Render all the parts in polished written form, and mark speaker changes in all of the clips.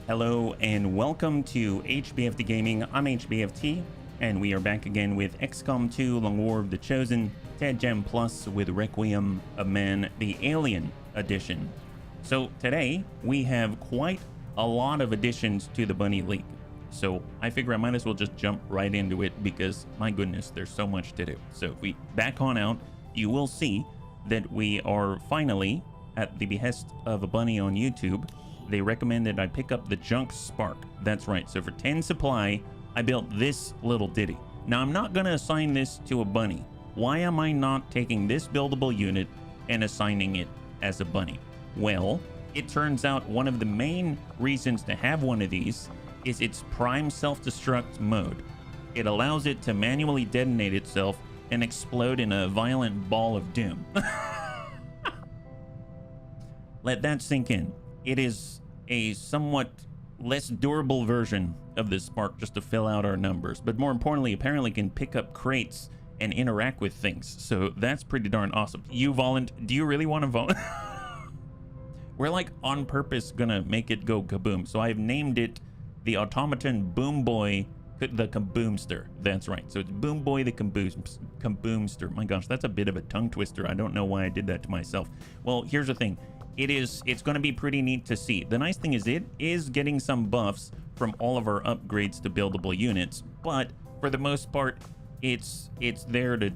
Speaker 1: Hello and welcome to HBFT Gaming. I'm HBFT and we are back again with XCOM 2 Long War of the Chosen, Ted Gem Plus with Requiem of Man, the Alien Edition. So today we have quite a lot of additions to the Bunny League. So I figure I might as well just jump right into it because my goodness, there's so much to do. So if we back on out, you will see that we are finally, at the behest of a bunny on YouTube, they recommended I pick up the Junk Spark. That's right. So for 10 supply, I built this little ditty. Now I'm not going to assign this to a bunny. Why am I not taking this buildable unit and assigning it as a bunny? Well, it turns out one of the main reasons to have one of these is its prime self-destruct mode. It allows it to manually detonate itself and explode in a violent ball of doom. Let that sink in. It is a somewhat less durable version of this spark just to fill out our numbers, but more importantly, apparently can pick up crates and interact with things. So that's pretty darn awesome. You do you really want to vote? We're like on purpose gonna make it go kaboom. So I've named it the Automaton Boom Boy, the Kaboomster. That's right. So it's Boom Boy the Kaboomster. My gosh, that's a bit of a tongue twister. I don't know why I did that to myself. Well, here's the thing. It's going to be pretty neat to see. The nice thing is it is getting some buffs from all of our upgrades to buildable units, but for the most part, it's there to,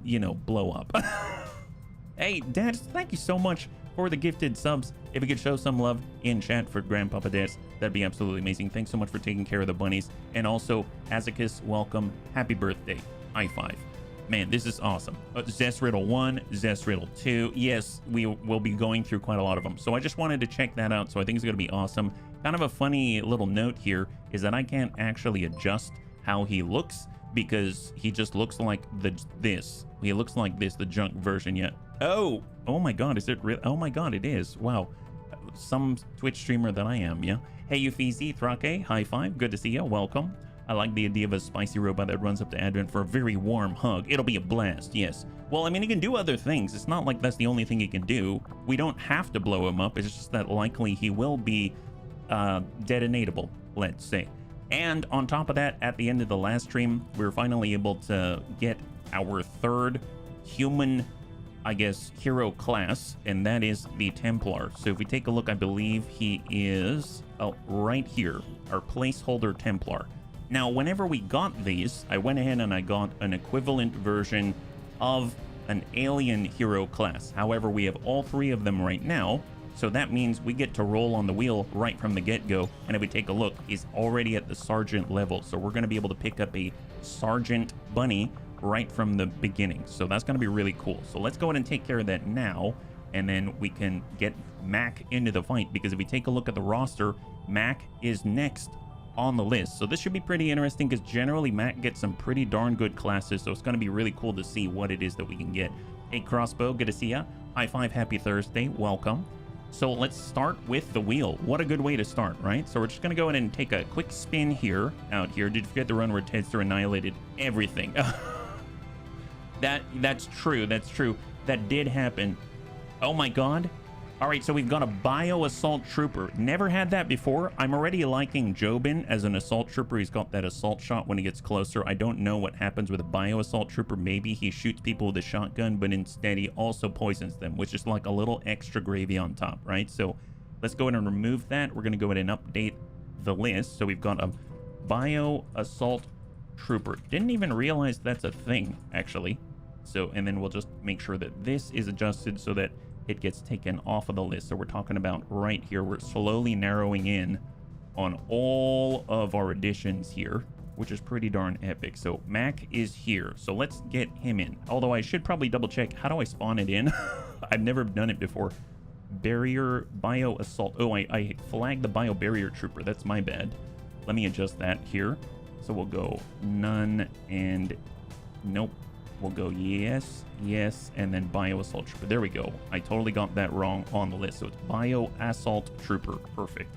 Speaker 1: you know, blow up. Hey, Dad, thank you so much for the gifted subs. If you could show some love in chat for Grandpapa Daz, that'd be absolutely amazing. Thanks so much for taking care of the bunnies. And also, Azicus, welcome. Happy birthday. High five. Man, this is awesome. Zest Riddle 1, Zest Riddle 2. Yes, we will be going through quite a lot of them. So I just wanted to check that out. So I think it's going to be awesome. Kind of a funny little note here is that I can't actually adjust how he looks because he just looks like this. He looks like this, the junk version yet. Oh my God, is it real? Oh my God, it is. Wow. Some Twitch streamer that I am, yeah. Hey, Ufizi, Thrake, high five. Good to see you. Welcome. I like the idea of a spicy robot that runs up to Advent for a very warm hug. It'll be a blast, yes. Well, I mean, he can do other things. It's not like that's the only thing he can do. We don't have to blow him up. It's just that likely he will be detonatable, let's say. And on top of that, at the end of the last stream, we were finally able to get our third human, I guess, hero class, and that is the Templar. So if we take a look, I believe he is right here, our placeholder Templar. Now, whenever we got these, I went ahead and I got an equivalent version of an alien hero class. However, we have all three of them right now. So that means we get to roll on the wheel right from the get-go. And if we take a look, he's already at the sergeant level. So we're going to be able to pick up a sergeant bunny right from the beginning. So that's going to be really cool. So let's go ahead and take care of that now. And then we can get Mac into the fight. Because if we take a look at the roster, Mac is next on the list. So this should be pretty interesting because generally Mac gets some pretty darn good classes. So it's going to be really cool to see what it is that we can get. Hey, Crossbow, good to see ya. High five, happy Thursday. Welcome. So let's start with the wheel. What a good way to start, right? So we're just going to go ahead and take a quick spin here, out here. Did you forget the run where Tedster annihilated everything? That's true. That's true. That did happen. Oh my God. All right, so we've got a Bio Assault Trooper. Never had that before. I'm already liking Jobin as an Assault Trooper. He's got that assault shot when he gets closer. I don't know what happens with a Bio Assault Trooper. Maybe he shoots people with a shotgun, but instead he also poisons them, which is like a little extra gravy on top, right? So let's go ahead and remove that. We're going to go ahead and update the list. So we've got a Bio Assault Trooper. Didn't even realize that's a thing, actually. So, and then we'll just make sure that this is adjusted so that it gets taken off of the list. So we're talking about right here. We're slowly narrowing in on all of our additions here, which is pretty darn epic. So Mac is here. So let's get him in. Although I should probably double check. How do I spawn it in? I've never done it before. Barrier Bio Assault. Oh, I flagged the Bio Barrier Trooper. That's my bad. Let me adjust that here. So we'll go none and nope. We'll go yes, yes, and then Bio Assault Trooper. There we go. I totally got that wrong on the list. So it's Bio Assault Trooper. Perfect.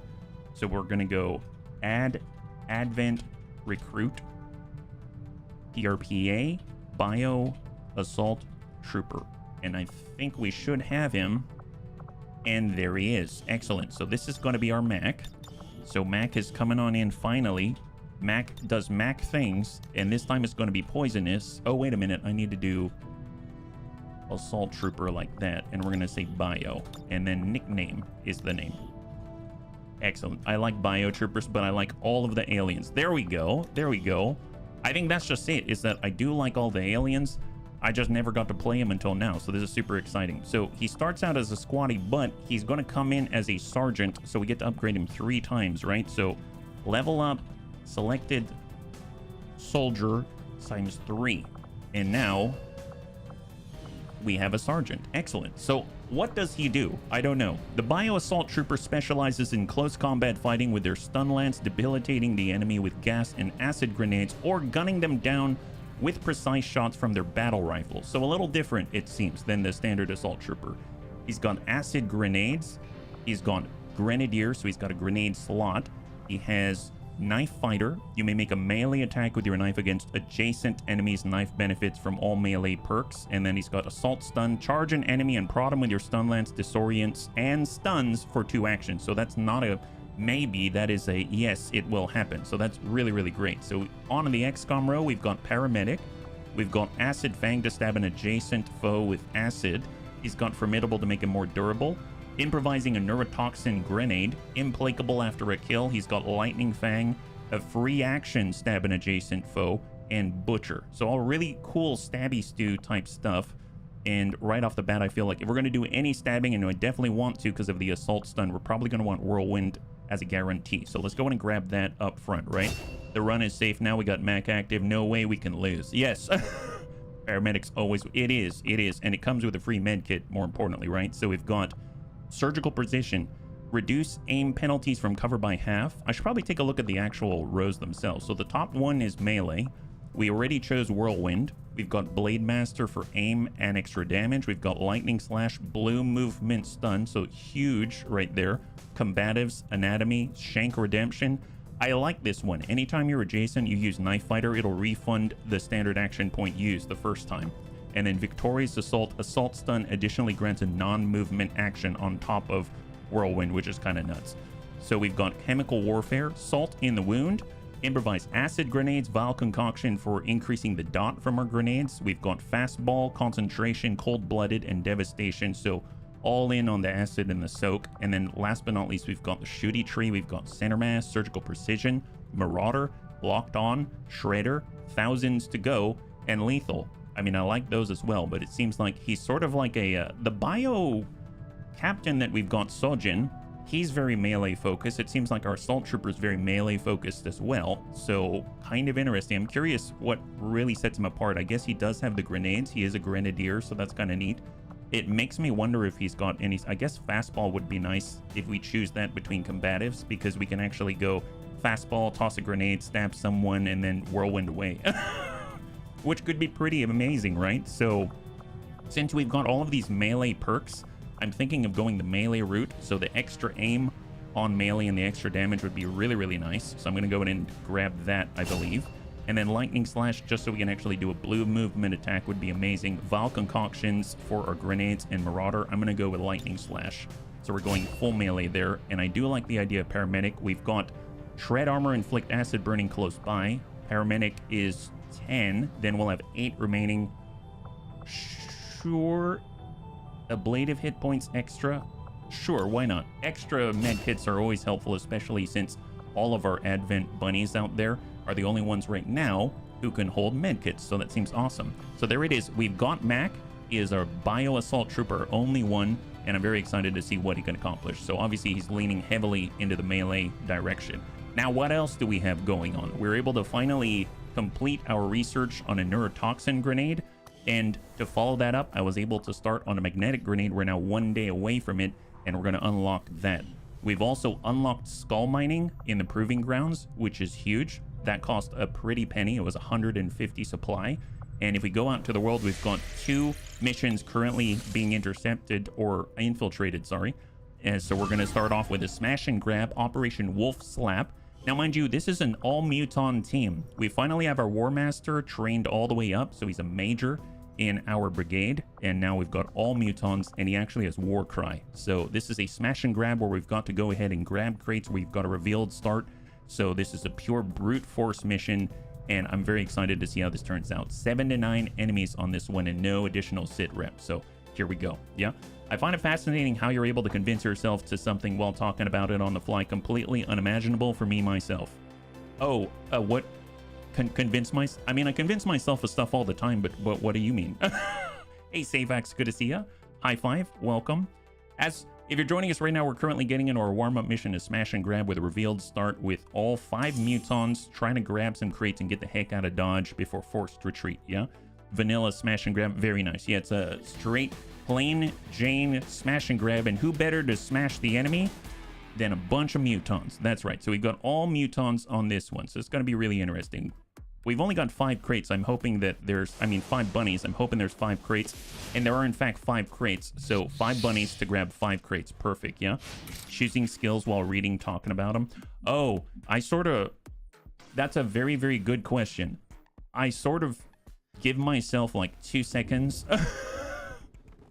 Speaker 1: So we're going to go add Advent Recruit PRPA Bio Assault Trooper. And I think we should have him. And there he is. Excellent. So this is going to be our Mac. So Mac is coming on in finally. Mac does Mac things, and this time it's going to be poisonous. Oh, wait a minute. I need to do assault trooper like that, and we're going to say bio, and then nickname is the name. Excellent. I like bio troopers, but I like all of the aliens. There we go. There we go. I think that's just it, is that I do like all the aliens. I just never got to play him until now, so this is super exciting. So he starts out as a squatty, but he's going to come in as a sergeant, so we get to upgrade him 3 times, right? So level up, selected soldier times 3, and now we have a sergeant. Excellent. So what does he do? I don't know. The bio assault trooper specializes in close combat fighting with their stun lance, debilitating the enemy with gas and acid grenades, or gunning them down with precise shots from their battle rifles. So a little different, it seems, than the standard assault trooper. He's got acid grenades. He's got grenadier, so he's got a grenade slot. He has knife fighter. You may make a melee attack with your knife against adjacent enemies. Knife benefits from all melee perks. And then he's got assault stun. Charge an enemy and prod him with your stun lance, disorients, and stuns for 2 actions. So that's not a maybe, that is a yes, it will happen. So that's really, really great. So on in the XCOM row, we've got paramedic. We've got acid fang to stab an adjacent foe with acid. He's got formidable to make him more durable. Improvising a neurotoxin grenade. Implacable after a kill. He's got lightning fang, a free action stab an adjacent foe, and butcher. So all really cool stabby stew type stuff. And right off the bat, I feel like if we're going to do any stabbing, and I definitely want to because of the assault stun, we're probably going to want whirlwind as a guarantee. So let's go in and grab that up front, right? The run is safe now. We got Mac active. No way we can lose. Yes. Paramedics always. It is. And it comes with a free med kit, more importantly, right? So we've got surgical precision. Reduce aim penalties from cover by half. I should probably take a look at the actual rows themselves. So the top one is melee. We already chose whirlwind. We've got blade master for aim and extra damage. We've got lightning slash, blue movement stun. So huge right there. Combatives, anatomy, shank redemption. I like this one. Anytime you're adjacent, you use knife fighter. It'll refund the standard action point used the first time. And then victorious assault stun additionally grants a non-movement action on top of whirlwind, which is kind of nuts. So we've got chemical warfare, salt in the wound, improvise acid grenades, vial concoction for increasing the dot from our grenades. We've got fastball, concentration, cold-blooded, and devastation. So all in on the acid and the soak. And then last but not least, we've got the shooty tree. We've got center mass, surgical precision, marauder, locked on, shredder, thousands to go, and lethal. I mean, I like those as well, but it seems like he's sort of like a the bio captain that we've got, Sojin. He's very melee focused. It seems like our assault trooper is very melee focused as well. So kind of interesting. I'm curious what really sets him apart. I guess he does have the grenades. He is a grenadier, so that's kind of neat. It makes me wonder if he's got any. I guess fastball would be nice if we choose that between combatives, because we can actually go fastball, toss a grenade, stab someone, and then whirlwind away. Which could be pretty amazing, right? So since we've got all of these melee perks, I'm thinking of going the melee route. So the extra aim on melee and the extra damage would be really, really nice. So I'm going to go in and grab that, I believe. And then lightning slash, just so we can actually do a blue movement attack, would be amazing. Vial concoctions for our grenades and marauder. I'm going to go with lightning slash. So we're going full melee there. And I do like the idea of paramedic. We've got shred armor, inflict acid burning close by. Paramedic is 10. Then we'll have 8 remaining. Sure. Ablative hit points extra. Sure, why not? Extra med kits are always helpful, especially since all of our Advent bunnies out there are the only ones right now who can hold med kits, so that seems awesome. So there it is. We've got Mac. He is our bio assault trooper, only one, and I'm very excited to see what he can accomplish. So obviously he's leaning heavily into the melee direction. Now, what else do we have going on? We're able to finally complete our research on a neurotoxin grenade, and to follow that up, I was able to start on a magnetic grenade. We're now 1 day away from it, and we're going to unlock that. We've also unlocked skull mining in the proving grounds, which is huge. That cost a pretty penny. It was 150 supply. And if we go out to the world, we've got 2 missions currently being intercepted or infiltrated, sorry. And so we're going to start off with a smash and grab, Operation Wolf Slap. Now, mind you, this is an all-muton team. We finally have our War Master trained all the way up, so he's a major. in our brigade, and now we've got all mutons, and he actually has war cry. So this is a smash and grab where we've got to go ahead and grab crates. We've got a revealed start. So this is a pure brute force mission, and I'm very excited to see how this turns out. 7 to 9 enemies on this one and no additional sit rep. So here we go. Yeah, I find it fascinating how you're able to convince yourself to something while talking about it on the fly. Completely unimaginable for me myself. Oh, what? Convince myself? I mean, I convince myself of stuff all the time, but what do you mean? Hey, Savax, good to see ya. High five, welcome. If you're joining us right now, we're currently getting into our warm-up mission to smash and grab with a revealed start with all 5 mutons, trying to grab some crates and get the heck out of Dodge before forced retreat, yeah? Vanilla smash and grab, very nice. Yeah, it's a straight, plain Jane smash and grab, and who better to smash the enemy than a bunch of mutons? That's right. So we've got all mutons on this one, so it's going to be really interesting. We've only got 5 crates. I'm hoping that there's, 5 bunnies. I'm hoping there's 5 crates, and there are in fact 5 crates. So 5 bunnies to grab 5 crates. Perfect, yeah? Choosing skills while reading, talking about them. Oh, that's a very, very good question. I sort of give myself like 2 seconds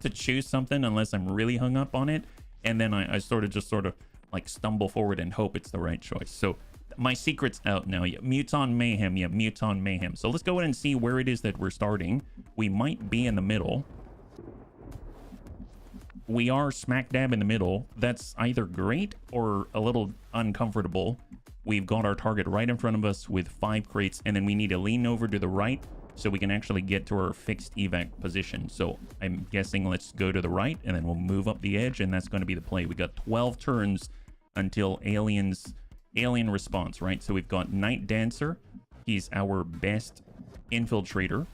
Speaker 1: to choose something unless I'm really hung up on it, and then I sort of like stumble forward and hope it's the right choice. So my secret's out now. Yeah, Muton Mayhem. Yeah, Muton Mayhem. So let's go ahead and see where it is that we're starting. We might be in the middle. We are smack dab in the middle. That's either great or a little uncomfortable. We've got our target right in front of us with 5 crates, and then we need to lean over to the right so we can actually get to our fixed evac position. So I'm guessing let's go to the right, and then we'll move up the edge, and that's going to be the play. We got 12 turns until alien response, right? So we've got Night Dancer. He's our best infiltrator.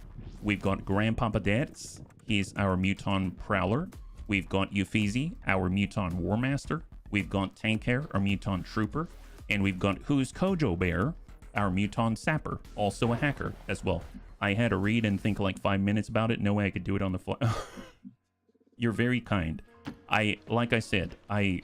Speaker 1: We've got Grandpapa Dance. He's our Muton Prowler. We've got Euphesi, our Muton Warmaster. We've got Tank Hair, our Muton Trooper. And we've got Who's Kojo Bear, our Muton Sapper, also a hacker as well. I had to read and think like 5 minutes about it. No way I could do it on the fly. You're very kind. Like I said, I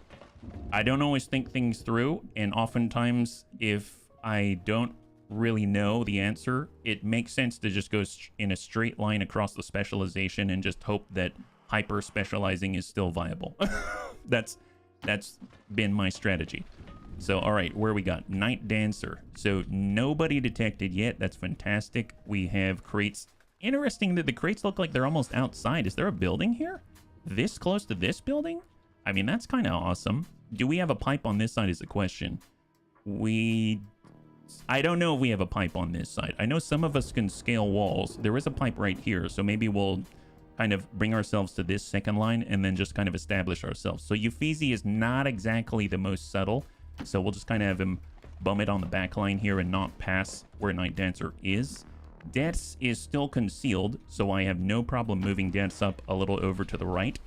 Speaker 1: don't always think things through, and oftentimes if I don't really know the answer, it makes sense to just go in a straight line across the specialization and just hope that hyper specializing is still viable. That's been my strategy. So, all right, where we got? Night Dancer. So nobody detected yet. That's fantastic. We have crates. Interesting that the crates look like they're almost outside. Is there a building here? This close to this building? I mean, that's kind of awesome. Do we have a pipe on this side is the question. I don't know if we have a pipe on this side. I know some of us can scale walls. There is a pipe right here, so maybe we'll kind of bring ourselves to this second line and then just kind of establish ourselves. So Euphesi is not exactly the most subtle, so we'll just kind of have him bum it on the back line here and not pass where Night Dancer is. Deaths is still concealed, so I have no problem moving Deaths up a little over to the right.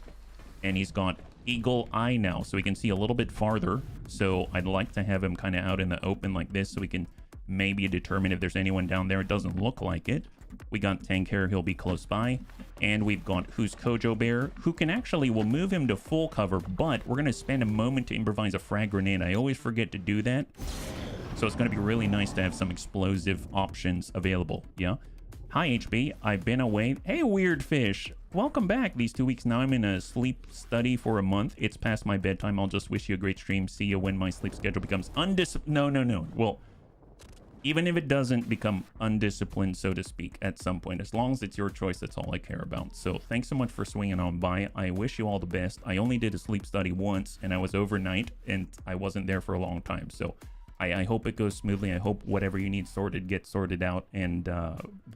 Speaker 1: And he's got Eagle Eye now, so we can see a little bit farther. So I'd like to have him kind of out in the open like this so we can maybe determine if there's anyone down there. It doesn't look like it. We got Tank Hair, he'll be close by. And we've got Who's Kojo Bear, who can actually, we'll move him to full cover, but we're going to spend a moment to improvise a frag grenade. I always forget to do that. So it's going to be really nice to have some explosive options available, yeah? Hi, HB. I've been away. Hey, Weird Fish. Welcome back. These 2 weeks now, I'm in a sleep study for a month. It's past my bedtime. I'll just wish you a great stream. See you when my sleep schedule becomes No. Well, even if it doesn't become undisciplined, so to speak, at some point, as long as it's your choice, that's all I care about. So thanks so much for swinging on by. I wish you all the best. I only did a sleep study once, and I was overnight, and I wasn't there for a long time. So I hope it goes smoothly. I hope whatever you need sorted gets sorted out, and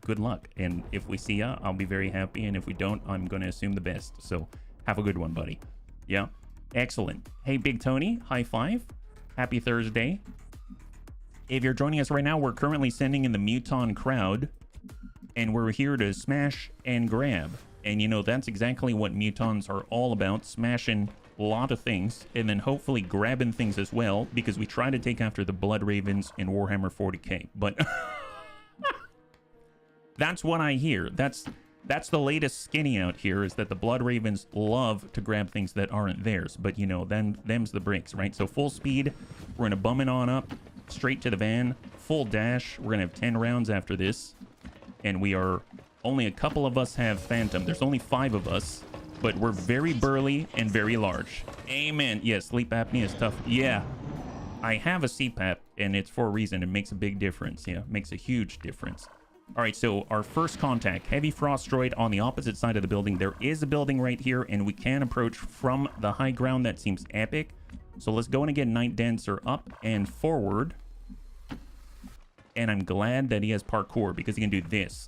Speaker 1: good luck. And if we see ya, I'll be very happy, and if we don't, I'm going to assume the best. So have a good one, buddy. Yeah, excellent. Hey, Big Tony, high five. Happy Thursday. If you're joining us right now, we're currently sending in the Muton crowd, and we're here to smash and grab. And, you know, that's exactly what Mutons are all about, smashing a lot of things, and then hopefully grabbing things as well, because we try to take after the Blood Ravens in Warhammer 40k. But that's what I hear. That's the latest skinny out here, is that the Blood Ravens love to grab things that aren't theirs. But, you know, them's the breaks, right? So full speed, we're going to bum it on up. Straight to the van, full dash. We're gonna have 10 rounds after this, and we are Only a couple of us have Phantom. There's only 5 of us, but we're very burly and very large. Amen. Yeah, sleep apnea is tough. Yeah, I have a CPAP, and it's for a reason. It makes a big difference. Yeah, makes a huge difference. All right, so our first contact, heavy frost droid on the opposite side of the building. There is a building right here, and we can approach from the high ground. That seems epic. So let's go in again, Night Dancer up and forward. And I'm glad that he has parkour because he can do this.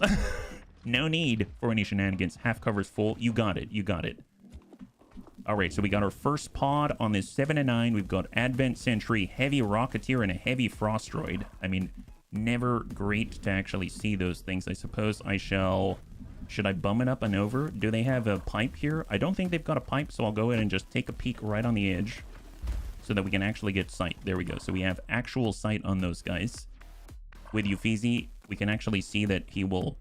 Speaker 1: No need for any shenanigans. Half cover's full. You got it. You got it. All right, so we got our first pod on this 7 and 9. We've got Advent Sentry, Heavy Rocketeer, and a Heavy Frost Droid. I mean, never great to actually see those things. I suppose I shall... Should I bum it up and over? Do they have a pipe here? I don't think they've got a pipe, so I'll go ahead and just take a peek right on the edge so that we can actually get sight. There we go. So we have actual sight on those guys. With Uffizi, we can actually see that he will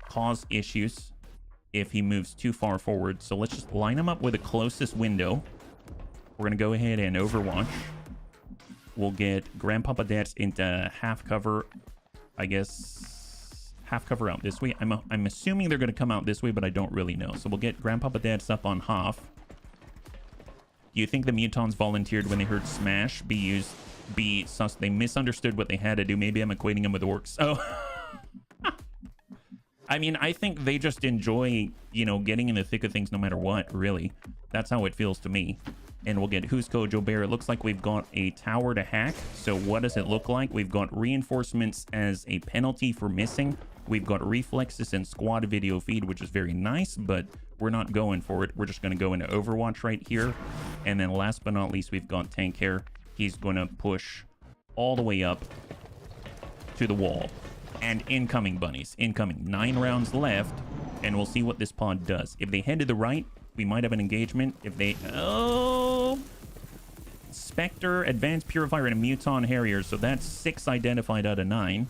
Speaker 1: cause issues if he moves too far forward. So let's just line him up with the closest window. We're going to go ahead and overwatch. We'll get Grandpapa Dets into half cover. I guess half cover out this way. I'm assuming they're going to come out this way, but I don't really know. So we'll get Grandpapa Dets up on half. Do you think the mutons volunteered when they heard Smash be used? Be sus? They misunderstood what they had to do. Maybe I'm equating them with orcs. Oh. I mean, I think they just enjoy, you know, getting in the thick of things no matter what, really. That's how it feels to me. And we'll get Who's Kojo Bear. It looks like we've got a tower to hack. So what does it look like? We've got reinforcements as a penalty for missing. We've got reflexes and squad video feed, which is very nice, but we're not going for it. We're just going to go into Overwatch right here. And then last but not least, we've got Tank Hair. He's going to push all the way up to the wall. And incoming, bunnies. Incoming. 9 rounds left. And we'll see what this pod does. If they head to the right, we might have an engagement. If they... Oh! Spectre, Advanced Purifier, and a Muton Harrier. So that's 6 identified out of 9.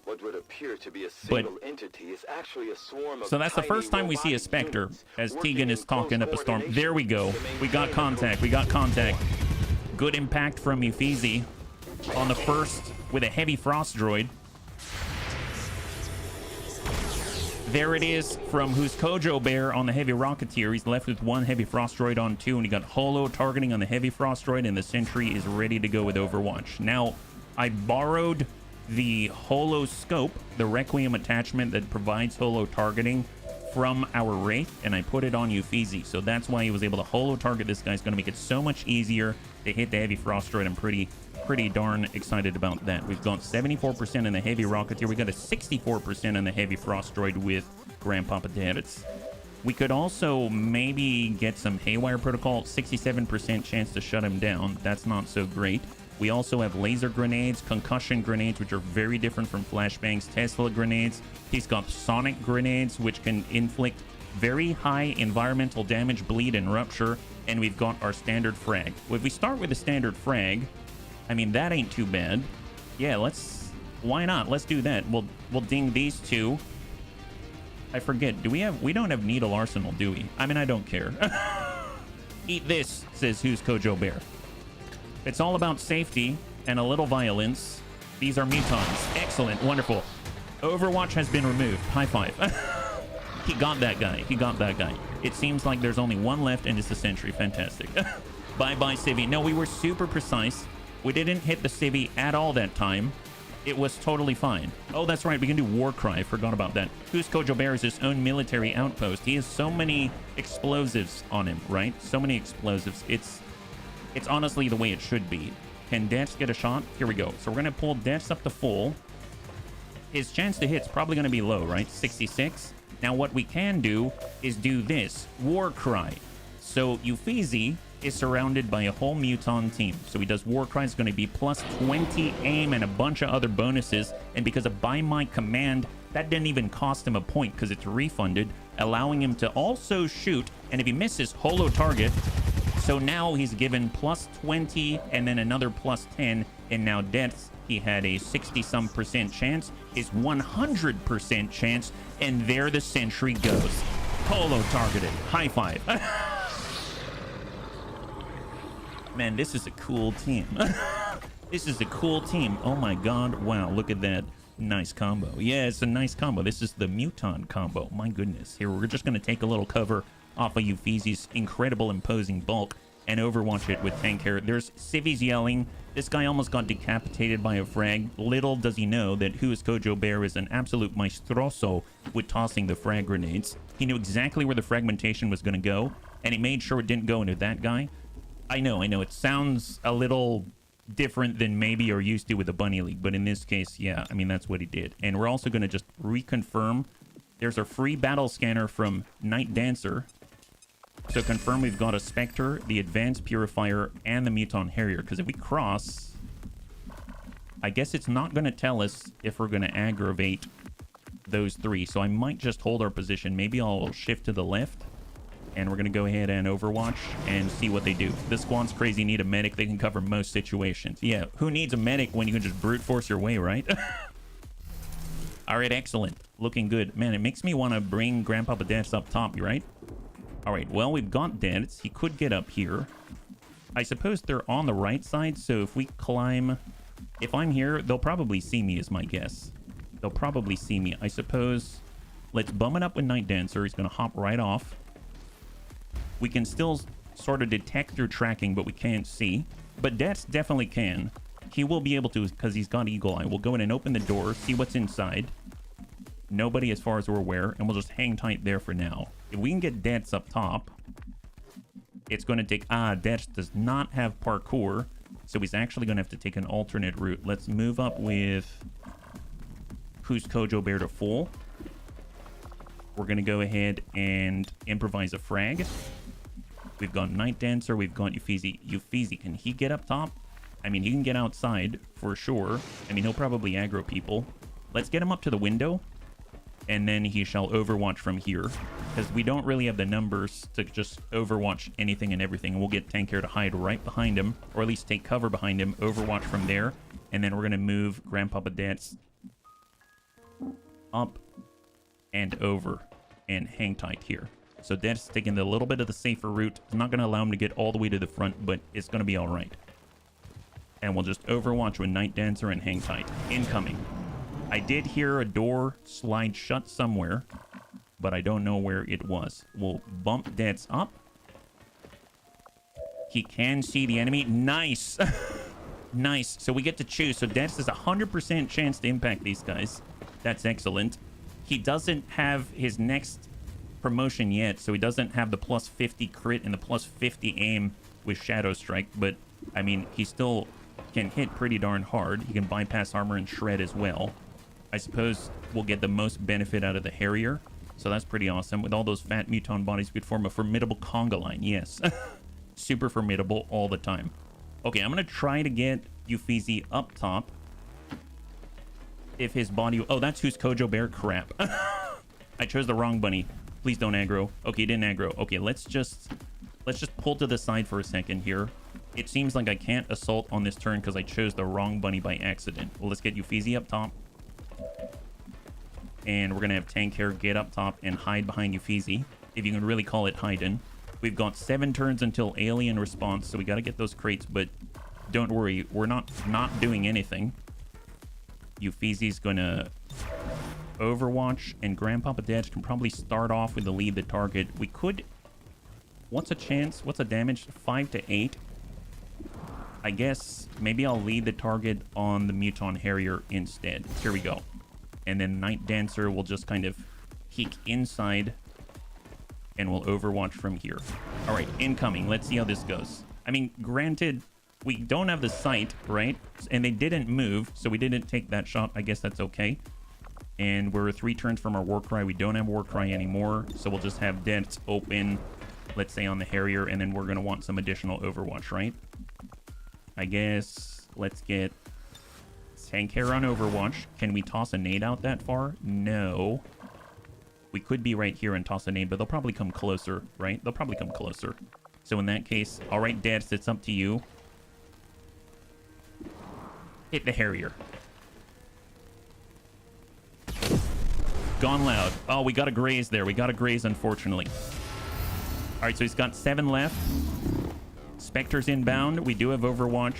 Speaker 2: What would appear to be a single entity is actually a swarm of
Speaker 1: so that's the first time we see a Spectre as Tegan is talking up a storm. There we go. We got contact. We got contact. Good impact from Uffizi on the first with a heavy frost droid. There it is from Who's Kojo Bear on the heavy rocketeer. He's left with 1 heavy frost droid on 2, and he got holo targeting on the heavy frost droid, and the sentry is ready to go with Overwatch. Now, I borrowed the holo scope, the Requiem attachment that provides holo targeting from our Wraith, and I put it on Uffizi. So that's why he was able to holo target this guy. It's going to make it so much easier to hit the heavy frost droid. I'm pretty darn excited about that. We've got 74% in the heavy rocketeer. We got a 64% in the heavy frost droid with Grandpapa Davids. We could also maybe get some haywire protocol. 67% chance to shut him down. That's not so great. We also have laser grenades, concussion grenades, which are very different from flashbangs, Tesla grenades. He's got sonic grenades, which can inflict very high environmental damage, bleed, and rupture. And we've got our standard frag. Well, if we start with the standard frag, I mean, that ain't too bad. Yeah, why not? Let's do that. We'll ding these 2. I forget, we don't have needle arsenal, do we? I mean, I don't care. Eat this, says Who's Kojo Bear. It's all about safety and a little violence. These are mutons. Excellent, wonderful. Overwatch has been removed. High five. He got that guy. He got that guy. It seems like there's only 1 left, and it's the sentry. Fantastic. Bye-bye, Civvy. No, we were super precise. We didn't hit the Civvy at all that time. It was totally fine. Oh, that's right. We can do War Cry. I forgot about that. Who's Kojo Bear is his own military outpost. He has so many explosives on him, right? So many explosives. It's honestly the way it should be. Can Dex get a shot? Here we go. So we're going to pull Dex up to full. His chance to hit's probably going to be low, right? 66. Now, what we can do is do this. War Cry. So Uffizi is surrounded by a whole Muton team. So he does War Cry. It's going to be plus 20 aim and a bunch of other bonuses. And because of By My Command, that didn't even cost him a point because it's refunded, allowing him to also shoot. And if he misses, holo target. So now he's given plus 20 and then another plus 10. And now deaths, he had a 60-some% chance, is 100% chance. And there the sentry goes. Holo targeted. High five. Man, this is a cool team. This is a cool team. Oh my god. Wow, look at that. Nice combo. Yeah, it's a nice combo. This is the Muton combo. My goodness. Here, we're just going to take a little cover off of Euphesi's incredible imposing bulk and overwatch it with tank hair. There's civvies yelling. This guy almost got decapitated by a frag. Little does he know that Who is Kojo Bear is an absolute maestroso with tossing the frag grenades. He knew exactly where the fragmentation was going to go, and he made sure it didn't go into that guy. I know. It sounds a little different than maybe you're used to with the Bunny League, but in this case, yeah, I mean, that's what he did. And we're also going to just reconfirm. There's a free battle scanner from Night Dancer. So confirm we've got a Spectre, the Advanced Purifier, and the Muton Harrier. Because if we cross, I guess it's not going to tell us if we're going to aggravate those three. So I might just hold our position. Maybe I'll shift to the left. And we're going to go ahead and overwatch and see what they do. This squad's crazy. Need a medic. They can cover most situations. Yeah, who needs a medic when you can just brute force your way, right? All right, excellent. Looking good. Man, it makes me want to bring Grandpapa Dance up top, right? All right, well, we've got Dance. He could get up here. I suppose they're on the right side, so if we climb... If I'm here, they'll probably see me is my guess. They'll probably see me. I suppose... Let's bum it up with Night Dancer. He's going to hop right off. We can still sort of detect through tracking, but we can't see. But Death definitely can. He will be able to because he's got Eagle Eye. We'll go in and open the door, see what's inside. Nobody as far as we're aware, and we'll just hang tight there for now. If we can get Death up top, it's going to take... Death does not have parkour, so he's actually going to have to take an alternate route. Let's move up with Who's Kojo Bear to full. We're going to go ahead and improvise a frag. We've got Night Dancer. We've got Euphesi. Euphesi, can he get up top? I mean, he can get outside for sure. I mean, he'll probably aggro people. Let's get him up to the window. And then he shall overwatch from here. Because we don't really have the numbers to just overwatch anything and everything. We'll get Tank Hair to hide right behind him. Or at least take cover behind him. Overwatch from there. And then we're going to move Grandpapa Dance up and over. And hang tight here. So that's taking a little bit of the safer route. It's not going to allow him to get all the way to the front, but it's going to be all right. And we'll just overwatch with Night Dancer and hang tight. Incoming. I did hear a door slide shut somewhere, but I don't know where it was. We'll bump Dance up. He can see the enemy. Nice. Nice. So we get to choose. So Dance has a 100% chance to impact these guys. That's excellent. He doesn't have his next promotion yet, so he doesn't have the plus 50 crit and the plus 50 aim with Shadow Strike, but I mean, he still can hit pretty darn hard. He can bypass armor and shred as well. I suppose we'll get the most benefit out of the Harrier, so that's pretty awesome. With all those fat Muton bodies, we could form a formidable conga line. Yes. Super formidable all the time. Okay, I'm going to try to get Euphesi up top. If his body... Oh, that's Who's Kojo Bear? Crap. I chose the wrong bunny. Please don't aggro. Okay, he didn't aggro. Okay, let's just pull to the side for a second here. It seems like I can't assault on this turn because I chose the wrong bunny by accident. Well, let's get Euphesi up top. And we're going to have Tank Hair get up top and hide behind Euphesi, if you can really call it hiding. We've got 7 turns until alien response, so we got to get those crates, but don't worry, we're not doing anything. Euphesi's going to overwatch, and Grandpapa Dad can probably start off with the lead the target. We could... What's a chance? What's a damage? 5 to 8. I guess maybe I'll lead the target on the Muton Harrier instead. Here we go. And then Night Dancer will just kind of peek inside, and we'll overwatch from here. All right, incoming. Let's see how this goes. I mean, granted, we don't have the sight, right? And they didn't move, so we didn't take that shot. I guess that's okay. And we're 3 turns from our Warcry. We don't have Warcry anymore, so we'll just have Dents open, let's say, on the Harrier, and then we're going to want some additional overwatch, right? I guess let's get Tank Hair on overwatch. Can we toss a nade out that far? No. We could be right here and toss a nade, but they'll probably come closer, right? They'll probably come closer. So in that case, all right, Dents, it's up to you. Hit the Harrier. Gone loud. Oh, we got a graze there. We got a graze, unfortunately. All right, so he's got 7 left. Spectre's inbound. We do have Overwatch.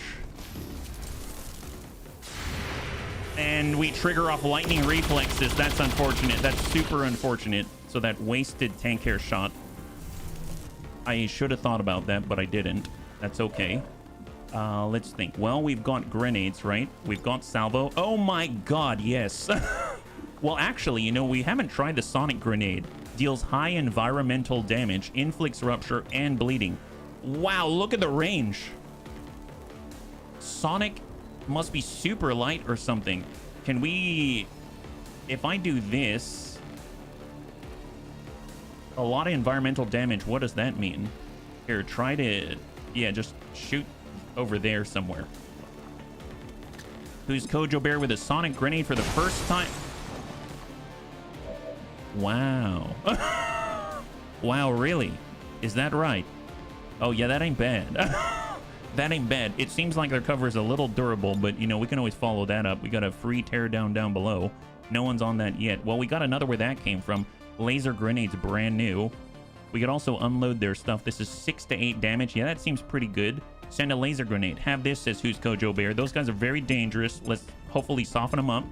Speaker 1: And we trigger off lightning reflexes. That's unfortunate. That's super unfortunate. So that wasted tank hair shot. I should have thought about that, but I didn't. That's okay. Let's think. Well, we've got grenades, right? We've got salvo. Oh my god, yes. Well, actually, you know, we haven't tried the sonic grenade. Deals high environmental damage, inflicts rupture, and bleeding. Wow, look at the range. Sonic must be super light or something. Can we... If I do this... A lot of environmental damage, what does that mean? Here, try to... Yeah, just shoot over there somewhere. Who's Kojo Bear with a sonic grenade for the first time? Wow. Wow, really? Is that right? Oh, yeah, that ain't bad. That ain't bad. It seems like their cover is a little durable, but, you know, we can always follow that up. We got a free teardown down below. No one's on that yet. Well, we got another where that came from. Laser grenades, brand new. We could also unload their stuff. This is 6 to 8 damage. Yeah, that seems pretty good. Send a laser grenade. Have this, says Who's Kojo Bear. Those guys are very dangerous. Let's hopefully soften them up.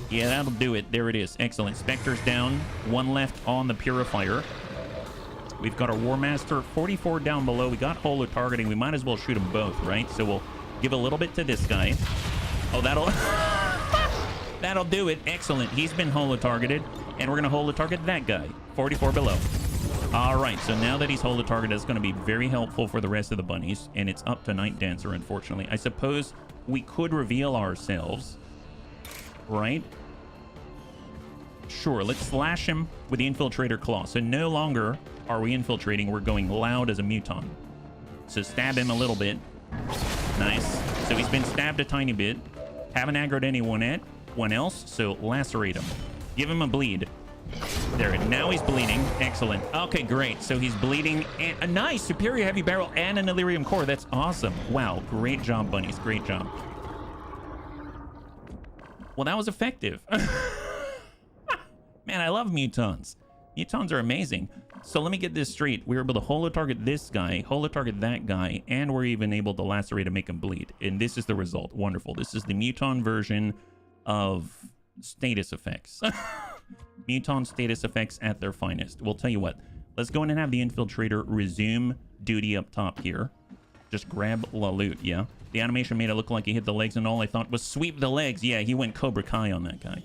Speaker 1: Yeah, that'll do it. There it is. Excellent. Spectre's down. One left on the Purifier. We've got our War Master. 44 down below. We got holo targeting. We might as well shoot them both, right? So we'll give a little bit to this guy. Oh, that'll... That'll do it. Excellent. He's been holo targeted. And we're going to holo target that guy. 44 below. All right, so now that he's holo targeted, that's going to be very helpful for the rest of the bunnies. And it's up to Night Dancer, unfortunately. I suppose we could reveal ourselves, right? Sure, let's slash him with the Infiltrator Claw. So no longer are we infiltrating, we're going loud as a Muton. So stab him a little bit. Nice. So he's been stabbed a tiny bit. Haven't aggroed anyone else, so lacerate him. Give him a bleed. There, now he's bleeding. Excellent. Okay, great. So he's bleeding. And a nice superior heavy barrel and an Illyrium core. That's awesome. Wow, great job, bunnies. Great job. Well, that was effective. Man, I love Mutons. Mutons are amazing. So let me get this straight. We were able to holo target this guy, holo target that guy, and we're even able to lacerate and make him bleed. And this is the result. Wonderful. This is the Muton version of status effects. Muton status effects at their finest. We'll tell you what. Let's go in and have the Infiltrator resume duty up top here. Just grab La Loot, yeah. The animation made it look like he hit the legs, and all I thought was sweep the legs. Yeah, he went Cobra Kai on that guy.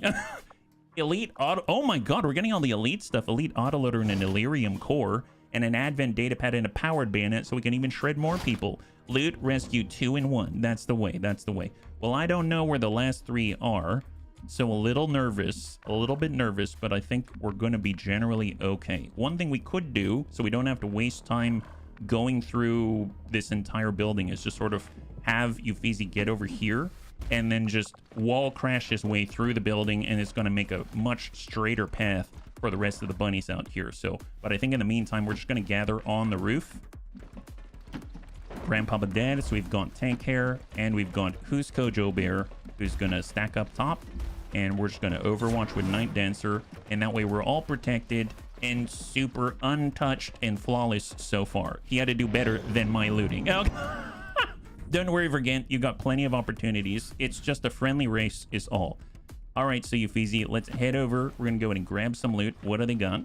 Speaker 1: Elite auto... Oh my god, we're getting all the elite stuff. Elite autoloader and an Illyrium core, and an Advent datapad and a powered bayonet, so we can even shred more people. Loot, rescue, 2 in 1. That's the way. That's the way. Well, I don't know where the last 3 are, so a little bit nervous, but I think we're going to be generally okay. One thing we could do, so we don't have to waste time going through this entire building, is just sort of have Uffizi get over here, and then just wall crash his way through the building, and it's going to make a much straighter path for the rest of the bunnies out here. So, but I think in the meantime, we're just going to gather on the roof. Grandpapa dead, so we've got Tank Hair, and we've got Who's Kojo Bear, who's going to stack up top, and we're just going to overwatch with Night Dancer, and that way we're all protected and super untouched and flawless so far. He had to do better than my looting. Okay. Don't worry, Vergant. You got plenty of opportunities. It's just a friendly race is all. All right, so Uffizi, let's head over. We're going to go in and grab some loot. What do they got?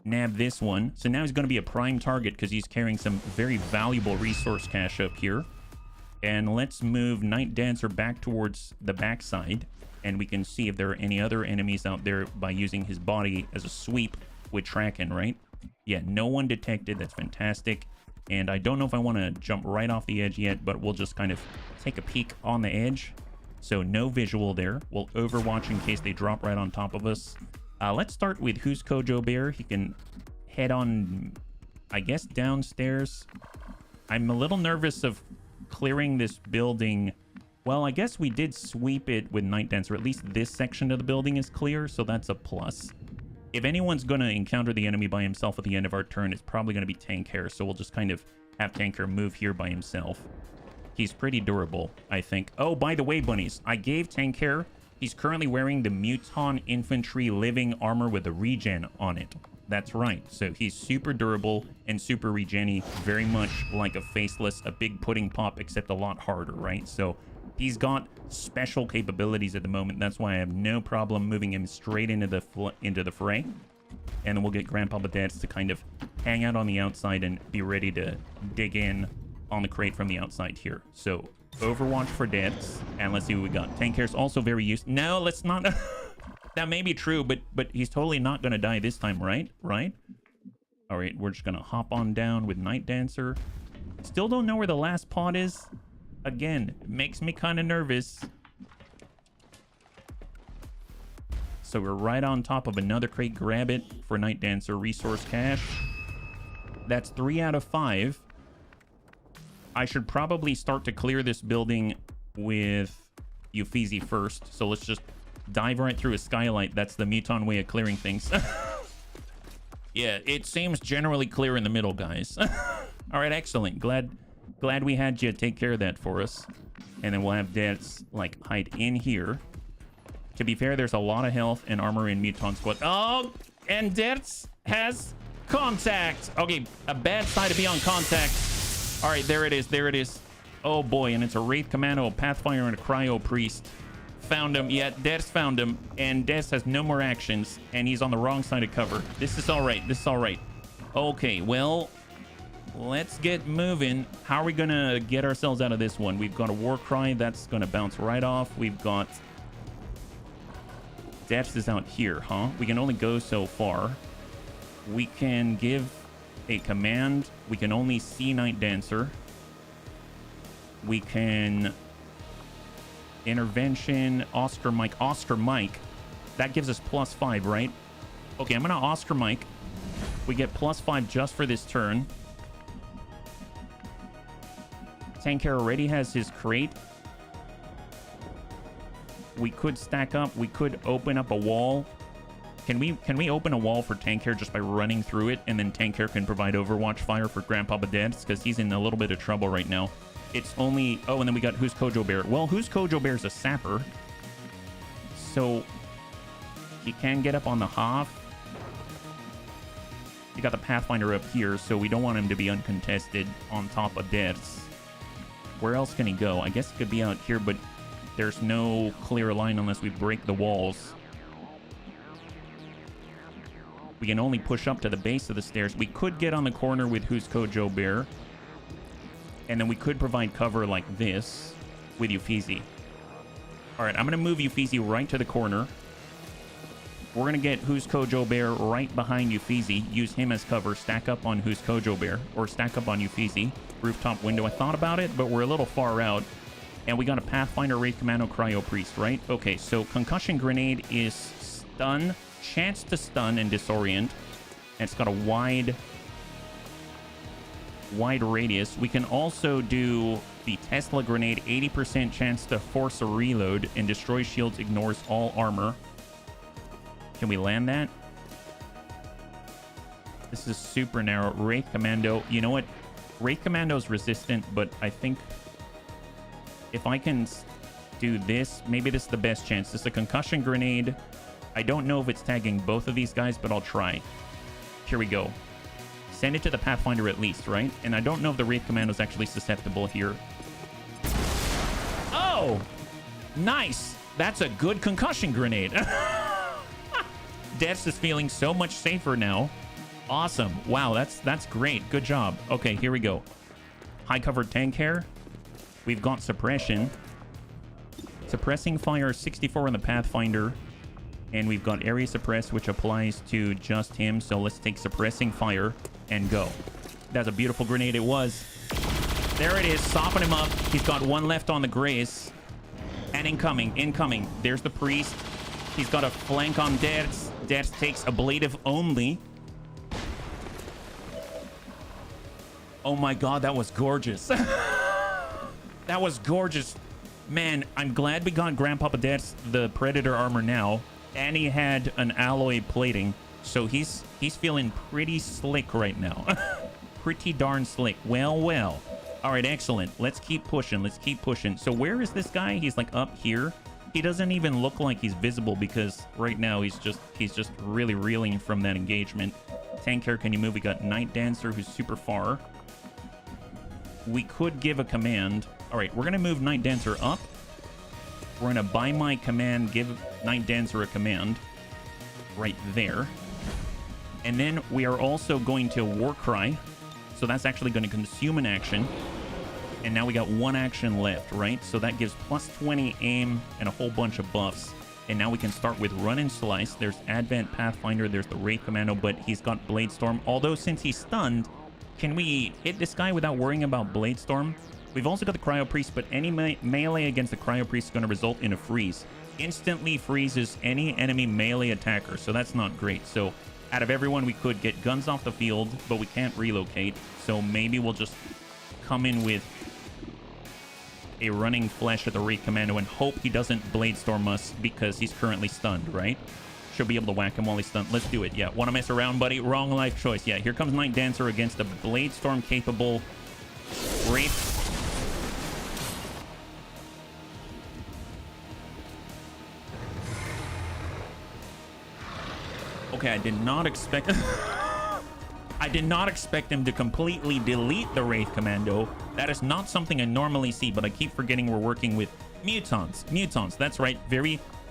Speaker 1: Nab this one. So now he's going to be a prime target because he's carrying some very valuable resource cache up here. And let's move Night Dancer back towards the backside. And we can see if there are any other enemies out there by using his body as a sweep with Tracken, right? Yeah, no one detected. That's fantastic. And I don't know if I want to jump right off the edge yet, but we'll just kind of take a peek on the edge. So no visual there. We'll overwatch in case they drop right on top of us. Let's start with Who's Kojo Bear. He can head on, I guess, downstairs. I'm a little nervous of clearing this building. Well, I guess we did sweep it with Night Dancer. At least this section of the building is clear, so that's a plus. If anyone's going to encounter the enemy by himself at the end of our turn, it's probably going to be Tank Hair, so we'll just kind of have Tank Hair move here by himself. He's pretty durable, I think. Oh, by the way, bunnies, I gave Tank Hair... He's currently wearing the Muton Infantry Living Armor with a regen on it. That's right. So he's super durable and super regen-y, very much like a Faceless, a big pudding pop, except a lot harder, right? So He's got special capabilities at the moment. That's why I have no problem moving him straight into the fray. And then we'll get Grandpapa Dads to kind of hang out on the outside and be ready to dig in on the crate from the outside here. So Overwatch for Dads, and let's see what we got. Tank Hair's also very useful. No, let's not. That may be true, but he's totally not going to die this time, right? Right? All right, we're just going to hop on down with Night Dancer. Still don't know where the last pod is. Again, it makes me kind of nervous. So we're right on top of another crate. Grab it for Night Dancer resource cache. That's 3 out of 5. I should probably start to clear this building with Uffizi first. So let's just dive right through a skylight. That's the Muton way of clearing things. Yeah, it seems generally clear in the middle, guys. All right, excellent. Glad we had you take care of that for us. And then we'll have Dets, like, hide in here. To be fair, there's a lot of health and armor in Muton Squad. Oh, and Dets has contact. Okay, a bad side to be on contact. All right, there it is. There it is. Oh, boy, and it's a Wraith Commando, a Pathfinder, and a Cryo Priest. Found him. Yeah, Des found him. And Des has no more actions, and he's on the wrong side of cover. This is all right. This is all right. Okay, well, let's get moving. How are we going to get ourselves out of this one? We've got a War Cry. That's going to bounce right off. We've got... Des is out here, huh? We can only go so far. We can give a command. We can only see Night Dancer. We can... Intervention, Oscar Mike. That gives us +5, right? Okay, I'm gonna Oscar Mike. We get +5 just for this turn. Tanker already has his crate. We could stack up. We could open up a wall. Can we open a wall for Tanker just by running through it, and then Tanker can provide Overwatch fire for Grandpapa Dads, because he's in a little bit of trouble right now. It's only... Oh, and then we got Who's Kojo Bear. Well, Who's Kojo Bear is a sapper. So he can get up on the Hoff. You got the Pathfinder up here, so we don't want him to be uncontested on top of deaths. Where else can he go? I guess he could be out here, but there's no clear line unless we break the walls. We can only push up to the base of the stairs. We could get on the corner with Who's Kojo Bear. And then we could provide cover like this with Uffizi. All right, I'm going to move Uffizi right to the corner. We're going to get Who's Kojo Bear right behind Uffizi. Use him as cover. Stack up on Who's Kojo Bear. Or stack up on Uffizi. Rooftop window. I thought about it, but we're a little far out. And we got a Pathfinder, Wraith Commando, Cryo Priest, right? Okay, so Concussion Grenade is stun. Chance to stun and disorient. And it's got a wide radius. We can also do the Tesla Grenade, 80% chance to force a reload and destroy shields, ignores all armor. Can we land that? This is super narrow. Wraith Commando. You know what? Wraith Commando is resistant, but I think if I can do this, maybe this is the best chance. This is a Concussion Grenade. I don't know if it's tagging both of these guys, but I'll try. Here we go. Send it to the Pathfinder at least, right? And I don't know if the Wraith Commando is actually susceptible here. Oh! Nice! That's a good concussion grenade. Des is feeling so much safer now. Awesome. Wow, that's great. Good job. Okay, here we go. High covered tank hair. We've got suppression. Suppressing fire 64 on the Pathfinder. And we've got area suppress, which applies to just him. So let's take suppressing fire and go. That's a beautiful grenade it was. There it is. Soften him up. He's got one left on the Grace. And incoming. There's the Priest. He's got a flank on Dets. Dets takes ablative only. Oh my god, that was gorgeous. That was gorgeous. Man, I'm glad we got Grandpapa Dets the Predator armor now. And he had an alloy plating. So he's feeling pretty slick right now. Pretty darn slick. Well. All right, excellent. Let's keep pushing. So where is this guy? He's like up here. He doesn't even look like he's visible because right now he's just really reeling from that engagement. Tank hair, can you move? We got Night Dancer who's super far. We could give a command. All right, we're going to move Night Dancer up. We're gonna, by my command, give Night Dancer a command right there. And then we are also going to Warcry. So that's actually going to consume an action. And now we got one action left, right? So that gives plus 20 aim and a whole bunch of buffs. And now we can start with Run and Slice. There's Advent Pathfinder, there's the Wraith Commando, but he's got Blade Storm. Although since he's stunned, can we hit this guy without worrying about Blade Storm? We've also got the Cryo Priest, but any melee against the Cryo Priest is going to result in a freeze. Instantly freezes any enemy melee attacker, so that's not great. So out of everyone, we could get guns off the field, but we can't relocate. So maybe we'll just come in with a running flesh at the Wraith Commando and hope he doesn't Blade Storm us because he's currently stunned, right? Should be able to whack him while he's stunned. Let's do it. Yeah, want to mess around, buddy? Wrong life choice. Yeah, here comes Night Dancer against a Blade Storm capable Wraith. Okay, I did not expect I did not expect him to completely delete the Wraith Commando. That is not something I normally see, but I keep forgetting we're working with mutants. Mutants, that's right.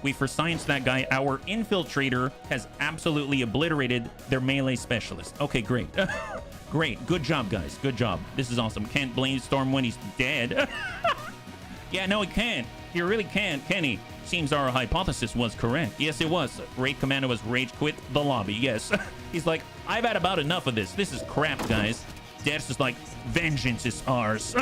Speaker 1: We for science that guy. Our infiltrator has absolutely obliterated their melee specialist. Okay, great. Great. Good job, guys. Good job. This is awesome. Can't Blade Storm when he's dead. Yeah, no, he can't. He really can't, can he? Seems our hypothesis was correct. Yes, it was. Wraith Commando was rage quit the lobby. Yes. He's like, I've had about enough of this. This is crap, guys. Death's just like, vengeance is ours.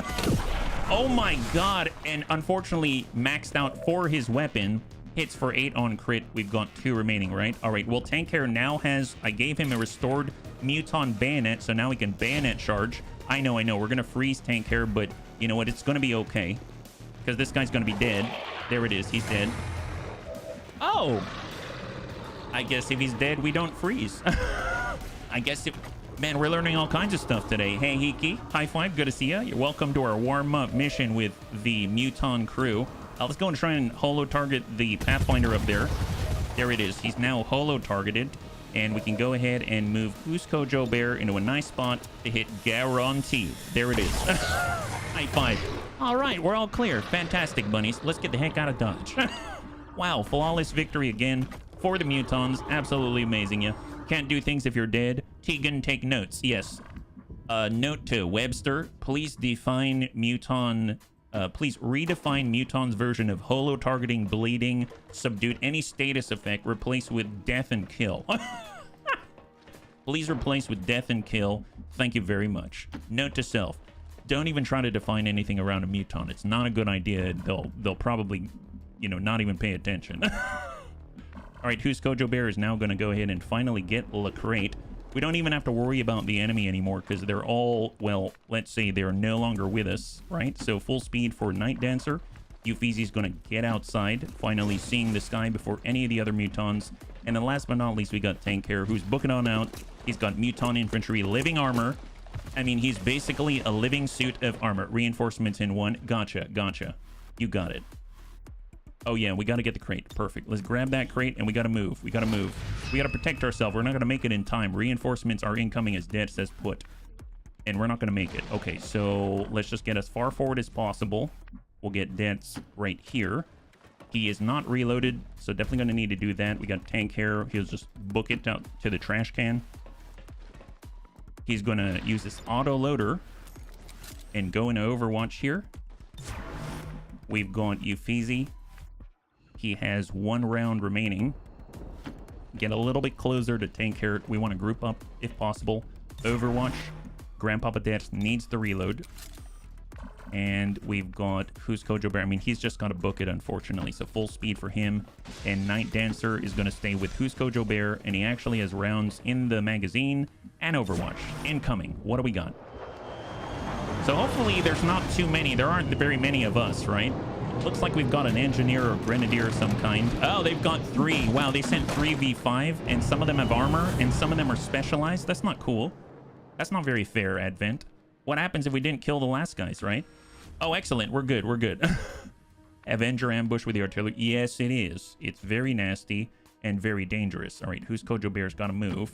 Speaker 1: Oh my god. And unfortunately, maxed out for his weapon. Hits for 8 on crit. We've got 2 remaining, right? All right. Well, Tank Hair now has... I gave him a restored Muton Bayonet, so now he can Bayonet charge. I know. We're going to freeze Tank Hair, but you know what? It's going to be okay. Because this guy's going to be dead. There it is. He's dead. Oh! I guess if he's dead, we don't freeze. I guess if... Man, we're learning all kinds of stuff today. Hey, Hiki. High five. Good to see you. You're welcome to our warm-up mission with the Muton crew. Let's go and try and holo-target the Pathfinder up there. There it is. He's now holo-targeted. And we can go ahead and move Cusco Joe Bear into a nice spot to hit guarantee. There it is. High five. All right, we're all clear. Fantastic, bunnies. Let's get the heck out of Dodge. Wow, flawless victory again for the Mutons. Absolutely amazing, yeah. Can't do things if you're dead. Tegan, take notes. Yes. Note to Webster. Please define Muton... please redefine Muton's version of holo-targeting, bleeding, subdued, any status effect, replace with death and kill. Please replace with death and kill. Thank you very much. Note to self. Don't even try to define anything around a Muton. It's not a good idea. They'll probably, you know, not even pay attention. All right, who's Kojo Bear is now going to go ahead and finally get Lacrate. We don't even have to worry about the enemy anymore because they're all, well, let's say they're no longer with us, right? So full speed for Night Dancer. Euphesi's going to get outside, finally seeing the sky before any of the other Mutons. And then last but not least, we got Tank Hair, who's booking on out. He's got Muton Infantry, living armor. I mean, he's basically a living suit of armor. Reinforcements in 1. Gotcha, gotcha. You got it. Oh, yeah, we got to get the crate. Perfect. Let's grab that crate, and we got to move. We got to move. We got to protect ourselves. We're not going to make it in time. Reinforcements are incoming as dead says put. And we're not going to make it. Okay, so let's just get as far forward as possible. We'll get Dents right here. He is not reloaded, so definitely going to need to do that. We got Tank Hair. He'll just book it out to the trash can. He's going to use this auto-loader and go into Overwatch here. We've got Euphesi. He has 1 round remaining. Get a little bit closer to Tank Hair. We want to group up if possible. Overwatch. Grandpapa Death needs the reload. And we've got who's Kojo Bear. I mean, he's just got to book it, unfortunately. So full speed for him. And Night Dancer is going to stay with who's Kojo Bear. And he actually has rounds in the magazine and Overwatch. Incoming. What do we got? So hopefully there's not too many. There aren't very many of us, right? Looks like we've got an engineer or grenadier of some kind. Oh, they've got 3. Wow, they sent 3v5, and some of them have armor, and some of them are specialized. That's not cool. That's not very fair, Advent. What happens if we didn't kill the last guys, right? Oh, excellent. We're good. We're good. Avenger ambush with the artillery. Yes, it is. It's very nasty and very dangerous. All right, who's Kojo Bear's got to move.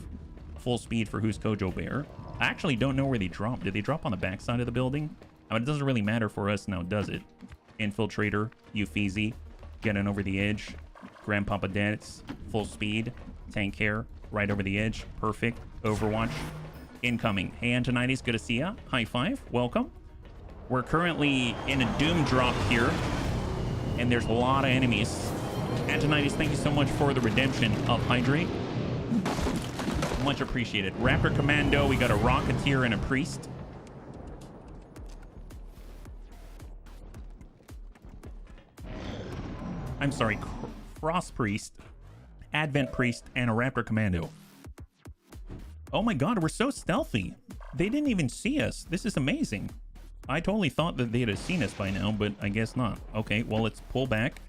Speaker 1: Full speed for who's Kojo Bear. I actually don't know where they dropped. Did they drop on the backside of the building? I mean, it doesn't really matter for us now, does it? Infiltrator, Euphesi. Getting over the edge. Grandpapa Dad's full speed. Tank care. Right over the edge. Perfect. Overwatch. Incoming. Hey, Antonides, good to see ya. High five. Welcome. We're currently in a doom drop here, and there's a lot of enemies. Antonides, thank you so much for the redemption of Hydrate. Much appreciated. Raptor Commando, we got a Rocketeer and a Priest. I'm sorry, Frost Priest, Advent Priest, and a Raptor Commando. Oh my god, we're so stealthy. They didn't even see us. This is amazing. I totally thought that they'd have seen us by now, but I guess not. Okay, well, let's pull back.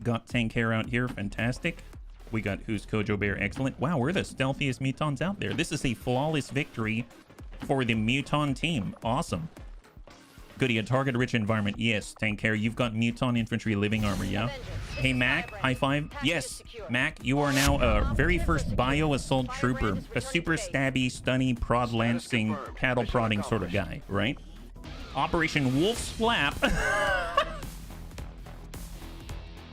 Speaker 1: Got Tank Hair out here. Fantastic. We got Who's Kojo Bear. Excellent. Wow, we're the stealthiest Mutons out there. This is a flawless victory for the Muton team. Awesome. Goody, a target-rich environment. Yes, Tank Hair, you've got Muton infantry living armor, yeah? Hey, Mac, high five. Yes, Mac, you are now a very first bio assault trooper. A super stabby, stunny, prod lancing, cattle prodding sort of guy, right? Operation Wolf's Flap.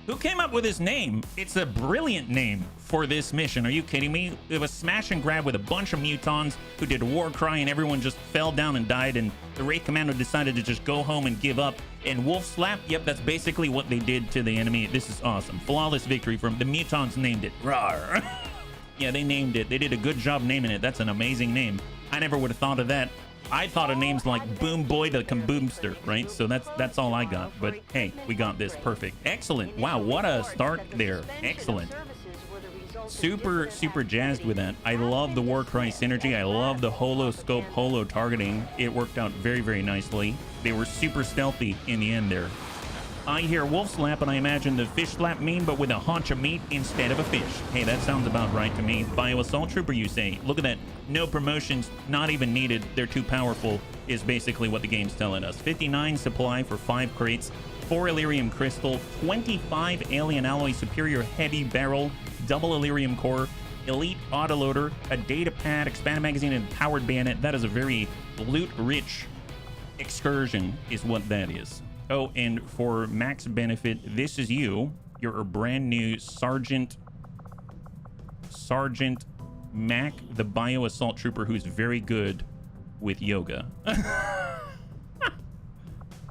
Speaker 1: Who came up with his name? It's a brilliant name for this mission. Are you kidding me? It was smash and grab with a bunch of Mutons who did a war cry, and everyone just fell down and died, and the Wraith Commando decided to just go home and give up. And Wolf Slap, yep, that's basically what they did to the enemy. This is awesome. Flawless victory from the Mutons named it. Rawr. Yeah, they named it. They did a good job naming it. That's an amazing name. I never would have thought of that. I thought of names like Boom Boy the Kaboomster, right? So that's all I got. But hey, we got this. Perfect. Excellent. Wow, what a start there. Excellent. Super, super jazzed with that. I love the Warcry synergy. I love the holo scope, holo targeting. It worked out very, very nicely. They were super stealthy in the end there. I hear Wolf Slap, and I imagine the Fish Slap meme, but with a haunch of meat instead of a fish. Hey, that sounds about right to me. Bio Assault Trooper, you say. Look at that. No promotions, not even needed. They're too powerful, is basically what the game's telling us. 59 supply for 5 crates, 4 Illyrium Crystal, 25 Alien Alloy Superior Heavy Barrel, double Illyrium Core, Elite Autoloader, a Data Pad, Expanded Magazine, and Powered Bayonet. That is a very loot-rich excursion, is what that is. Oh, and for Mac's benefit, this is you. You're a brand new Sergeant Mac, the Bio Assault Trooper, who's very good with yoga.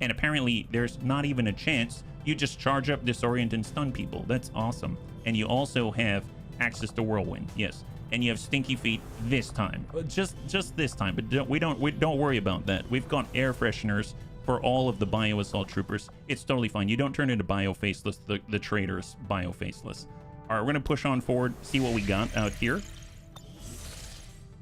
Speaker 1: And apparently, there's not even a chance. You just charge up, disorient, and stun people. That's awesome. And you also have access to Whirlwind. Yes. And you have Stinky Feet this time. Just this time. But don't worry about that. We've got air fresheners for all of the Bio Assault Troopers. It's totally fine. You don't turn into Bio Faceless, the traitors Bio Faceless. All right, we're going to push on forward, see what we got out here.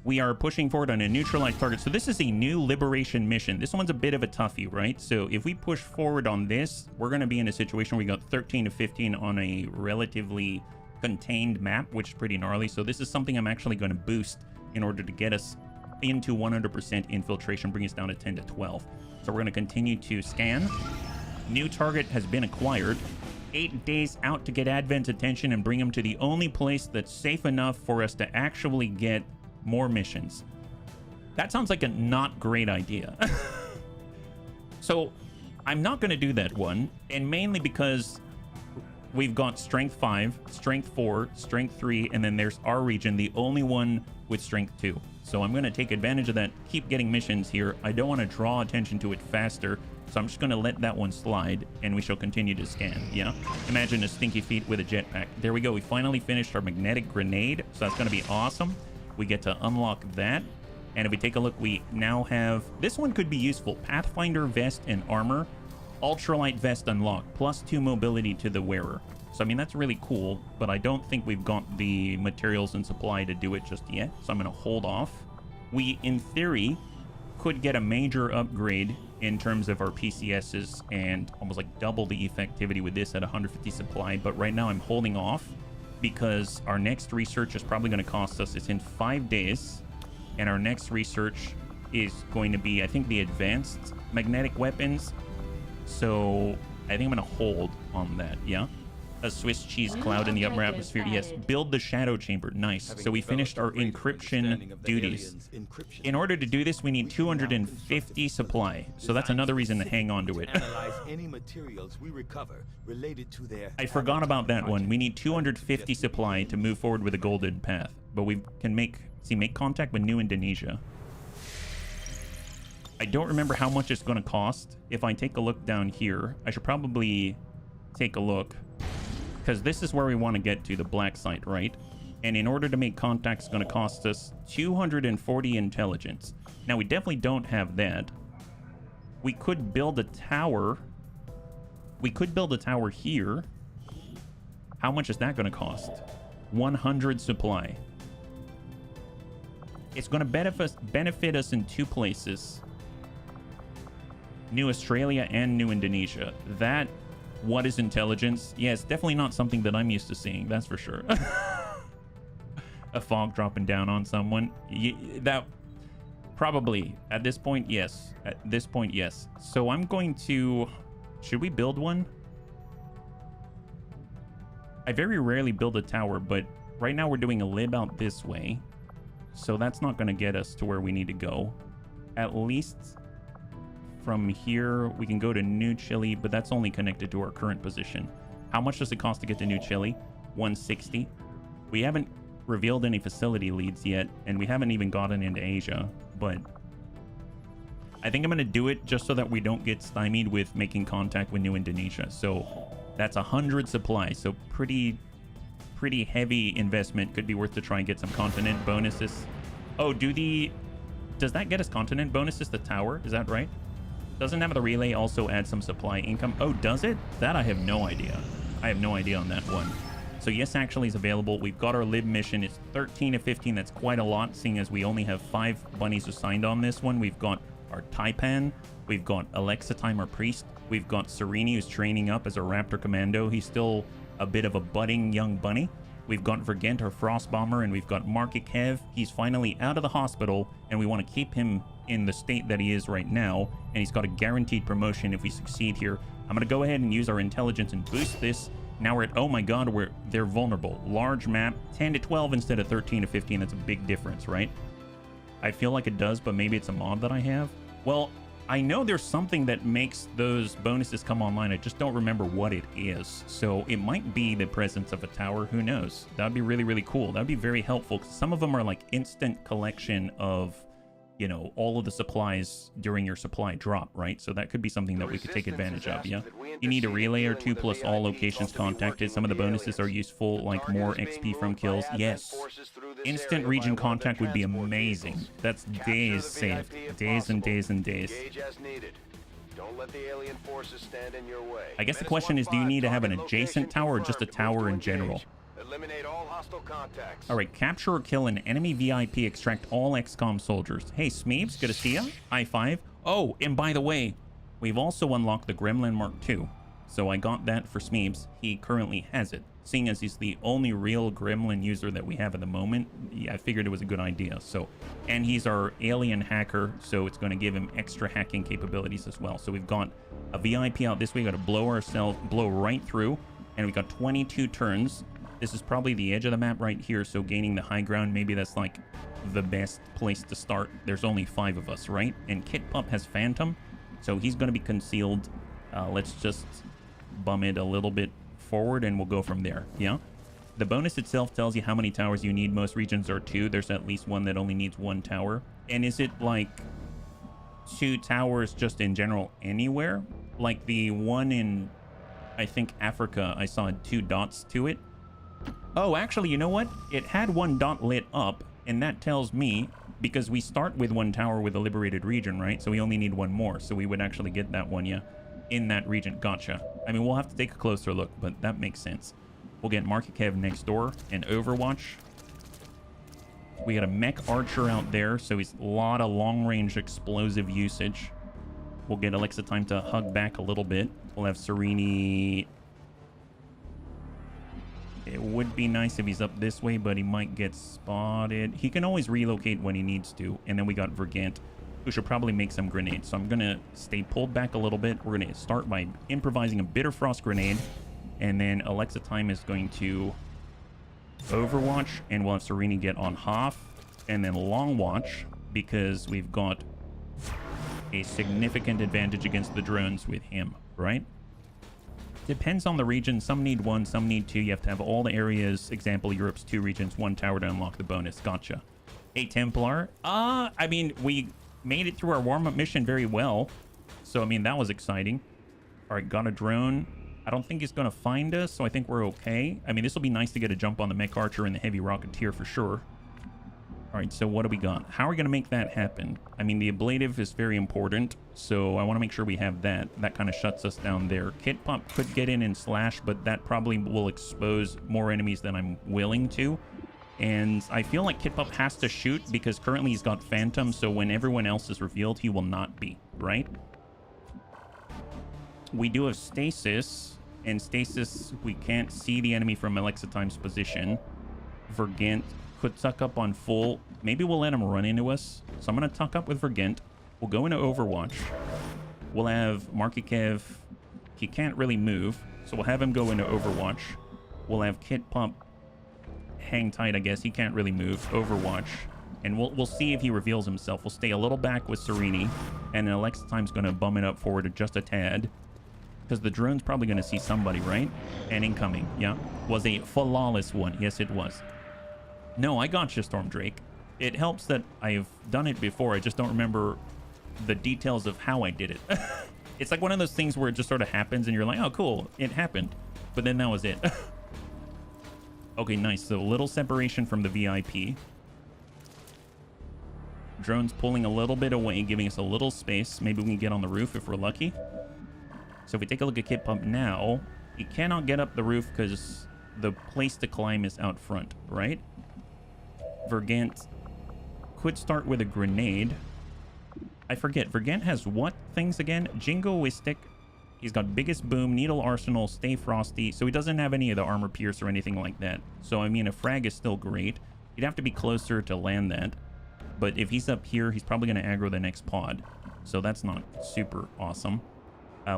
Speaker 1: We are pushing forward on a neutralized target. So this is a new liberation mission. This one's a bit of a toughie, right? So if we push forward on this, we're going to be in a situation where we got 13 to 15 on a relatively contained map, which is pretty gnarly. So this is something I'm actually going to boost in order to get us into 100% infiltration, bring us down to 10 to 12. So we're going to continue to scan. New target has been acquired. 8 days out to get Advent's attention and bring him to the only place that's safe enough for us to actually get more missions. That sounds like a not great idea. So I'm not going to do that one, and mainly because we've got Strength 5, Strength 4, Strength 3, and then there's our region, the only one with Strength 2. So I'm going to take advantage of that, keep getting missions here. I don't want to draw attention to it faster, so I'm just going to let that one slide, and we shall continue to scan, yeah? Imagine a Stinky Feet with a jetpack. There we go. We finally finished our magnetic grenade, so that's going to be awesome. We get to unlock that, and if we take a look, we now have... This one could be useful. Pathfinder Vest and Armor. Ultralight Vest unlocked, +2 mobility to the wearer. So, I mean, that's really cool, but I don't think we've got the materials and supply to do it just yet, so I'm going to hold off. We, in theory, could get a major upgrade in terms of our PCSs and almost like double the effectivity with this at 150 supply, but right now I'm holding off because our next research is probably going to cost us, it's in 5 days, and our next research is going to be, I think, the advanced magnetic weapons. So I think I'm going to hold on that, yeah? a Swiss cheese cloud in the upper atmosphere. Yes, build the shadow chamber. Nice. So we finished our encryption duties. In order to do this, we need 250 supply. So that's another reason to hang on to it. I forgot about that one. We need 250 supply to move forward with a golden path. But we can make contact with New Indonesia. I don't remember how much it's going to cost. If I take a look down here, I should probably take a look. Because this is where we want to get to, the black site, right? And in order to make contact, it's going to cost us 240 intelligence. Now, we definitely don't have that. We could build a tower. We could build a tower here. How much is that going to cost? 100 supply. It's going to benefit us in two places. New Australia and New Indonesia. That... What is intelligence? Yeah, it's definitely not something that I'm used to seeing, that's for sure. A fog dropping down on someone. That probably at this point, yes. At this point, yes. So I'm going to... Should we build one? I very rarely build a tower, but right now we're doing a lib out this way. So that's not going to get us to where we need to go. At least... From here, we can go to New Chile, but that's only connected to our current position. How much does it cost to get to New Chile? 160. We haven't revealed any facility leads yet, and we haven't even gotten into Asia, but I think I'm going to do it just so that we don't get stymied with making contact with New Indonesia. So that's 100 supply, so pretty heavy investment. Could be worth to try and get some continent bonuses. Oh, does that get us continent bonuses, the tower? Is that right? Doesn't have the relay also add some supply income? Oh, does it? That I have no idea. I have no idea on that one. So yes, actually is available. We've got our lib mission. It's 13 to 15. That's quite a lot, seeing as we only have 5 bunnies assigned on this one. We've got our Taipan. We've got Alexa Timer Priest. We've got Serini, who's training up as a Raptor Commando. He's still a bit of a budding young bunny. We've got Vergent, our Frost Bomber, and we've got Markikev. He's finally out of the hospital, and we want to keep him in the state that he is right now, and he's got a guaranteed promotion if we succeed here. I'm going to go ahead and use our intelligence and boost this. Now we're at, oh my god, they're vulnerable. Large map, 10 to 12 instead of 13 to 15. That's a big difference, right? I feel like it does, but maybe it's a mod that I have. Well, I know there's something that makes those bonuses come online. I just don't remember what it is. So it might be the presence of a tower. Who knows? That'd be really, really cool. That'd be very helpful, because some of them are like instant collection of, you know, all of the supplies during your supply drop, right? So that could be something that we could take advantage of, yeah? You need a relay or 2 plus all locations contacted. Some of the bonuses are useful, like more XP from kills. Yes. Instant region contact would be amazing. That's days saved. Days and days and days. I guess the question is, do you need to have an adjacent tower or just a tower in general?
Speaker 2: Eliminate all hostile contacts.
Speaker 1: All right, capture or kill an enemy VIP, extract all XCOM soldiers. Hey, Smeebs, good to see ya. High five. Oh, and by the way, we've also unlocked the Gremlin Mark II. So I got that for Smeebs. He currently has it. Seeing as he's the only real Gremlin user that we have at the moment, I figured it was a good idea. So, and he's our alien hacker, so it's going to give him extra hacking capabilities as well. So we've got a VIP out this way. We've got to blow right through, and we've got 22 turns. This is probably the edge of the map right here, so gaining the high ground, maybe that's like the best place to start. There's only 5 of us, right? And Kit Pup has Phantom, so he's going to be concealed. Let's just bum it a little bit forward, and we'll go from there, yeah? The bonus itself tells you how many towers you need. Most regions are 2. There's at least one that only needs 1 tower. And is it like 2 towers just in general anywhere? Like the one in, I think, Africa, I saw 2 dots to it. Oh, actually, you know what? It had 1 dot lit up, and that tells me, because we start with 1 tower with a liberated region, right? So we only need 1 more, so we would actually get that one, yeah, in that region. Gotcha. I mean, we'll have to take a closer look, but that makes sense. We'll get Markikev next door and Overwatch. We got a mech archer out there, so he's a lot of long-range explosive usage. We'll get Alexa time to hug back a little bit. We'll have Serini. It would be nice if he's up this way, but he might get spotted. He can always relocate when he needs to. And then we got Vergant, who should probably make some grenades. So I'm going to stay pulled back a little bit. We're going to start by improvising a Bitter Frost grenade. And then Alexa Time is going to Overwatch, and we'll have Sereni get on Hoff, and then Long Watch, because we've got a significant advantage against the drones with him, right? Depends on the region. Some need 1, some need 2. You have to have all the areas. Example, Europe's 2 regions, 1 tower to unlock the bonus. Gotcha. A Templar. I mean, we made it through our warm-up mission very well. So, I mean, that was exciting. All right, got a drone. I don't think he's going to find us, so I think we're okay. I mean, this will be nice to get a jump on the Mech Archer and the Heavy Rocketeer for sure. All right, so what do we got? How are we going to make that happen? I mean, the ablative is very important, so I want to make sure we have that. That kind of shuts us down there. Kit Pop could get in and slash, but that probably will expose more enemies than I'm willing to. And I feel like Kit Pop has to shoot because currently he's got Phantom, so when everyone else is revealed, he will not be, right? We do have Stasis, and Stasis, we can't see the enemy from Alexa Time's position. Vergent could tuck up on full. Maybe we'll let him run into us. So I'm going to tuck up with Vergent. We'll go into Overwatch. We'll have Markikev. He can't really move, so we'll have him go into Overwatch. We'll have Kit Pump hang tight, I guess. He can't really move. Overwatch. And we'll see if he reveals himself. We'll stay a little back with Sereni. And then Alexa Time's going to bum it up forward just a tad. Because the drone's probably going to see somebody, right? And incoming, yeah. Was a flawless one. Yes, it was. No, I got you, Storm Drake. It helps that I've done it before. I just don't remember the details of how I did it. It's like one of those things where it just sort of happens and you're like, oh, cool, it happened. But then that was it. Okay, nice. So a little separation from the VIP. Drone's pulling a little bit away, giving us a little space. Maybe we can get on the roof if we're lucky. So if we take a look at Kit Pump now, he cannot get up the roof because the place to climb is out front, right? Vergant could start with a grenade. I forget. Vergant has what things again? Jingoistic. He's got biggest boom, needle arsenal, stay frosty. So he doesn't have any of the armor pierce or anything like that. So I mean, a frag is still great. You'd have to be closer to land that. But if he's up here, he's probably going to aggro the next pod. So that's not super awesome.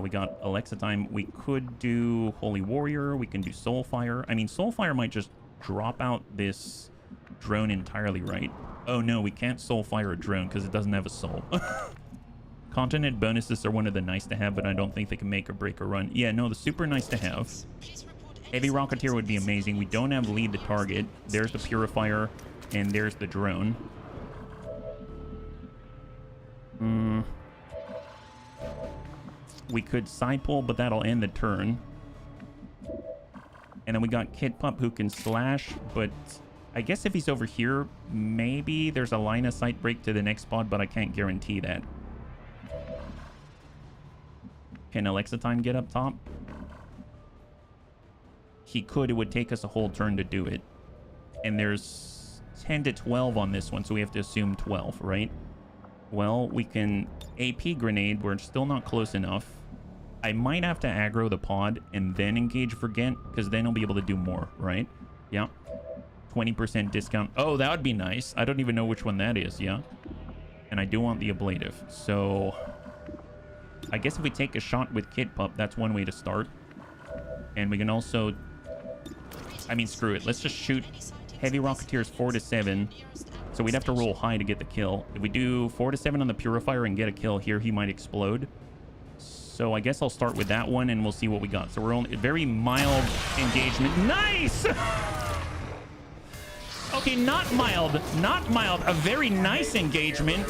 Speaker 1: We got Alexa Time. We could do Holy Warrior. We can do Soulfire. I mean, Soulfire might just drop out this drone entirely, right? Oh no, we can't Soulfire a drone because it doesn't have a soul. Continent bonuses are one of the nice to have, but I don't think they can make or break a run. Yeah, no, the super nice to have. Heavy Rocketeer would be amazing. We don't have lead the target. There's the Purifier, and there's the drone. We could side pull, but that'll end the turn. And then we got Kit Pump who can slash, but I guess if he's over here, maybe there's a line of sight break to the next pod, but I can't guarantee that. Can Alexa Time get up top? He could. It would take us a whole turn to do it. And there's 10 to 12 on this one, so we have to assume 12, right? Well, we can AP grenade. We're still not close enough. I might have to aggro the pod and then engage Vergant, because then he'll be able to do more, right? Yeah. 20% discount. Oh, that would be nice. I don't even know which one that is, yeah? And I do want the ablative. So I guess if we take a shot with Kit Pup, that's one way to start. And we can also... I mean, screw it. Let's just shoot Heavy Rocketeers 4 to 7. So we'd have to roll high to get the kill. If we do 4 to 7 on the Purifier and get a kill here, he might explode. So I guess I'll start with that one and we'll see what we got. So we're only very mild engagement. Nice! Okay, not mild. Not mild. A very nice engagement.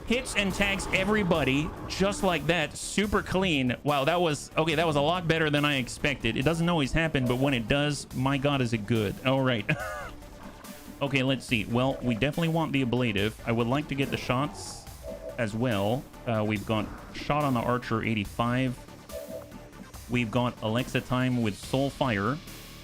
Speaker 1: Hits and tags everybody just like that. Super clean. Wow, that was... Okay, that was a lot better than I expected. It doesn't always happen, but when it does, my God, is it good. All right. Okay, let's see. Well, we definitely want the ablative. I would like to get the shots as well. We've got shot on the Archer 85. We've got Alexa Time with Soulfire.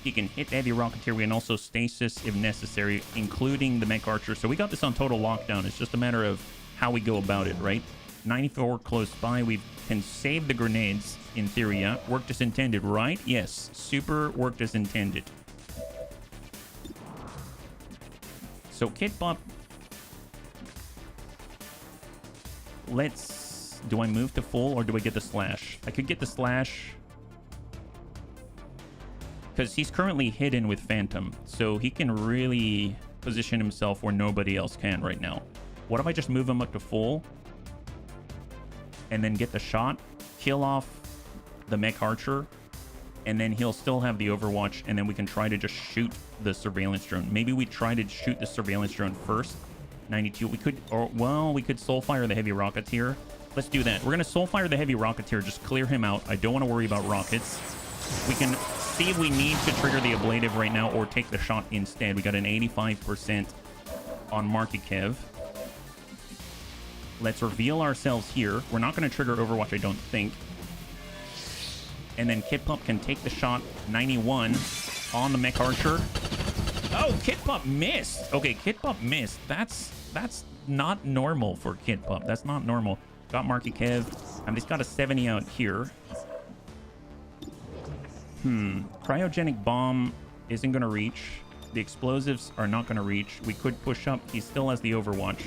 Speaker 1: He can hit Heavy Rocketeer. We can also stasis if necessary, including the Mech Archer. So we got this on total lockdown. It's just a matter of how we go about it, right? 94 close by. We can save the grenades in theory, yeah? Worked as intended, right? Yes. Super worked as intended. So Kit Pop. Let's... Do I move to full or do I get the slash? I could get the slash. because he's currently hidden with Phantom, so he can really position himself where nobody else can right now. What if I just move him up to full and then get the shot, kill off the mech archer, and then he'll still have the overwatch, and then we can try to just shoot the surveillance drone. Maybe we try to shoot the surveillance drone first. 92. We could, or well, we could soulfire the heavy rocketeer. Let's do that. We're gonna soulfire the heavy rocketeer, just clear him out. I don't want to worry about rockets. We can see if we need to trigger the ablative right now or take the shot instead. We got an 85% on Marky Kev. Let's reveal ourselves here. We're not going to trigger Overwatch, I don't think. And then Kid Pup can take the shot. 91 on the mech archer. Oh, Kid Pup missed. Okay, Kid Pup missed. That's not normal for Kid Pup. That's not normal. Got Marky Kev. He's got a 70 out here. Cryogenic bomb isn't going to reach. The explosives are not going to reach. We could push up. He still has the overwatch.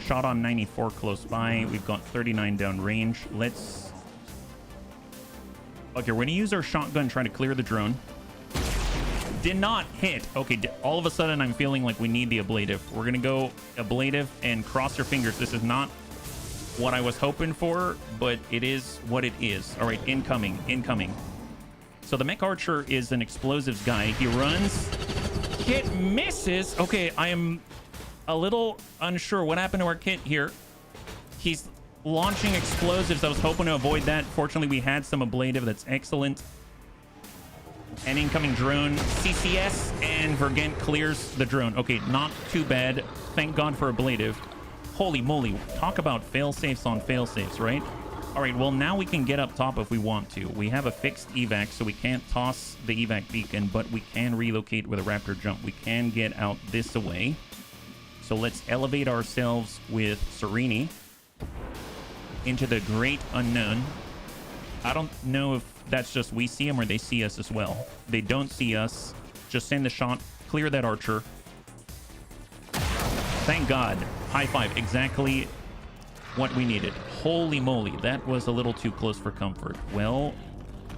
Speaker 1: Shot on 94 close by. We've got 39 down range. Let's... Okay, we're going to use our shotgun, try to clear the drone. Did not hit. Okay, all of a sudden I'm feeling like we need the ablative. We're going to go ablative and cross your fingers. This is not what I was hoping for, but it is what it is. All right, incoming, incoming. So the mech archer is an explosives guy. He runs. Kit misses. Okay, I am a little unsure what happened to our Kit here. He's launching explosives. I was hoping to avoid that. Fortunately, we had some ablative. That's excellent. An incoming drone. CCS, and Vergent clears the drone. Okay, not too bad. Thank God for ablative. Holy moly. Talk about fail-safes on fail-safes, right? All right, well, now we can get up top if we want to. We have a fixed evac, so we can't toss the evac beacon, but we can relocate with a raptor jump. We can get out this way. So let's elevate ourselves with Serini into the great unknown. I don't know if that's just we see them or they see us as well. They don't see us. Just send the shot. Clear that archer. Thank God. High five. Exactly what we needed. Holy moly, that was a little too close for comfort. Well,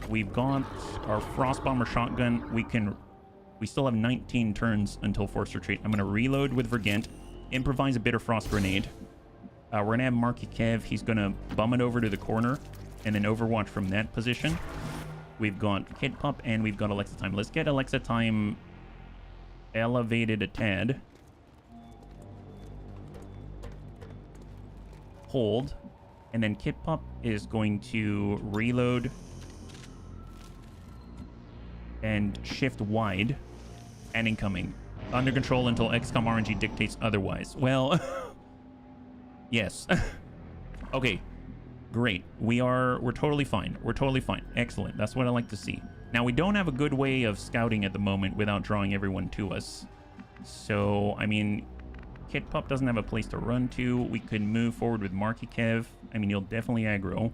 Speaker 1: we've got our frost bomber shotgun. We still have 19 turns until forced retreat. I'm gonna reload with Vergent, improvise a bitter frost grenade. We're gonna have Marky Kev. He's gonna bum it over to the corner and then overwatch from that position. We've got Kid Pup and we've got Alexa Time. Let's get Alexa Time elevated a tad. Hold. And then Kid Pup is going to reload and shift wide and incoming. Under control until XCOM RNG dictates otherwise. Well, yes. Okay, great. We're totally fine. We're totally fine. Excellent. That's what I like to see. Now, we don't have a good way of scouting at the moment without drawing everyone to us. So, I mean... Kid Pup doesn't have a place to run to. We could move forward with Marky Kev. I mean, he'll definitely aggro.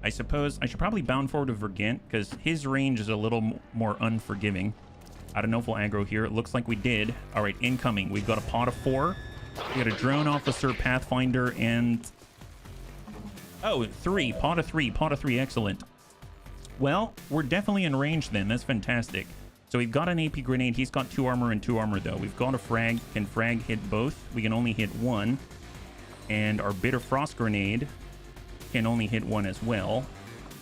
Speaker 1: I suppose I should probably bound forward with Vergent because his range is a little more unforgiving. I don't know if we'll aggro here. It looks like we did. All right, incoming. We've got a pot of 4. We got a drone officer, Pathfinder, and... Oh, 3. Pot of 3. Pot of 3. Excellent. Well, we're definitely in range then. That's fantastic. So we've got an AP grenade. He's got 2 armor and 2 armor, though. We've got a frag. Can frag hit both? We can only hit 1. And our bitter frost grenade can only hit 1 as well.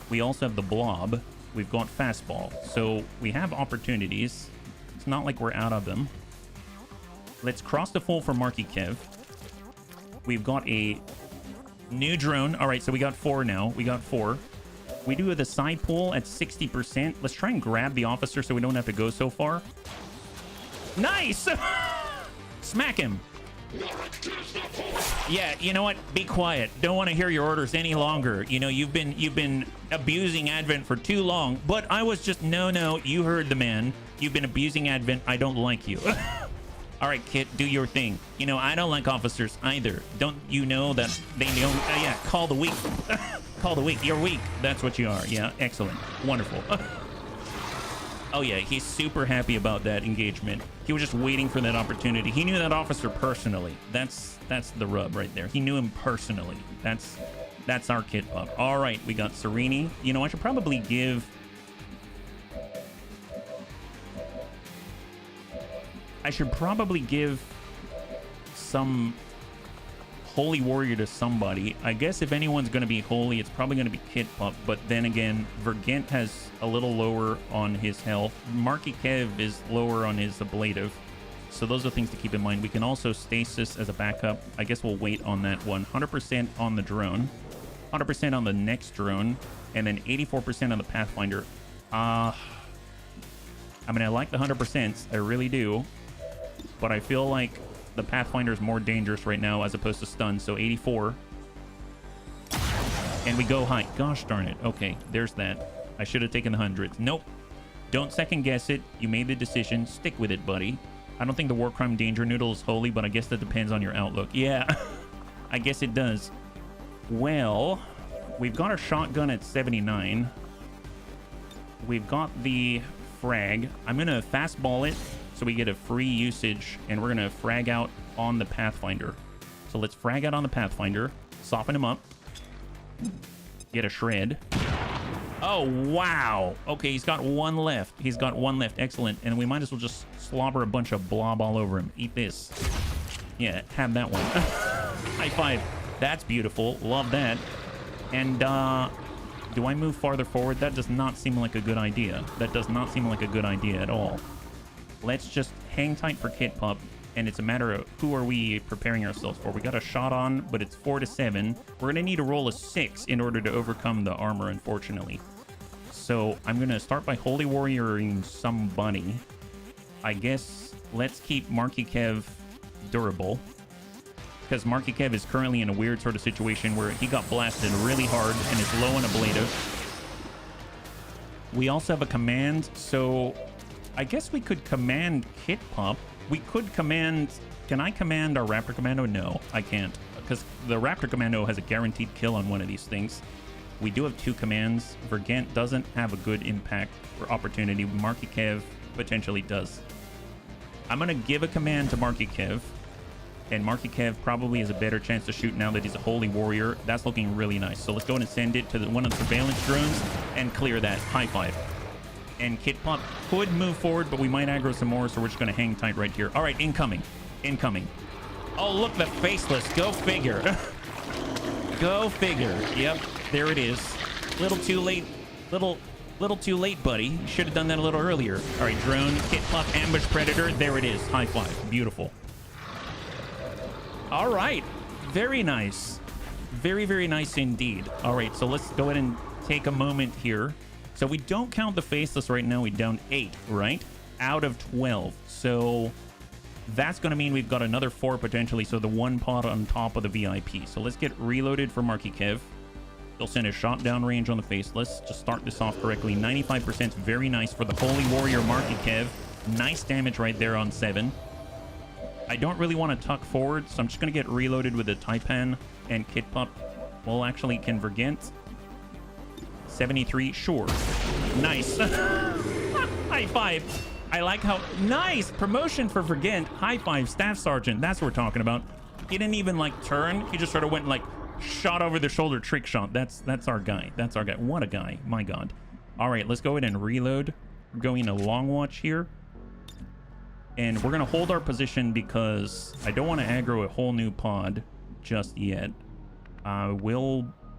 Speaker 1: We also have the blob. We've got fastball. So we have opportunities. It's not like we're out of them. Let's cross the full for Marky Kev. We've got a new drone. All right, so we got 4 now. We got 4. We do the side pull at 60%. Let's try and grab the officer so we don't have to go so far. Nice! Smack him. Yeah, you know what? Be quiet. Don't want to hear your orders any longer. You know, you've been abusing Advent for too long. But I was just, no, you heard the man. You've been abusing Advent. I don't like you. All right, Kit, do your thing. You know, I don't like officers either. Don't you know that they know? Yeah, call the weak. Call the weak. You're weak. That's what you are. Yeah, excellent. Wonderful. Oh, yeah, he's super happy about that engagement. He was just waiting for that opportunity. He knew that officer personally. That's the rub right there. He knew him personally. That's our Kid Pup. All right, we got Serini. You know, I should probably give I should probably give some Holy Warrior to somebody. I guess if anyone's going to be holy, it's probably going to be Kit Pup. But then again, Vergent has a little lower on his health. Marky Kev is lower on his ablative. So those are things to keep in mind. We can also stasis as a backup. I guess we'll wait on that one. 100% on the drone. 100% on the next drone. And then 84% on the Pathfinder. I mean, I like the 100%. I really do. But I feel like the Pathfinder is more dangerous right now as opposed to stun. So 84. And we go high. Gosh darn it. Okay, there's that. I should have taken the 100s. Nope. Don't second guess it. You made the decision. Stick with it, buddy. I don't think the War Crime Danger Noodle is holy, but I guess that depends on your outlook. Yeah, I guess it does. Well, we've got our shotgun at 79. We've got the frag. I'm going to fastball it so we get a free usage, and we're going to frag out on the Pathfinder. So let's frag out on the Pathfinder, soften him up, get a shred. Oh, wow. Okay, he's got one left. He's got one left. Excellent. And we might as well just slobber a bunch of blob all over him. Eat this. Yeah, have that one. High five. That's beautiful. Love that. And, do I move farther forward? That does not seem like a good idea. That does not seem like a good idea at all. Let's just hang tight for Kit Pup. And it's a matter of who are we preparing ourselves for. We got a shot on, but it's 4 to 7. We're going to need to roll a 6 in order to overcome the armor, unfortunately. So I'm going to start by Holy Warrioring some bunny. I guess let's keep Marky Kev durable. Because Marky Kev is currently in a weird sort of situation where he got blasted really hard and is low on ablative. We also have a command, so I guess we could command Kit Pup. We could command... Can I command our Raptor Commando? No, I can't. Because the Raptor Commando has a guaranteed kill on one of these things. We do have 2 commands. Vergent doesn't have a good impact or opportunity. Marky Kev potentially does. I'm going to give a command to Marky Kev. And Marky Kev probably has a better chance to shoot now that he's a Holy Warrior. That's looking really nice. So let's go ahead and send it to one of the surveillance drones and clear that. High five. And Kit Pup could move forward, but we might aggro some more, so we're just going to hang tight right here. All right, incoming. Incoming. Oh, look, the Faceless. Go figure. Go figure. Yep, there it is. Little too late. Little too late, buddy. You should have done that a little earlier. All right, drone, Kit Pup, ambush predator. There it is. High five. Beautiful. All right. Very nice. Very, very nice indeed. All right, so let's go ahead and take a moment here. So we don't count the Faceless right now. We down 8, right? Out of 12. So that's going to mean we've got another 4 potentially. So the 1 pod on top of the VIP. So let's get reloaded for Marky Kev. They'll send a shot down range on the Faceless. Just start this off correctly. 95% very nice for the Holy Warrior Marky Kev. Nice damage right there on 7. I don't really want to tuck forward, so I'm just going to get reloaded with a Taipan and Kit Pup. Well, actually, can Vergent... 73, sure. Nice. High five. I like how... Nice! Promotion for Vergent. High five, Staff Sergeant. That's what we're talking about. He didn't even, like, turn. He just sort of went, like, shot over the shoulder trick shot. That's our guy. That's our guy. What a guy. My God. All right, let's go ahead and reload. We're going to Long Watch here. And we're going to hold our position because I don't want to aggro a whole new pod just yet.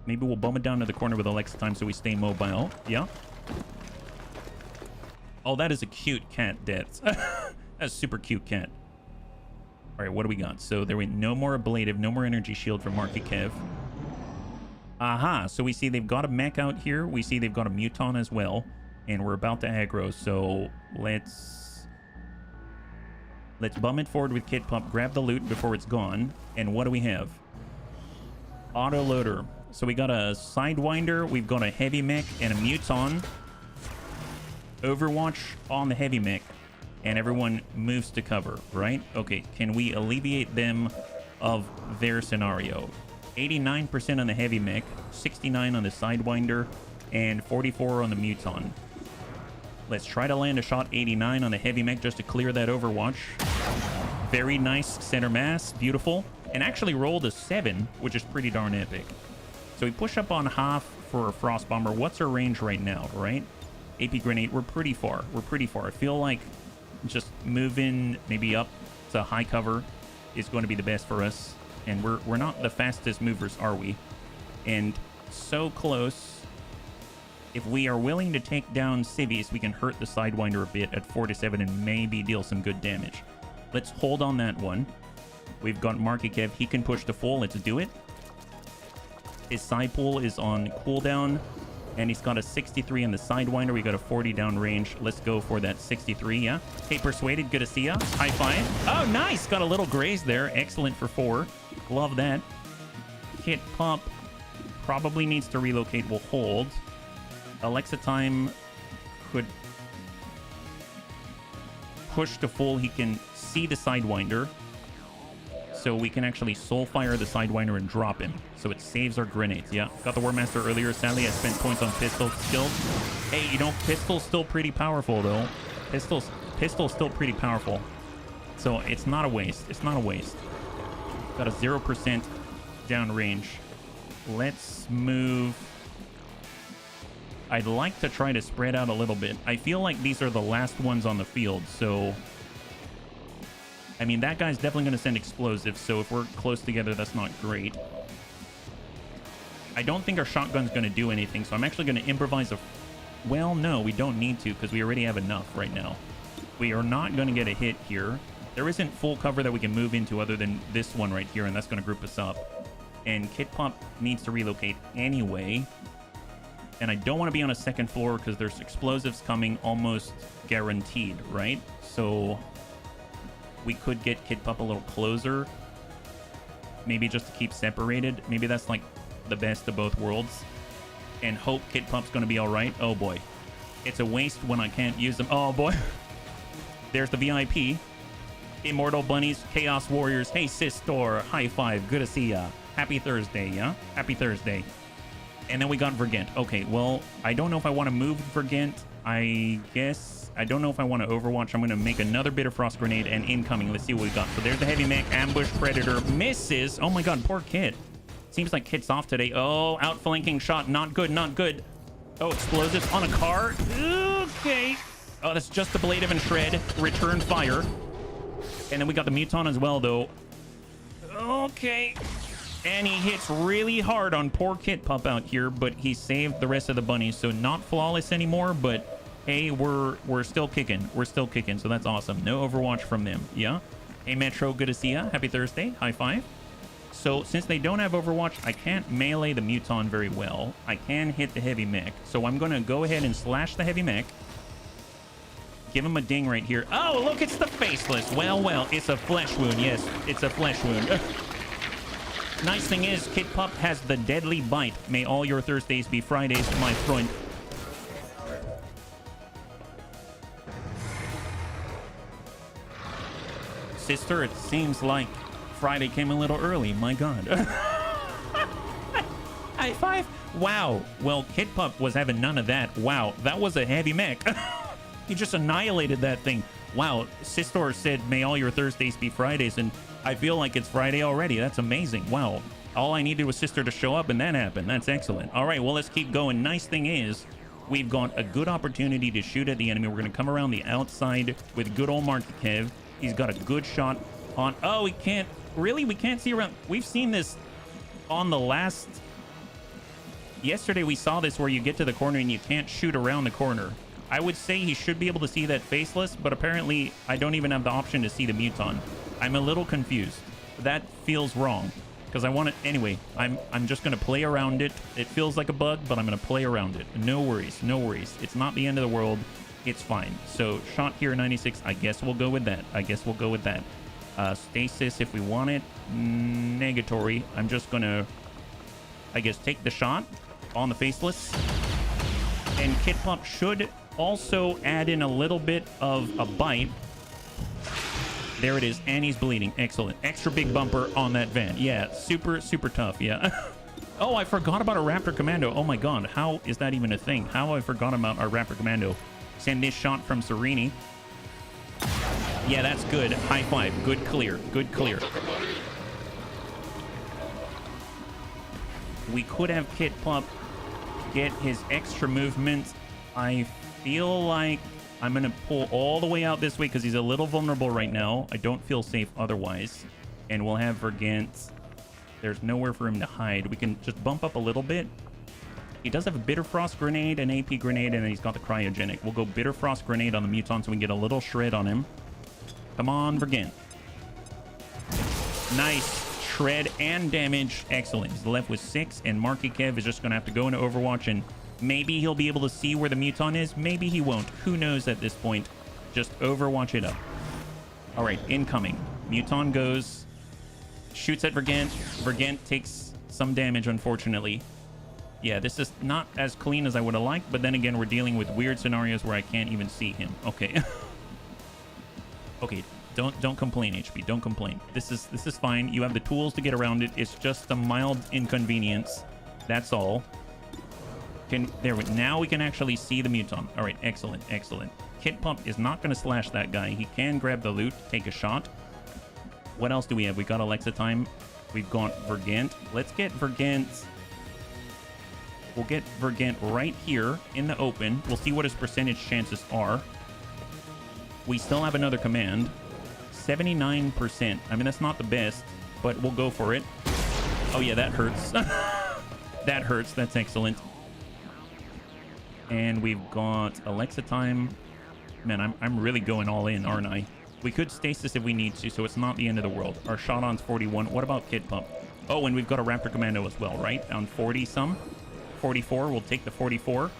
Speaker 1: Maybe we'll bum it down to the corner with Alexa time so we stay mobile. Yeah. Oh, that is a cute cat, Dets. That's a super cute cat. All right, what do we got? So there went no more ablative, no more energy shield for Marky Kev. Aha, so we see they've got a mech out here. We see they've got a Muton as well. And we're about to aggro, so let's bum it forward with Kit Pup, grab the loot before it's gone. And what do we have? Auto loader. So we got a Sidewinder, we've got a heavy mech, and a Muton. Overwatch on the heavy mech, and everyone moves to cover, right? Okay, can we alleviate them of their scenario? 89% on the heavy mech, 69 on the Sidewinder, and 44 on the Muton. Let's try to land a shot 89 on the heavy mech just to clear that Overwatch. Very nice center mass, beautiful. And actually rolled a 7, which is pretty darn epic. So we push up on half for a Frost Bomber. What's our range right now, right? AP Grenade, we're pretty far. We're pretty far. I feel like Just moving maybe up to high cover is going to be the best for us. And we're not the fastest movers, are we? And so close. If we are willing to take down civvies, we can hurt the Sidewinder a bit at 4 to 7 and maybe deal some good damage. Let's hold on that one. We've got Markikev. He can push to full. Let's do it. His side pull is on cooldown. And he's got a 63 in the Sidewinder. We got a 40 down range. Let's go for that 63, yeah? Hey, Persuaded, good to see ya. High five. Oh, nice. Got a little graze there. Excellent for 4. Love that. Kit Pump probably needs to relocate. We'll hold. Alexa Time could push to full. He can see the Sidewinder. So we can actually soul fire the Sidewinder and drop him. So it saves our grenades. Yeah, got the War Master earlier. Sadly, I spent points on pistol skills. Hey, you know, pistol's still pretty powerful, though. Pistol's still pretty powerful. So it's not a waste. It's not a waste. Got a 0% down range. Let's move. I'd like to try to spread out a little bit. I feel like these are the last ones on the field, so... I mean, that guy's definitely going to send explosives, so if we're close together, that's not great. I don't think our shotgun's going to do anything, so I'm actually going to improvise a... Well, no, we don't need to, because we already have enough right now. We are not going to get a hit here. There isn't full cover that we can move into other than this one right here, and that's going to group us up. And Kit Pump needs to relocate anyway. And I don't want to be on a second floor, because there's explosives coming almost guaranteed, right? So... we could get Kit Pup a little closer. Maybe just to keep separated. Maybe that's like the best of both worlds. And hope Kit Pup's going to be all right. Oh, boy. It's a waste when I can't use them. Oh, boy. There's the VIP. Immortal Bunnies, Chaos Warriors. Hey, Sistor. High five. Good to see ya. Happy Thursday, yeah? Happy Thursday. And then we got Vergent. Okay, well, I don't know if I want to move Vergent. I guess... I don't know if I want to Overwatch. I'm going to make another Bitter Frost Grenade and incoming. Let's see what we got. So there's the Heavy Mech. Ambush Predator. Misses. Oh my god, poor Kit. Seems like Kit's off today. Oh, outflanking shot. Not good, not good. Oh, explosives on a car. Okay. Oh, that's just the Blade of and Shred. Return fire. And then we got the Muton as well, though. Okay. And he hits really hard on poor Kit Pup out here, but he saved the rest of the bunnies. So not flawless anymore, but... hey, we're still kicking. We're still kicking, so that's awesome. No Overwatch from them, yeah? Hey, Metro, good to see ya. Happy Thursday. High five. So, since they don't have Overwatch, I can't melee the Muton very well. I can hit the Heavy Mech. So, I'm going to go ahead and slash the Heavy Mech. Give him a ding right here. Oh, look, it's the Faceless. Well, well, it's a flesh wound. Yes, it's a flesh wound. Nice thing is, Kit Pup has the Deadly Bite. May all your Thursdays be Fridays, my friend. Sister, it seems like Friday came a little early. My god. High five. Wow. Well, Kit Pup was having none of that. Wow. That was a heavy mech. He just annihilated that thing. Wow. Sister said, may all your Thursdays be Fridays. And I feel like it's Friday already. That's amazing. Wow. All I needed was Sister to show up and that happened. That's excellent. All right. Well, let's keep going. Nice thing is, we've got a good opportunity to shoot at the enemy. We're going to come around the outside with good old Markikev. He's got a good shot on... oh, we can't... really? We can't see around... we've seen this on the last... yesterday we saw this where you get to the corner and you can't shoot around the corner. I would say he should be able to see that Faceless, but apparently I don't even have the option to see the Muton. I'm a little confused. That feels wrong. Because I want it... anyway, I'm just going to play around it. It feels like a bug, but I'm going to play around it. No worries. No worries. It's not the end of the world. It's fine. So, shot here, 96. I guess we'll go with that. I guess we'll go with that. Stasis if we want it. Negatory. I'm just going to, I guess, take the shot on the Faceless. And Kit Pump should also add in a little bit of a bite. There it is. And he's bleeding. Excellent. Extra big bumper on that van. Yeah, super, super tough. Yeah. Oh, I forgot about a Raptor Commando. Oh my god. How is that even a thing? How I forgot about our Raptor Commando. Send this shot from Serini. Yeah, that's good. High five. Good clear. Good clear. We could have Kit Pump get his extra movement. I feel like I'm going to pull all the way out this way because he's a little vulnerable right now. I don't feel safe otherwise. And we'll have Vergant. There's nowhere for him to hide. We can just bump up a little bit. He does have a Bitter Frost grenade, an AP grenade, and then he's got the cryogenic. We'll go Bitter Frost grenade on the Mutant so we can get a little shred on him. Come on, Vergant. Nice. Shred and damage. Excellent. He's left with 6, and Marky Kev is just going to have to go into Overwatch, and maybe he'll be able to see where the Mutant is. Maybe he won't. Who knows at this point? Just Overwatch it up. All right, incoming. Mutant goes, shoots at Vergant. Vergant takes some damage, unfortunately. Yeah, this is not as clean as I would have liked, but then again, we're dealing with weird scenarios where I can't even see him. Okay. Okay, don't complain, HP. Don't complain. This is fine. You have the tools to get around it. It's just a mild inconvenience. That's all. Now we can actually see the Mutant. All right, excellent, excellent. Kit Pump is not going to slash that guy. He can grab the loot, take a shot. What else do we have? We got Alexa time. We've got Vergant. Let's get Vergant. We'll get Vergant right here in the open. We'll see what his percentage chances are. We still have another command. 79%. I mean, that's not the best, but we'll go for it. Oh, yeah, that hurts. That hurts. That's excellent. And we've got Alexa time. Man, I'm really going all in, aren't I? We could stasis if we need to, so it's not the end of the world. Our shot on's 41. What about Kid Pump? Oh, and we've got a Raptor Commando as well, right? Down 40-some. 44. We'll take the 44.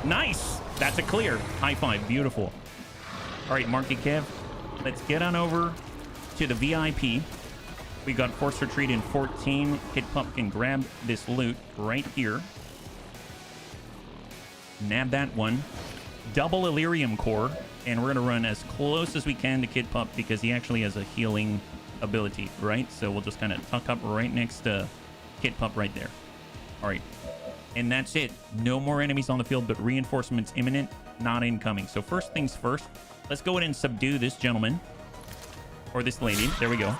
Speaker 1: Nice! That's a clear. High five. Beautiful. All right, Marky Kev. Let's get on over to the VIP. We got Force Retreat in 14. Kid Pump can grab this loot right here. Nab that one. Double Illyrium Core. And we're going to run as close as we can to Kid Pump because he actually has a healing ability, right? So we'll just kind of tuck up right next to Kid Pump right there. All right. And that's it. No more enemies on the field, but reinforcements imminent, not incoming. So first things first, let's go ahead and subdue this gentleman. Or this lady. There we go.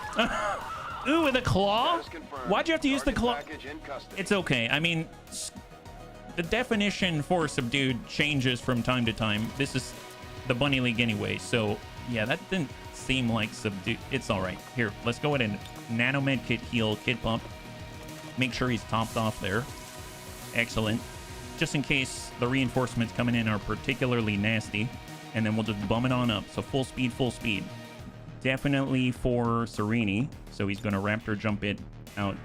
Speaker 1: Ooh, with a claw? Why'd you have to use the claw? It's okay. I mean, the definition for subdued changes from time to time. This is the Bunny League anyway. So, yeah, that didn't seem like subdued. It's all right. Here, let's go ahead and Nanomed Kit heal Kid Pump. Make sure he's topped off there. Excellent. Just in case the reinforcements coming in are particularly nasty. And then we'll just bum it on up. So full speed, full speed. Definitely for Serini. So he's going to Raptor jump it out.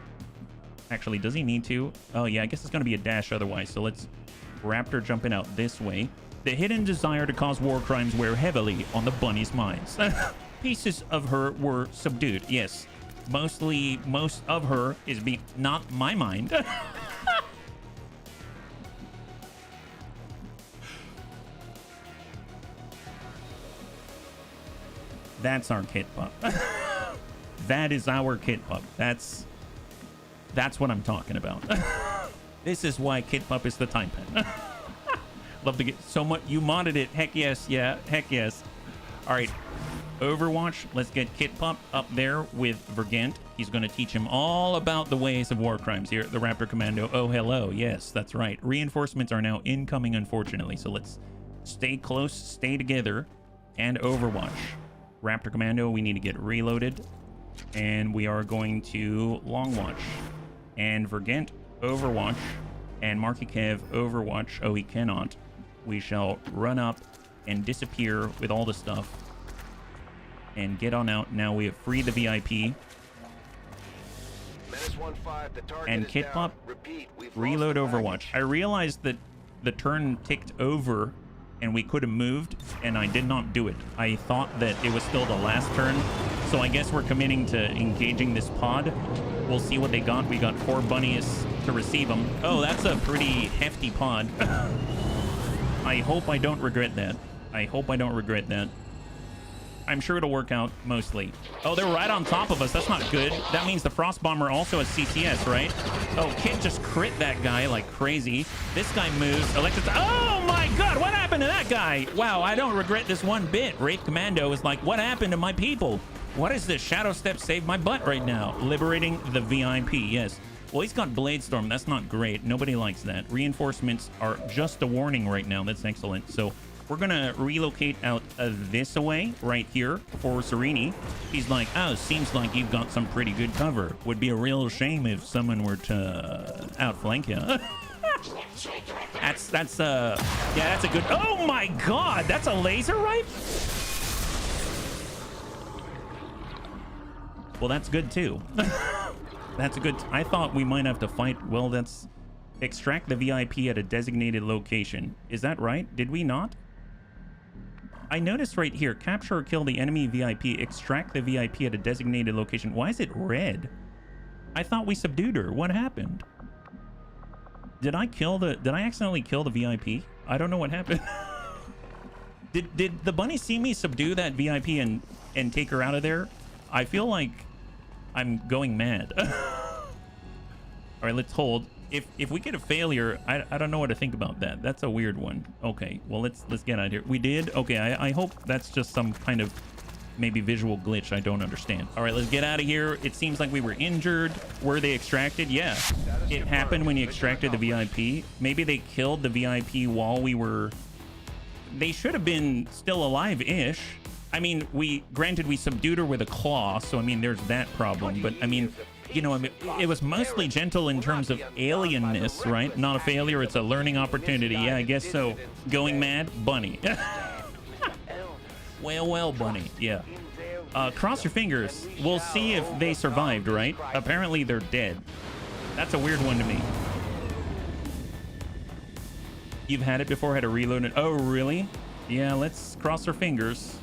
Speaker 1: Actually, does he need to? Oh, yeah, I guess it's going to be a dash otherwise. So let's Raptor jump it out this way. The hidden desire to cause war crimes wear heavily on the Bunny's minds. Pieces of her were subdued. Yes. Most of her is being... Not my mind. That's our Kit Pump. That is our Kit Pump. That's what I'm talking about. This is why Kit Pump is the time pen. Love to get so much. You modded it. Heck yes. Yeah. Heck yes. All right. Overwatch. Let's get Kit Pump up there with Vergant. He's going to teach him all about the ways of war crimes here at the Raptor Commando. Oh, hello. Yes, that's right. Reinforcements are now incoming, unfortunately. So let's stay close, stay together, and Overwatch. Raptor Commando, we need to get reloaded. And we are going to Long Watch. And Vergant, Overwatch. And Marky Kev, Overwatch. Oh, he cannot. We shall run up and disappear with all the stuff. And get on out. Now we have freed the VIP. And Kit Pump, reload Overwatch. I realized that the turn ticked over and we could have moved, and I did not do it. I thought that it was still the last turn. So I guess we're committing to engaging this pod. We'll see what they got. We got 4 bunnies to receive them. Oh, that's a pretty hefty pod. I hope I don't regret that. I hope I don't regret that. I'm sure it'll work out, mostly. Oh, they're right on top of us. That's not good. That means the Frost Bomber also has CTS, right? Oh, Kit just crit that guy like crazy. This guy moves. Alexis. Oh, my God. What happened to that guy? Wow, I don't regret this one bit. Wraith Commando is like, what happened to my people? What is this? Shadow Step saved my butt right now. Liberating the VIP, yes. Well, he's got Blade Storm. That's not great. Nobody likes that. Reinforcements are just a warning right now. That's excellent. So we're going to relocate out this away right here for Serini. He's like, oh, seems like you've got some pretty good cover. Would be a real shame if someone were to outflank you. that's yeah, that's a good. Oh my God, that's a laser rifle. Well, that's good too. That's a good. I thought we might have to fight. Well, that's extract the VIP at a designated location. Is that right? Did we not? I noticed right here, capture or kill the enemy VIP, extract the VIP at a designated location. Why is it red? I thought we subdued her. What happened? Did I accidentally kill the VIP? I don't know what happened. Did the bunny see me subdue that VIP and take her out of there? I feel like I'm going mad. All right, let's hold. If we get a failure, I don't know what to think about that. That's a weird one. Okay, well, let's get out of here. We did? Okay, I hope that's just some kind of maybe visual glitch I don't understand. All right, let's get out of here. It seems like we were injured. Were they extracted? Yeah. It happened when you extracted the VIP. Maybe they killed the VIP while we were... They should have been still alive-ish. I mean, granted, we subdued her with a claw, so, I mean, there's that problem. But, I mean... You know, I mean, it was mostly gentle in terms of alienness, right? Not a failure, it's a learning opportunity. Yeah, I guess so. Going mad, bunny. well, bunny. Yeah. Cross your fingers. We'll see if they survived, right? Apparently, they're dead. That's a weird one to me. You've had it before, had to reload it. Oh, really? Yeah, let's cross our fingers.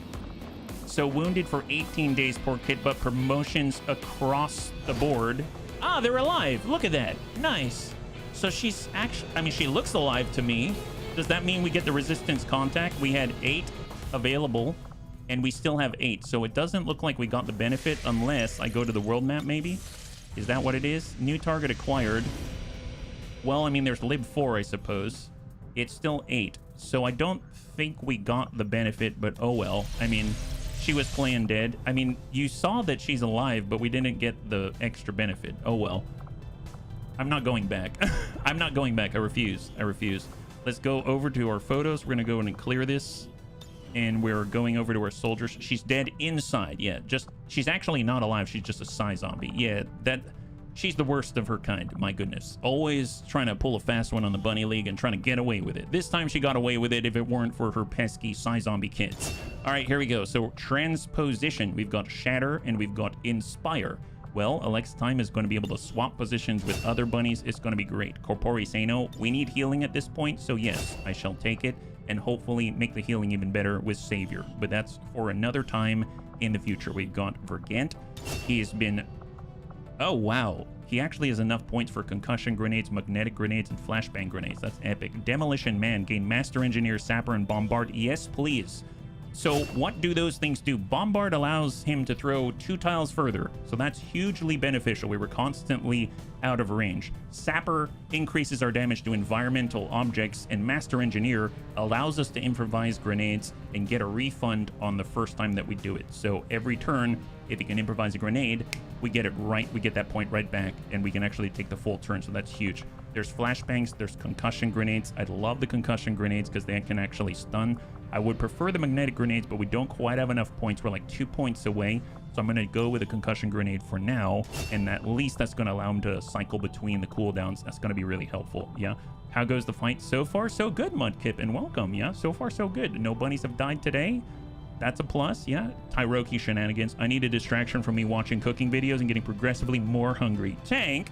Speaker 1: So wounded for 18 days, poor kid, but promotions across the board. Ah, they're alive. Look at that. Nice. So she's actually, I mean, she looks alive to me. Does that mean we get the resistance contact? We had 8 available and we still have 8. So it doesn't look like we got the benefit unless I go to the world map, maybe. Is that what it is? New target acquired. Well, I mean, there's lib 4, I suppose. It's still 8. So I don't think we got the benefit, but oh well. I mean, she was playing dead. I mean, you saw that she's alive, but we didn't get the extra benefit. Oh, well. I'm not going back. I'm not going back. I refuse. I refuse. Let's go over to our photos. We're going to go in and clear this. And we're going over to our soldiers. She's dead inside. Yeah, she's actually not alive. She's just a psi zombie. Yeah, she's the worst of her kind. My goodness. Always trying to pull a fast one on the Bunny League and trying to get away with it. This time she got away with it if it weren't for her pesky psi zombie kids. All right, here we go. So transposition. We've got shatter and we've got inspire. Well, Alex Time is going to be able to swap positions with other bunnies. It's going to be great. Corpori Sano. We need healing at this point. So yes, I shall take it and hopefully make the healing even better with Savior. But that's for another time in the future. We've got Vergant. He has been... Oh, wow. He actually has enough points for concussion grenades, magnetic grenades, and flashbang grenades. That's epic. Demolition Man. Gain Master Engineer, Sapper, and Bombard. Yes, please. So what do those things do? Bombard allows him to throw 2 tiles further. So that's hugely beneficial. We were constantly out of range. Sapper increases our damage to environmental objects. And Master Engineer allows us to improvise grenades and get a refund on the first time that we do it. So every turn, if you can improvise a grenade, we get it right. We get that point right back, and we can actually take the full turn. So that's huge. There's flashbangs. There's concussion grenades. I love the concussion grenades because they can actually stun. I would prefer the magnetic grenades, but we don't quite have enough points. We're like 2 points away. So I'm going to go with a concussion grenade for now. And at least that's going to allow him to cycle between the cooldowns. That's going to be really helpful. Yeah. How goes the fight? So far, so good, Mudkip, and welcome. Yeah. So far, so good. No bunnies have died today. That's a plus, yeah. Tyroki shenanigans. I need a distraction from me watching cooking videos and getting progressively more hungry. Tank!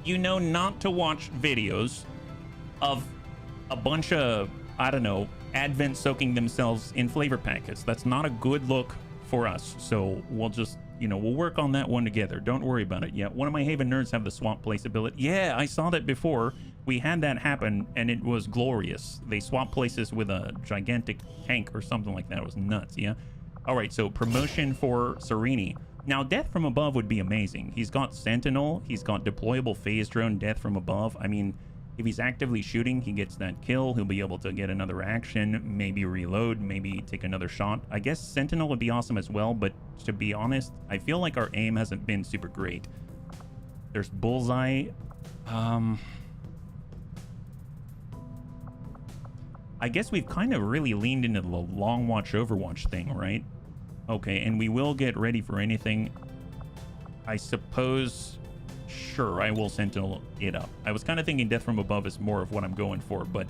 Speaker 1: You know not to watch videos of a bunch of, I don't know, Advent soaking themselves in flavor packets. That's not a good look for us. So we'll just, you know, we'll work on that one together. Don't worry about it. Yeah, one of my Haven nerds have the swap place ability. Yeah, I saw that before. We had that happen, and it was glorious. They swapped places with a gigantic tank or something like that. It was nuts, yeah? All right, so promotion for Serini. Now, Death from Above would be amazing. He's got Sentinel. He's got deployable phase drone, Death from Above. I mean, if he's actively shooting, he gets that kill. He'll be able to get another action, maybe reload, maybe take another shot. I guess Sentinel would be awesome as well, but to be honest, I feel like our aim hasn't been super great. There's Bullseye. I guess we've kind of really leaned into the long watch Overwatch thing, right? Okay, and we will get ready for anything. I suppose... Sure, I will Sentinel it up. I was kind of thinking Death from Above is more of what I'm going for, but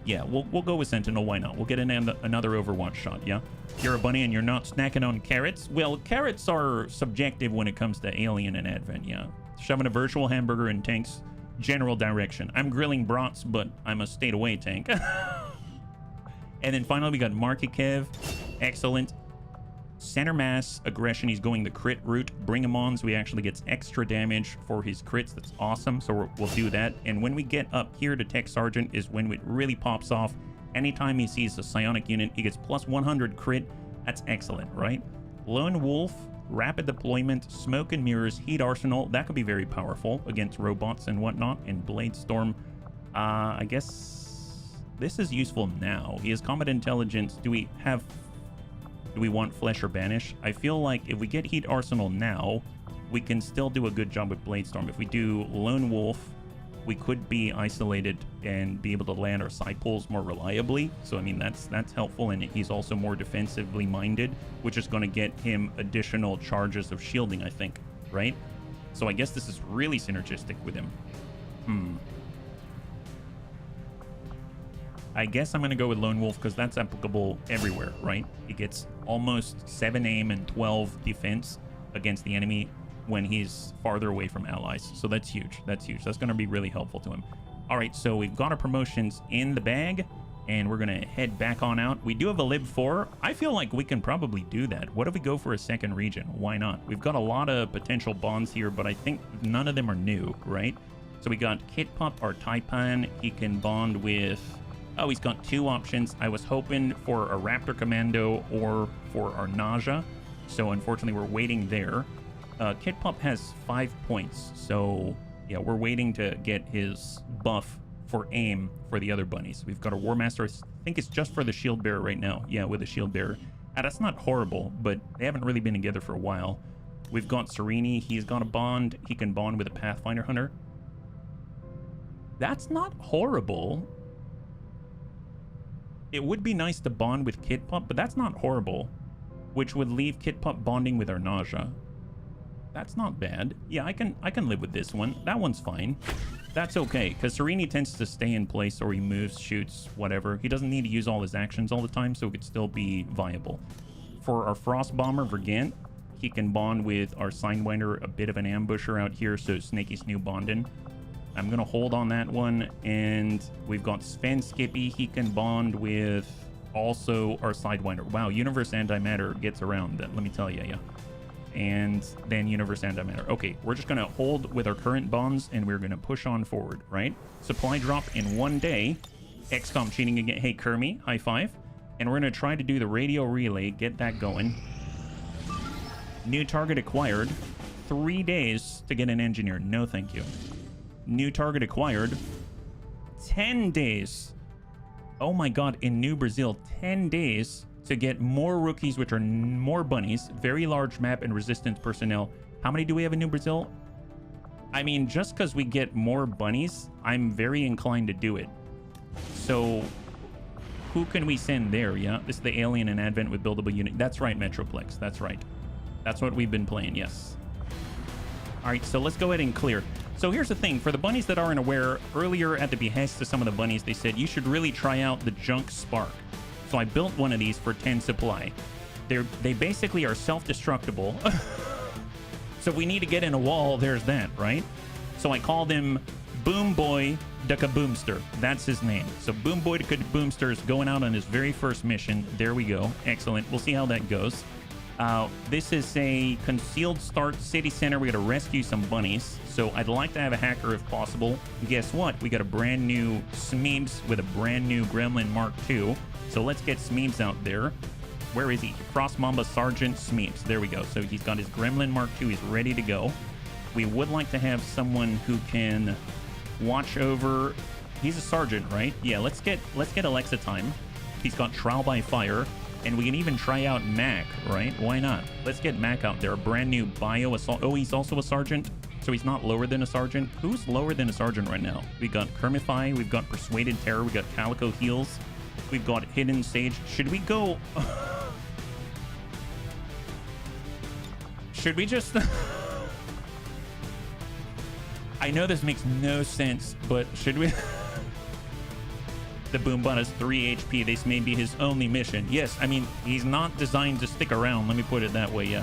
Speaker 1: yeah, we'll go with Sentinel. Why not? We'll get another Overwatch shot, yeah? You're a bunny and you're not snacking on carrots? Well, carrots are subjective when it comes to Alien and Advent, yeah. Shoving a virtual hamburger in Tank's general direction. I'm grilling brats, but I must stay away, Tank. And then finally, we got Marky Kev. Excellent. Center mass aggression, he's going the crit route. Bring him on so he actually gets extra damage for his crits. That's awesome, so we'll do that. And when we get up here to Tech Sergeant is when it really pops off. Anytime he sees a psionic unit, he gets plus 100 crit. That's excellent, right? Lone Wolf, rapid deployment, smoke and mirrors, heat arsenal. That could be very powerful against robots and whatnot. And Blade Storm, I guess this is useful now. He has combat intelligence. Do we want Flesh or Banish? I feel like if we get Heat Arsenal now, we can still do a good job with Blade Storm. If we do Lone Wolf, we could be isolated and be able to land our side pulls more reliably. So, I mean, that's helpful, and he's also more defensively minded, which is going to get him additional charges of shielding, I think, right? So I guess this is really synergistic with him. I guess I'm going to go with Lone Wolf because that's applicable everywhere, right? He gets almost 7 aim and 12 defense against the enemy when he's farther away from allies. So that's huge. That's huge. That's going to be really helpful to him. All right, so we've got our promotions in the bag, and we're going to head back on out. We do have a Lib 4. I feel like we can probably do that. What if we go for a second region? Why not? We've got a lot of potential bonds here, but I think none of them are new, right? So we got Kit Pup, our Taipan. He can bond with... Oh, he's got 2 options. I was hoping for a Raptor Commando or for our Nausea. So unfortunately, we're waiting there. Kit Pup has 5 points. So yeah, we're waiting to get his buff for aim for the other bunnies. We've got a War Master. I think it's just for the Shield Bearer right now. Yeah, with the Shield Bearer. That's not horrible, but they haven't really been together for a while. We've got Serini. He's got a bond. He can bond with a Pathfinder Hunter. That's not horrible. It would be nice to bond with Kit Pup, but that's not horrible, which would leave Kit Pup bonding with our Nausea. That's not bad. Yeah, I can live with this one. That one's fine. That's okay, because Serini tends to stay in place, or he moves, shoots, whatever. He doesn't need to use all his actions all the time, so it could still be viable. For our Frost Bomber, Vergant, he can bond with our Signwinder, a bit of an ambusher out here, so Snaky's new bonding. I'm going to hold on that one, and we've got Sven Skippy. He can bond with also our Sidewinder. Wow, Universe Antimatter gets around, let me tell you, yeah. And then Universe Antimatter. Okay, we're just going to hold with our current bonds, and we're going to push on forward, right? Supply drop in 1 day. XCOM cheating again. Hey, Kermie, high five. And we're going to try to do the radio relay, get that going. New target acquired. 3 days to get an engineer. No, thank you. New target acquired. 10 days. Oh my god, in New Brazil, 10 days to get more rookies, which are more bunnies, very large map, and resistance personnel. How many do we have in New Brazil? I mean, just because we get more bunnies, I'm very inclined to do it. So, who can we send there, yeah? This is the Alien and Advent with buildable unit. That's right, Metroplex, that's right. That's what we've been playing, yes. All right, so let's go ahead and clear. So here's the thing, for the bunnies that aren't aware, earlier at the behest of some of the bunnies, they said you should really try out the Junk Spark. So I built one of these for 10 supply. They basically are self-destructible. So if we need to get in a wall, there's that, right? So I called him Boom Boy the Kaboomster. That's his name. So Boom Boy the Kaboomster is going out on his very first mission. There we go. Excellent. We'll see how that goes. This is a concealed start city center. We got to rescue some bunnies. So I'd like to have a hacker if possible. Guess what? We got a brand new Smeebs with a brand new Gremlin Mark II. So let's get Smeebs out there. Where is he? Frost Mamba Sergeant Smeebs. There we go. So he's got his Gremlin Mark II. He's ready to go. We would like to have someone who can watch over. He's a sergeant, right? Yeah. Let's get Alexa time. He's got Trial by Fire. And we can even try out Mac, right? Why not? Let's get Mac out there. A brand new bio assault. Oh, he's also a sergeant. So he's not lower than a sergeant. Who's lower than a sergeant right now? We got Kermify, we've got Persuaded Terror, we got Calico Heals, we've got Hidden Sage. Should we go? Should we just? I know this makes no sense, but should we? The Boombot has 3 HP. This may be his only mission. Yes, I mean, he's not designed to stick around. Let me put it that way, yeah.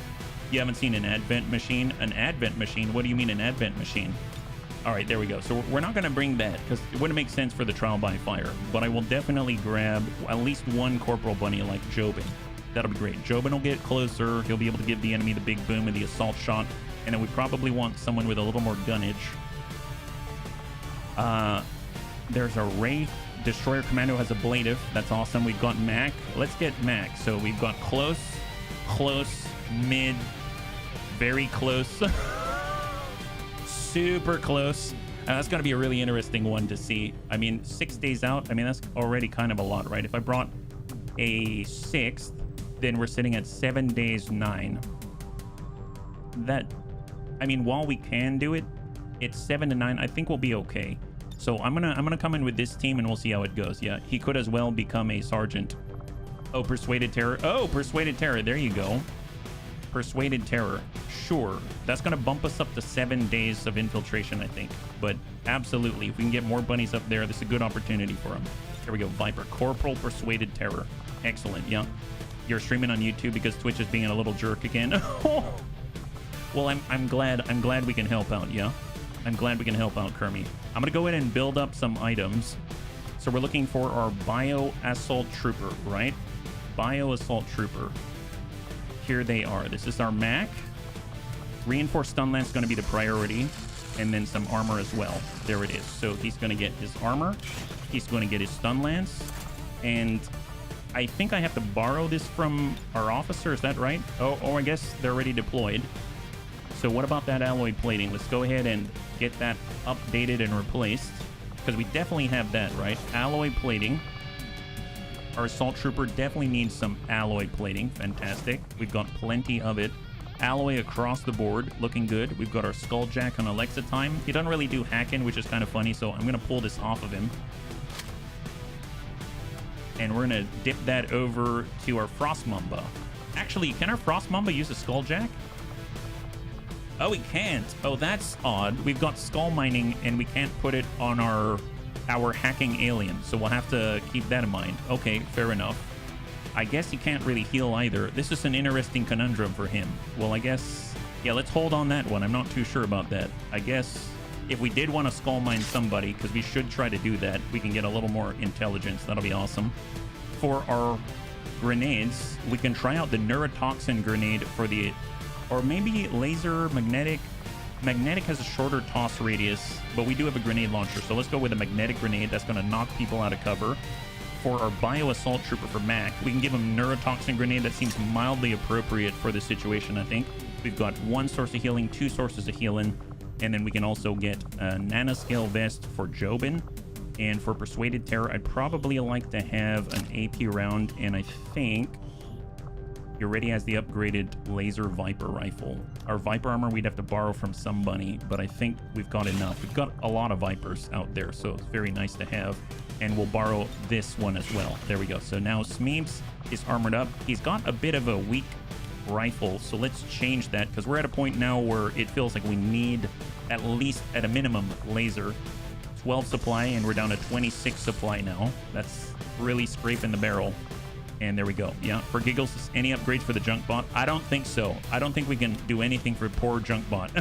Speaker 1: You haven't seen an Advent machine? An Advent machine? What do you mean an Advent machine? All right, there we go. So we're not going to bring that because it wouldn't make sense for the trial by fire. But I will definitely grab at least one Corporal Bunny like Jobin. That'll be great. Jobin will get closer. He'll be able to give the enemy the big boom and the assault shot. And then we probably want someone with a little more gunnage. There's a Wraith. Destroyer Commando has ablative. That's awesome. We've got Mac. Let's get Mac. So we've got close, close, mid, very close, super close. That's going to be a really interesting one to see. I mean, 6 days out, I mean, that's already kind of a lot, right? If I brought a 6th, then we're sitting at 7 days, 9. That, I mean, while we can do it, it's 7 to 9. I think we'll be okay. So I'm gonna come in with this team and we'll see how it goes. Yeah, he could as well become a sergeant. Oh, Persuaded Terror. Oh, Persuaded Terror. There you go. Persuaded Terror. Sure. That's going to bump us up to 7 days of infiltration, I think. But absolutely, if we can get more bunnies up there, this is a good opportunity for him. Here we go. Viper. Corporal Persuaded Terror. Excellent. Yeah. You're streaming on YouTube because Twitch is being a little jerk again. Well, I'm glad we can help out. Yeah. I'm glad we can help out, Kermie. I'm going to go in and build up some items. So we're looking for our Bio Assault Trooper, right? Bio Assault Trooper. Here they are. This is our Mac. Reinforced Stun Lance is going to be the priority. And then some armor as well. There it is. So he's going to get his armor. He's going to get his Stun Lance. And I think I have to borrow this from our officer. Is that right? Oh, I guess they're already deployed. So what about that alloy plating? Let's go ahead and get that updated and replaced. Because we definitely have that, right? Alloy plating. Our Assault Trooper definitely needs some alloy plating. Fantastic. We've got plenty of it. Alloy across the board. Looking good. We've got our Skulljack on Alexa time. He doesn't really do hacking, which is kind of funny. So I'm going to pull this off of him. And we're going to dip that over to our Frost Mamba. Actually, can our Frost Mamba use a Skulljack? Oh, we can't. Oh, that's odd. We've got skull mining and we can't put it on our hacking alien. So we'll have to keep that in mind. Okay, fair enough. I guess he can't really heal either. This is an interesting conundrum for him. Well, I guess, yeah, let's hold on that one. I'm not too sure about that. I guess if we did want to skull mine somebody, because we should try to do that, we can get a little more intelligence. That'll be awesome. For our grenades, we can try out the neurotoxin grenade for the, or maybe laser magnetic. Magnetic has a shorter toss radius, but we do have a grenade launcher, so let's go with a magnetic grenade that's going to knock people out of cover. For our Bio Assault Trooper for Mac, we can give him neurotoxin grenade. That seems mildly appropriate for this situation, I think. We've got one source of healing, two sources of healing, and then we can also get a nanoscale vest for Jobin. And for Persuaded Terror, I'd probably like to have an AP round, and I think he already has the upgraded laser Viper rifle. Our Viper armor we'd have to borrow from somebody, but I think we've got enough. We've got a lot of Vipers out there, so it's very nice to have. And we'll borrow this one as well. There we go. So now Smeebs is armored up. He's got a bit of a weak rifle, so let's change that, because we're at a point now where it feels like we need at least, at a minimum, laser. 12 supply, and we're down to 26 supply now. That's really scraping the barrel. And there we go. Yeah, for giggles, any upgrades for the junk bot? I don't think so. I don't think we can do anything for poor junk bot.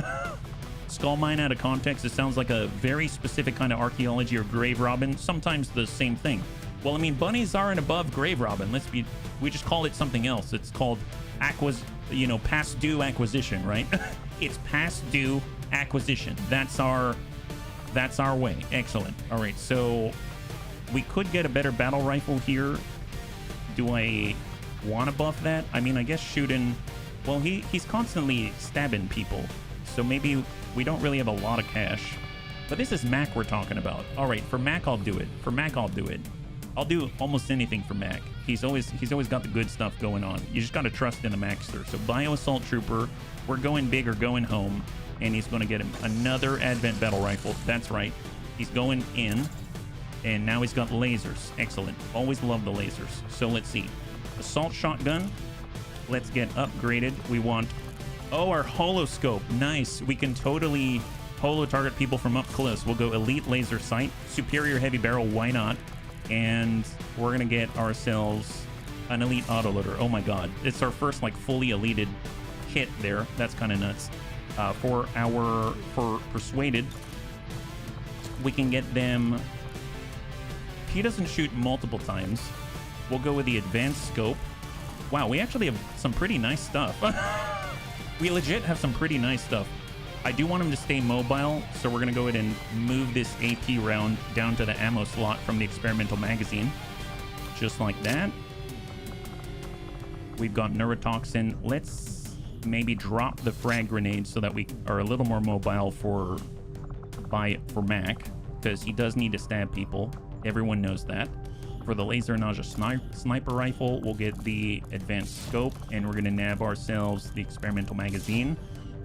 Speaker 1: Skull mine out of context, it sounds like a very specific kind of archaeology or grave robin. Sometimes the same thing. Well, I mean, bunnies aren't above grave robin. We just call it something else. It's called past due acquisition, right? It's past due acquisition. That's our way. Excellent. All right, so we could get a better battle rifle here. Do I want to buff that? I mean, I guess shooting... Well, he's constantly stabbing people, so maybe we don't really have a lot of cash. But this is Mac we're talking about. All right, for Mac, I'll do it. I'll do almost anything for Mac. He's always got the good stuff going on. You just got to trust in the Maxter. So Bio Assault Trooper, we're going big or going home, and he's going to get him another Advent Battle Rifle. That's right. He's going in, and now he's got lasers. Excellent. Always love the lasers. So let's see. Assault Shotgun. Let's get upgraded. We want... Oh, our holoscope. Nice. We can totally holo target people from up close. We'll go Elite Laser Sight. Superior Heavy Barrel. Why not? And we're going to get ourselves an Elite Autoloader. Oh my god. It's our first, like, fully elited kit there. That's kind of nuts. For Persuaded, we can get them... He doesn't shoot multiple times. We'll go with the Advanced Scope. Wow, we actually have some pretty nice stuff. We legit have some pretty nice stuff. I do want him to stay mobile, so we're going to go ahead and move this AP round down to the ammo slot from the experimental magazine. Just like that. We've got neurotoxin. Let's maybe drop the frag grenade so that we are a little more mobile for Mac, because he does need to stab people. Everyone knows that. For the laser nausea sniper rifle, we'll get the advanced scope, and we're going to nab ourselves the experimental magazine,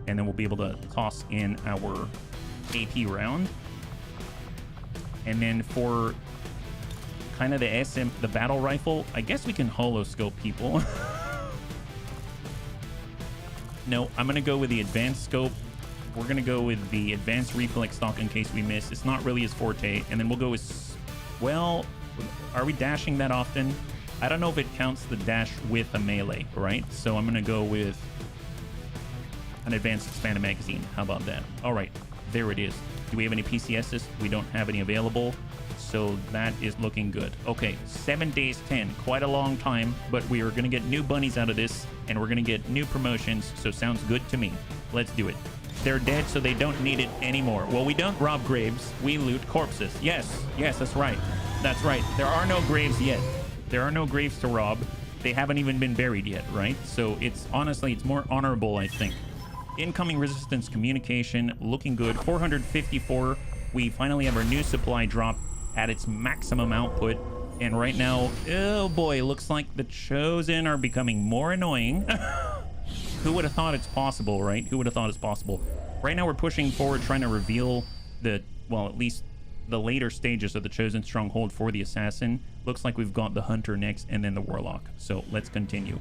Speaker 1: and then we'll be able to toss in our AP round. And then for kind of the battle rifle, I guess we can holoscope people. No, I'm going to go with the advanced scope. We're going to go with the advanced reflex stock in case we miss. It's not really his forte. And then we'll go with, well, are we dashing that often? I don't know if it counts the dash with a melee, right? So I'm going to go with an advanced expanded magazine. How about that? All right, there it is. Do we have any PCSs? We don't have any available. So that is looking good. Okay, 7 days 10, quite a long time, but we are going to get new bunnies out of this, and we're going to get new promotions, so sounds good to me. Let's do it. They're dead, so they don't need it anymore. Well, we don't rob graves, we loot corpses. Yes, that's right. That's right. There are no graves yet. There are no graves to rob. They haven't even been buried yet, right? So it's honestly, it's more honorable, I think. Incoming resistance communication, looking good. 454. We finally have our new supply drop at its maximum output, and right now, oh boy, looks like the Chosen are becoming more annoying. Who would have thought it's possible, right? Who would have thought it's possible? Right now we're pushing forward, trying to reveal the, well, at least the later stages of the Chosen stronghold for the Assassin. Looks like we've got the Hunter next, and then the Warlock. So let's continue.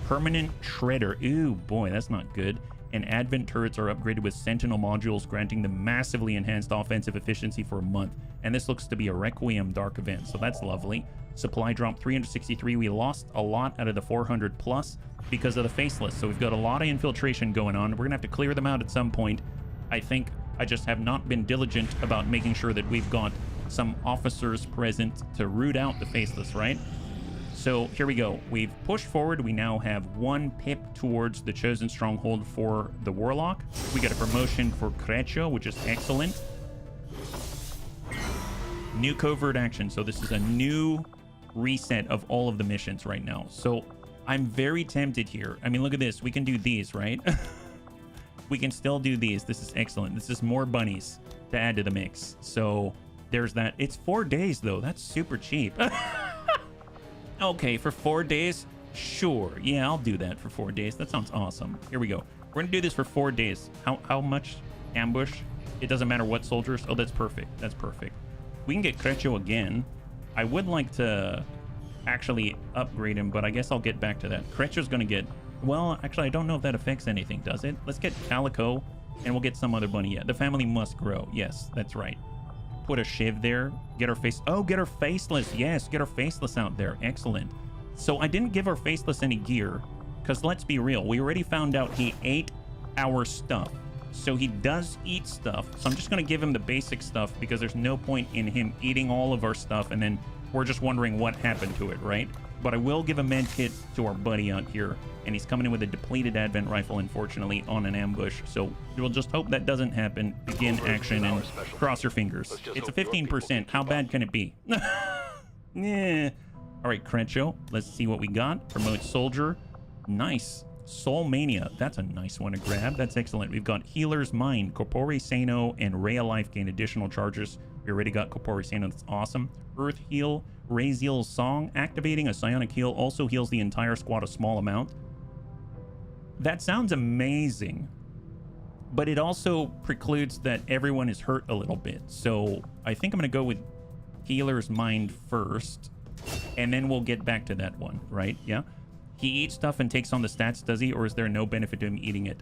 Speaker 1: Permanent Shredder. Ooh boy, that's not good. And Advent turrets are upgraded with Sentinel modules, granting them massively enhanced offensive efficiency for a month. And this looks to be a Requiem Dark event, so that's lovely. Supply drop 363. We lost a lot out of the 400 plus because of the Faceless, so we've got a lot of infiltration going on. We're gonna have to clear them out at some point. I think I just have not been diligent about making sure that we've got some officers present to root out the Faceless, right? So here we go. We've pushed forward. We now have 1 pip towards the Chosen Stronghold for the Warlock. We got a promotion for Crecho, which is excellent. New covert action. So this is a new reset of all of the missions right now. So I'm very tempted here. I mean, look at this. We can do these, right? We can still do these. This is excellent. This is more bunnies to add to the mix. So there's that. It's 4 days, though. That's super cheap. Okay, for 4 days? Sure. Yeah, I'll do that for 4 days. That sounds awesome. Here we go. We're going to do this for 4 days. How much? Ambush? It doesn't matter what soldiers. Oh, that's perfect. That's perfect. We can get Crecho again. I would like to actually upgrade him, but I guess I'll get back to that. Crecho's going to get... Well, actually, I don't know if that affects anything, does it? Let's get Calico, and we'll get some other bunny. Yeah, the family must grow. Yes, that's right. Put a Shiv there. Get our face. Oh, get our Faceless. Yes, get our Faceless out there. Excellent. So I didn't give our Faceless any gear, because let's be real. We already found out he ate our stuff. So he does eat stuff. So I'm just going to give him the basic stuff, because there's no point in him eating all of our stuff, and then we're just wondering what happened to it, right? But I will give a med kit to our buddy out here, and he's coming in with a depleted Advent rifle, unfortunately, on an ambush. So we'll just hope that doesn't happen. Begin action and cross your fingers. It's a 15%. How bad can it be? Yeah. All right, Crecho. Let's see what we got. Promote Soldier. Nice. Soul Mania. That's a nice one to grab. That's excellent. We've got Healer's Mind, Corpore Sano, and Ray of Life gain additional charges We already got Corporisano. That's awesome. Earth Heal. Raziel's Song. Activating a Psionic Heal also heals the entire squad a small amount. That sounds amazing. But it also precludes that everyone is hurt a little bit. So I think I'm going to go with Healer's Mind first. And then we'll get back to that one, right? Yeah. He eats stuff and takes on the stats, does he? Or is there no benefit to him eating it?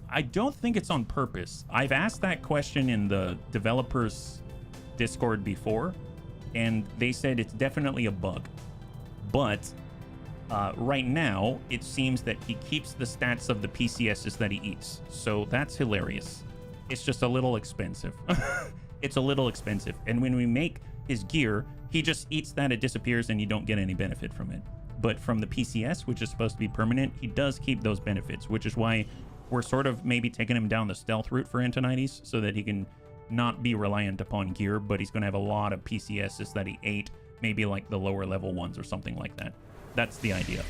Speaker 1: I don't think it's on purpose. I've asked that question in the developers Discord before, and they said it's definitely a bug. But right now, it seems that he keeps the stats of the PCSs that he eats. So that's hilarious. It's just a little expensive. It's a little expensive. And when we make his gear, he just eats that, it disappears, and you don't get any benefit from it. But from the PCS, which is supposed to be permanent, he does keep those benefits, which is why we're sort of maybe taking him down the stealth route for Antonides so that he can not be reliant upon gear, but he's going to have a lot of PCSs that he ate, maybe like the lower level ones or something like that. That's the idea.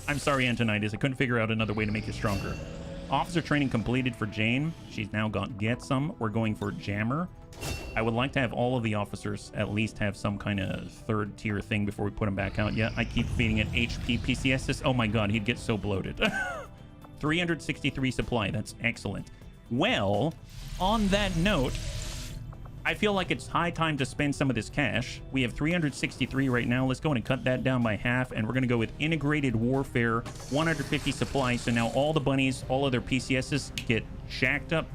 Speaker 1: I'm sorry, Antonides. I couldn't figure out another way to make you stronger. Officer training completed for Jane. She's now got Get Some. We're going for Jammer. I would like to have all of the officers at least have some kind of third tier thing before we put them back out. Yeah, I keep feeding it HP PCSs. Oh my god, he'd get so bloated. 363 supply. That's excellent. Well, on that note, I feel like it's high time to spend some of this cash. We have 363 right now. Let's go and cut that down by half, and we're going to go with Integrated Warfare, 150 supply. So now all the bunnies, all of their PCSs get jacked up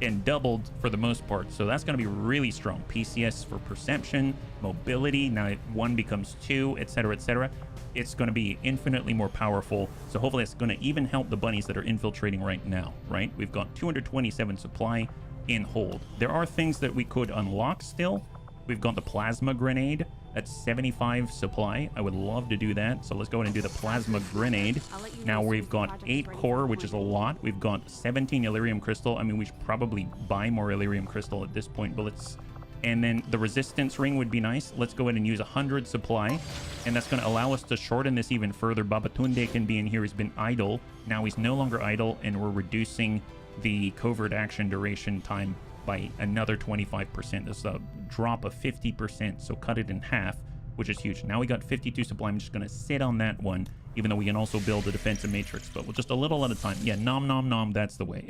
Speaker 1: and doubled for the most part. So that's going to be really strong. PCS for perception, mobility. Now 1 becomes 2, etc., etc. It's going to be infinitely more powerful. So hopefully it's going to even help the bunnies that are infiltrating right now, right? We've got 227 supply in hold. There are things that we could unlock still. We've got the Plasma Grenade. That's 75 supply. I would love to do that. So let's go ahead and do the Plasma Grenade. Now we've got 8 core, which is a lot. We've got 17 Illyrium Crystal. I mean, we should probably buy more Illyrium Crystal at this point, but let's... And then the Resistance Ring would be nice. Let's go ahead and use 100 supply. And that's going to allow us to shorten this even further. Babatunde can be in here. He's been idle. Now he's no longer idle, and we're reducing the covert action duration time by another 25%. This is a drop of 50%, so cut it in half, which is huge. Now we got 52 supply. I'm just going to sit on that one, even though we can also build a defensive matrix, but just a little at a time. Yeah, nom nom nom, that's the way.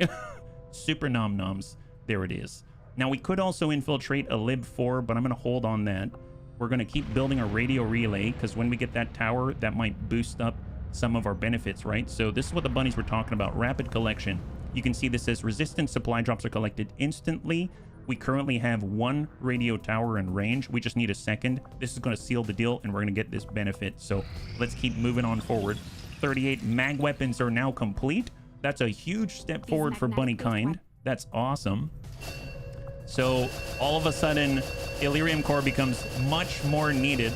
Speaker 1: Super nom noms. There it is. Now we could also infiltrate a Lib 4, but I'm going to hold on that. We're going to keep building a radio relay, because when we get that tower, that might boost up some of our benefits, right? So this is what the bunnies were talking about. Rapid collection. You can see this says resistant supply drops are collected instantly. We currently have 1 radio tower in range. We just need a second. This is going to seal the deal, and we're going to get this benefit. So let's keep moving on forward. 38 mag weapons are now complete. That's a huge step forward for bunny kind. That's awesome. So all of a sudden, Illyrium Core becomes much more needed,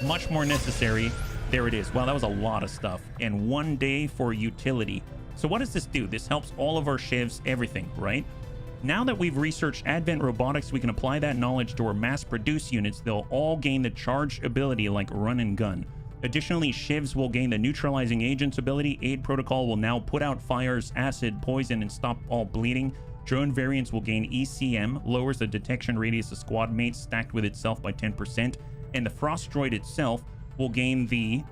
Speaker 1: much more necessary. There it is. Wow, that was a lot of stuff. And 1 day for utility. So what does this do? This helps all of our shivs, everything, right? Now that we've researched Advent Robotics, we can apply that knowledge to our mass-produced units. They'll all gain the charge ability like run and gun. Additionally, shivs will gain the neutralizing agents ability. Aid protocol will now put out fires, acid, poison, and stop all bleeding. Drone variants will gain ECM, lowers the detection radius of squad mates stacked with itself by 10%. And the Frost Droid itself will gain the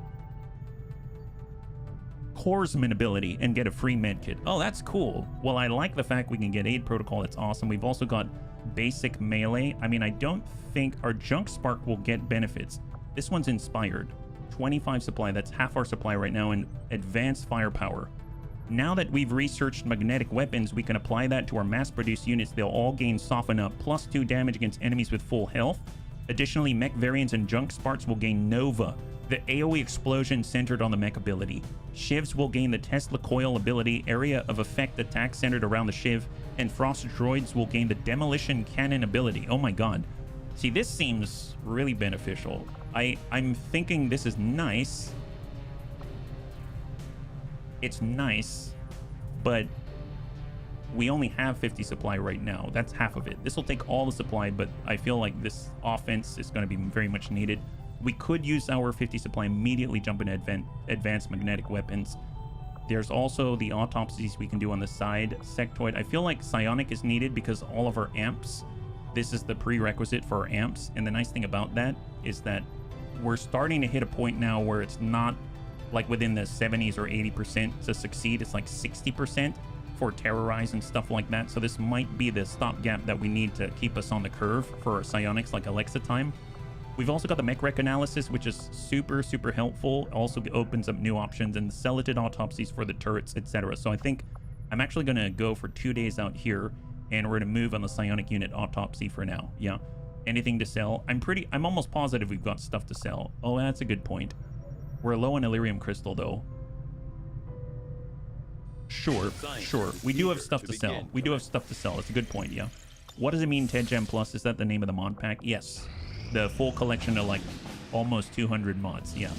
Speaker 1: Corsman ability and get a free medkit. Oh, that's cool. Well, I like the fact we can get aid protocol. That's awesome. We've also got basic melee. I mean, I don't think our junk spark will get benefits. This one's inspired. 25 supply. That's half our supply right now, and advanced firepower. Now that we've researched magnetic weapons, we can apply that to our mass-produced units. They'll all gain soften up, +2 damage against enemies with full health. Additionally, mech variants and junk sparks will gain Nova, the AoE explosion centered on the mech ability. Shivs will gain the Tesla coil ability, area of effect attack centered around the shiv, and Frost Droids will gain the demolition cannon ability. Oh my god. See, this seems really beneficial. I'm thinking this is nice. It's nice, but we only have 50 supply right now. That's half of it. This will take all the supply, but I feel like this offense is going to be very much needed. We could use our 50 supply, immediately jump into advanced magnetic weapons. There's also the autopsies we can do on the side. Sectoid. I feel like psionic is needed because all of our amps this is the prerequisite for our amps. And the nice thing about that is that we're starting to hit a point now where it's not like within the 70s or 80% to succeed. It's like 60% for terrorize and stuff like that. So this might be the stopgap that we need to keep us on the curve for our psionics, like Alexa time. We've also got the mech rec analysis, which is super, super helpful. Also opens up new options and celatid autopsies for the turrets, etc. So I think I'm actually going to go for 2 days out here, and we're going to move on the psionic unit autopsy for now. Yeah. Anything to sell? I'm almost positive we've got stuff to sell. Oh, that's a good point. We're low on Illyrium crystal, though. Sure. We do have stuff to sell. We do have stuff to sell. It's a good point, yeah. What does it mean, 10 Gem Plus? Is that the name of the mod pack? Yes. The full collection of, like, almost 200 mods, yeah.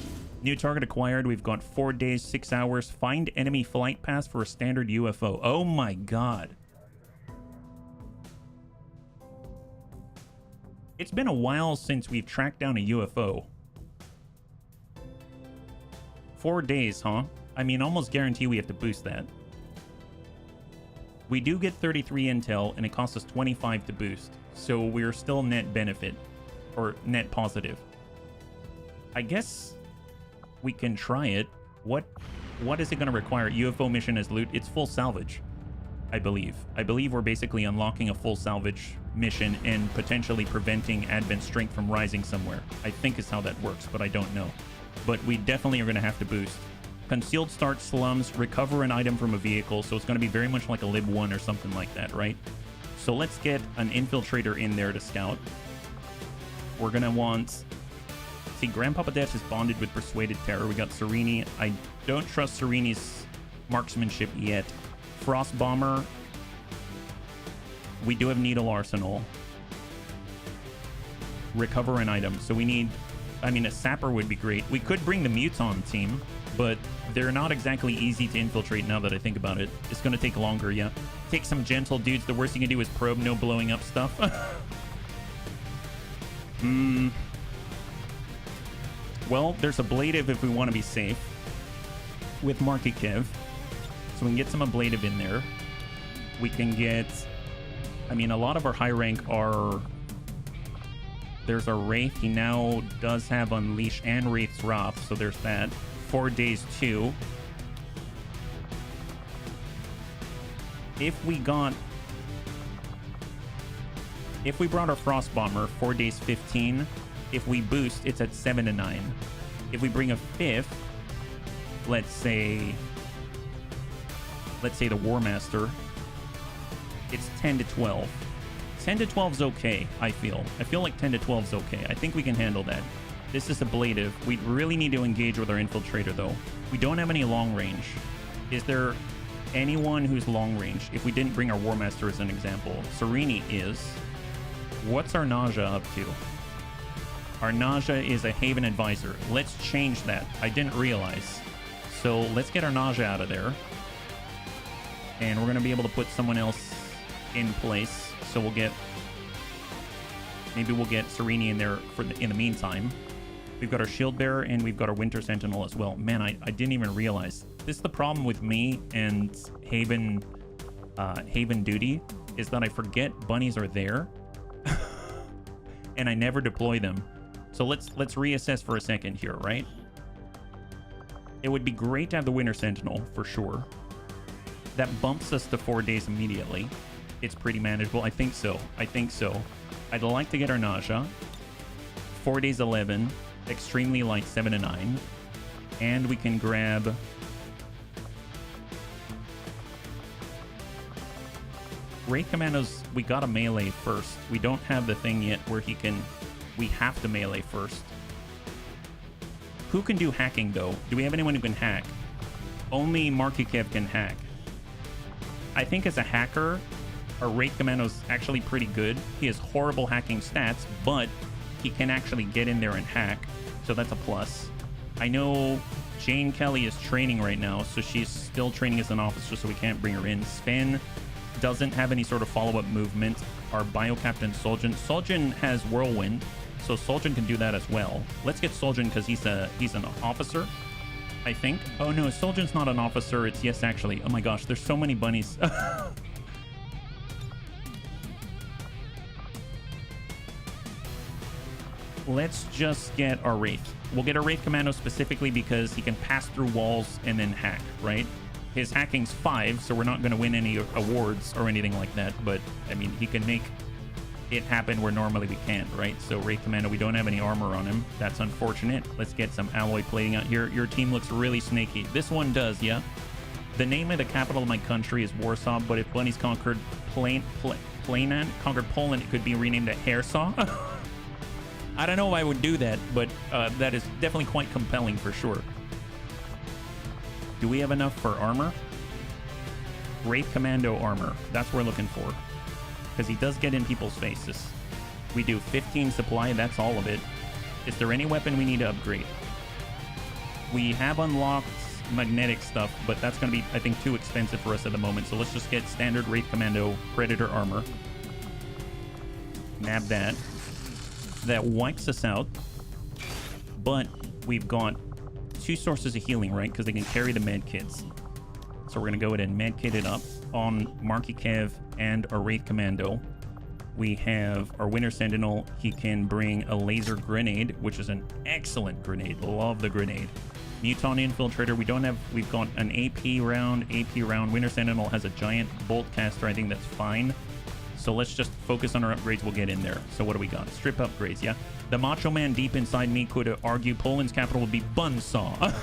Speaker 1: New target acquired. We've got 4 days, 6 hours. Find enemy flight path for a standard UFO. Oh, my God. It's been a while since we've tracked down a UFO. 4 days, huh? I mean, almost guarantee we have to boost that. We do get 33 intel, and it costs us 25 to boost. So we're still net benefit, or net positive. I guess we can try it. What is it going to require? UFO mission as loot? It's full salvage, I believe. I believe we're basically unlocking a full salvage mission and potentially preventing Advent strength from rising somewhere. I think is how that works, but I don't know. But we definitely are going to have to boost. Concealed start slums, recover an item from a vehicle, so it's going to be very much like a Lib 1 or something like that, right? So let's get an infiltrator in there to scout. We're going to want... See, Grandpapa Death is bonded with Persuaded Terror. We got Serini. I don't trust Serini's marksmanship yet. Frost Bomber. We do have Needle Arsenal. Recover an item. So we need... I mean, a Sapper would be great. We could bring the Muton team, but they're not exactly easy to infiltrate now that I think about it. It's going to take longer, yeah. Take some gentle dudes. The worst you can do is probe, no blowing up stuff. Well, there's ablative if we want to be safe with Marky Kev. So we can get some ablative in there. We can get... I mean, a lot of our high rank are... There's our Wraith. He now does have Unleash and Wraith's Wrath, so there's that. 4 days 2. If we brought our Frost Bomber, 4 days 15. If we boost, it's at 7 to 9. If we bring a 5th, let's say the War Master, it's 10 to 12. 10 to 12 is okay, I feel. I feel like 10 to 12 is okay. I think we can handle that. This is ablative. We really need to engage with our infiltrator, though. We don't have any long range. Is there anyone who's long range? If we didn't bring our War Master as an example. Serini is. What's our Nausea up to? Our Nausea is a Haven Advisor. Let's change that. I didn't realize. So let's get our Nausea out of there. And we're going to be able to put someone else in place. So we'll get... Maybe we'll get Serini in there in the meantime. We've got our Shield Bearer and we've got our Winter Sentinel as well. Man, I didn't even realize. This is the problem with me and Haven duty, is that I forget bunnies are there. And I never deploy them. So let's reassess for a second here, right? It would be great to have the Winter Sentinel, for sure. That bumps us to 4 days immediately. It's pretty manageable. I think so. I'd like to get our Nausea. 4 days 11. Extremely light 7 to 9. And we can grab... Wraith Commandos, we gotta melee first. We don't have the thing yet where he can... We have to melee first. Who can do hacking, though? Do we have anyone who can hack? Only Marky Kev can hack. I think as a hacker, our Wraith Commando's actually pretty good. He has horrible hacking stats, but he can actually get in there and hack, so that's a plus. I know Jane Kelly is training right now, so she's still training as an officer, so we can't bring her in. Sven doesn't have any sort of follow-up movement. Our Bio Captain Soljan. Soljan has Whirlwind, so Soljan can do that as well. Let's get Soljan because he's an officer, I think. Oh no, Soljan's not an officer. It's yes, actually. Oh my gosh, there's so many bunnies. let's just get our Wraith. We'll get a Wraith Commando specifically because he can pass through walls and then hack, right? His hacking's 5, so we're not going to win any awards or anything like that. But, I mean, he can make it happen where normally we can't, right? So Wraith Commando, we don't have any armor on him. That's unfortunate. Let's get some alloy plating out here. Your team looks really snaky. This one does, yeah? The name of the capital of my country is Warsaw, but if Bunnies conquered Poland, it could be renamed to Hairsaw. I don't know if I would do that, but that is definitely quite compelling for sure. Do we have enough for armor? Wraith Commando armor. That's what we're looking for. Because he does get in people's faces. We do 15 supply. That's all of it. Is there any weapon we need to upgrade? We have unlocked magnetic stuff, but that's going to be, I think, too expensive for us at the moment. So let's just get standard Wraith Commando Predator armor. Nab that. That wipes us out. But we've got 2 sources of healing, right? Because they can carry the med kits. So we're going to go ahead and med kit it up on Marky Kev and our Wraith Commando. We have our Winter Sentinel. He can bring a laser grenade, which is an excellent grenade. Love the grenade. Muton Infiltrator. We've got an AP round. Winter Sentinel has a giant bolt caster. I think that's fine. So let's just focus on our upgrades. We'll get in there. So what do we got? Strip upgrades, yeah? The Macho Man deep inside me could argue Poland's capital would be Bunsaw.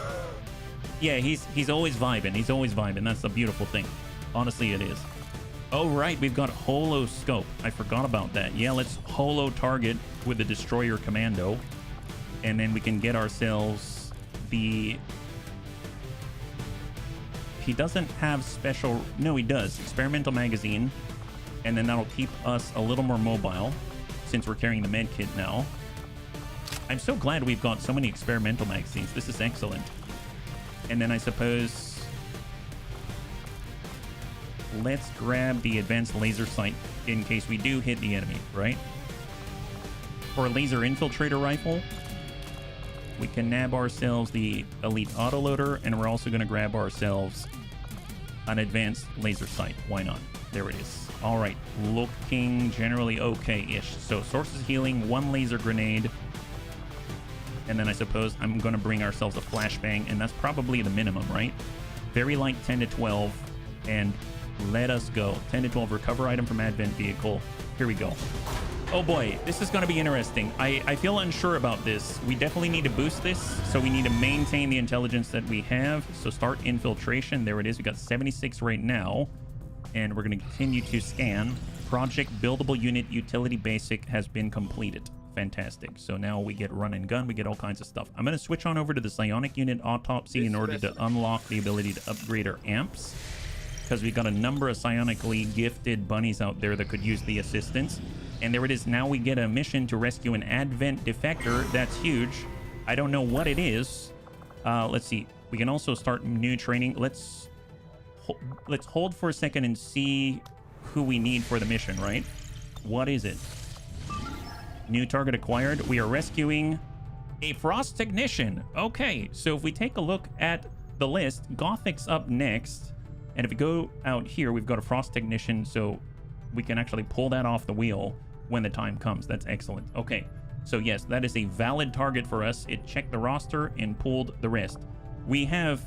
Speaker 1: Yeah, he's always vibing. He's always vibing. That's the beautiful thing. Honestly, it is. Oh, right. We've got Holo Scope. I forgot about that. Yeah, let's Holo target with the Destroyer Commando. And then we can get ourselves the... He doesn't have special... No, he does. Experimental Magazine. And then that'll keep us a little more mobile since we're carrying the med kit now. I'm so glad we've got so many experimental magazines. This is excellent. And then I suppose let's grab the advanced laser sight in case we do hit the enemy, right? For a laser infiltrator rifle, we can nab ourselves the elite autoloader, and we're also going to grab ourselves an advanced laser sight. Why not? There it is. All right, looking generally okay-ish. So sources of healing, 1 laser grenade, and then I suppose I'm going to bring ourselves a flashbang, and that's probably the minimum, right? Very light 10 to 12, and let us go. 10 to 12, recover item from advent vehicle. Here we go. Oh boy, this is going to be interesting. I feel unsure about this. We definitely need to boost this, so we need to maintain the intelligence that we have. So start infiltration. There it is. We got 76 right now. And we're going to continue to scan. Project Buildable Unit Utility Basic has been completed. Fantastic. So now we get run and gun. We get all kinds of stuff. I'm going to switch on over to the Psionic Unit Autopsy in order to unlock the ability to upgrade our amps. Because we've got a number of psionically gifted bunnies out there that could use the assistance. And there it is. Now we get a mission to rescue an Advent defector. That's huge. I don't know what it is. Let's see. We can also start new training. Let's hold for a second and see who we need for the mission, right? What is it? New target acquired. We are rescuing a Frost Technician. Okay, so if we take a look at the list, Gothic's up next. And if we go out here, we've got a Frost Technician, so we can actually pull that off the wheel when the time comes. That's excellent. Okay, so yes, that is a valid target for us. It checked the roster and pulled the rest. We have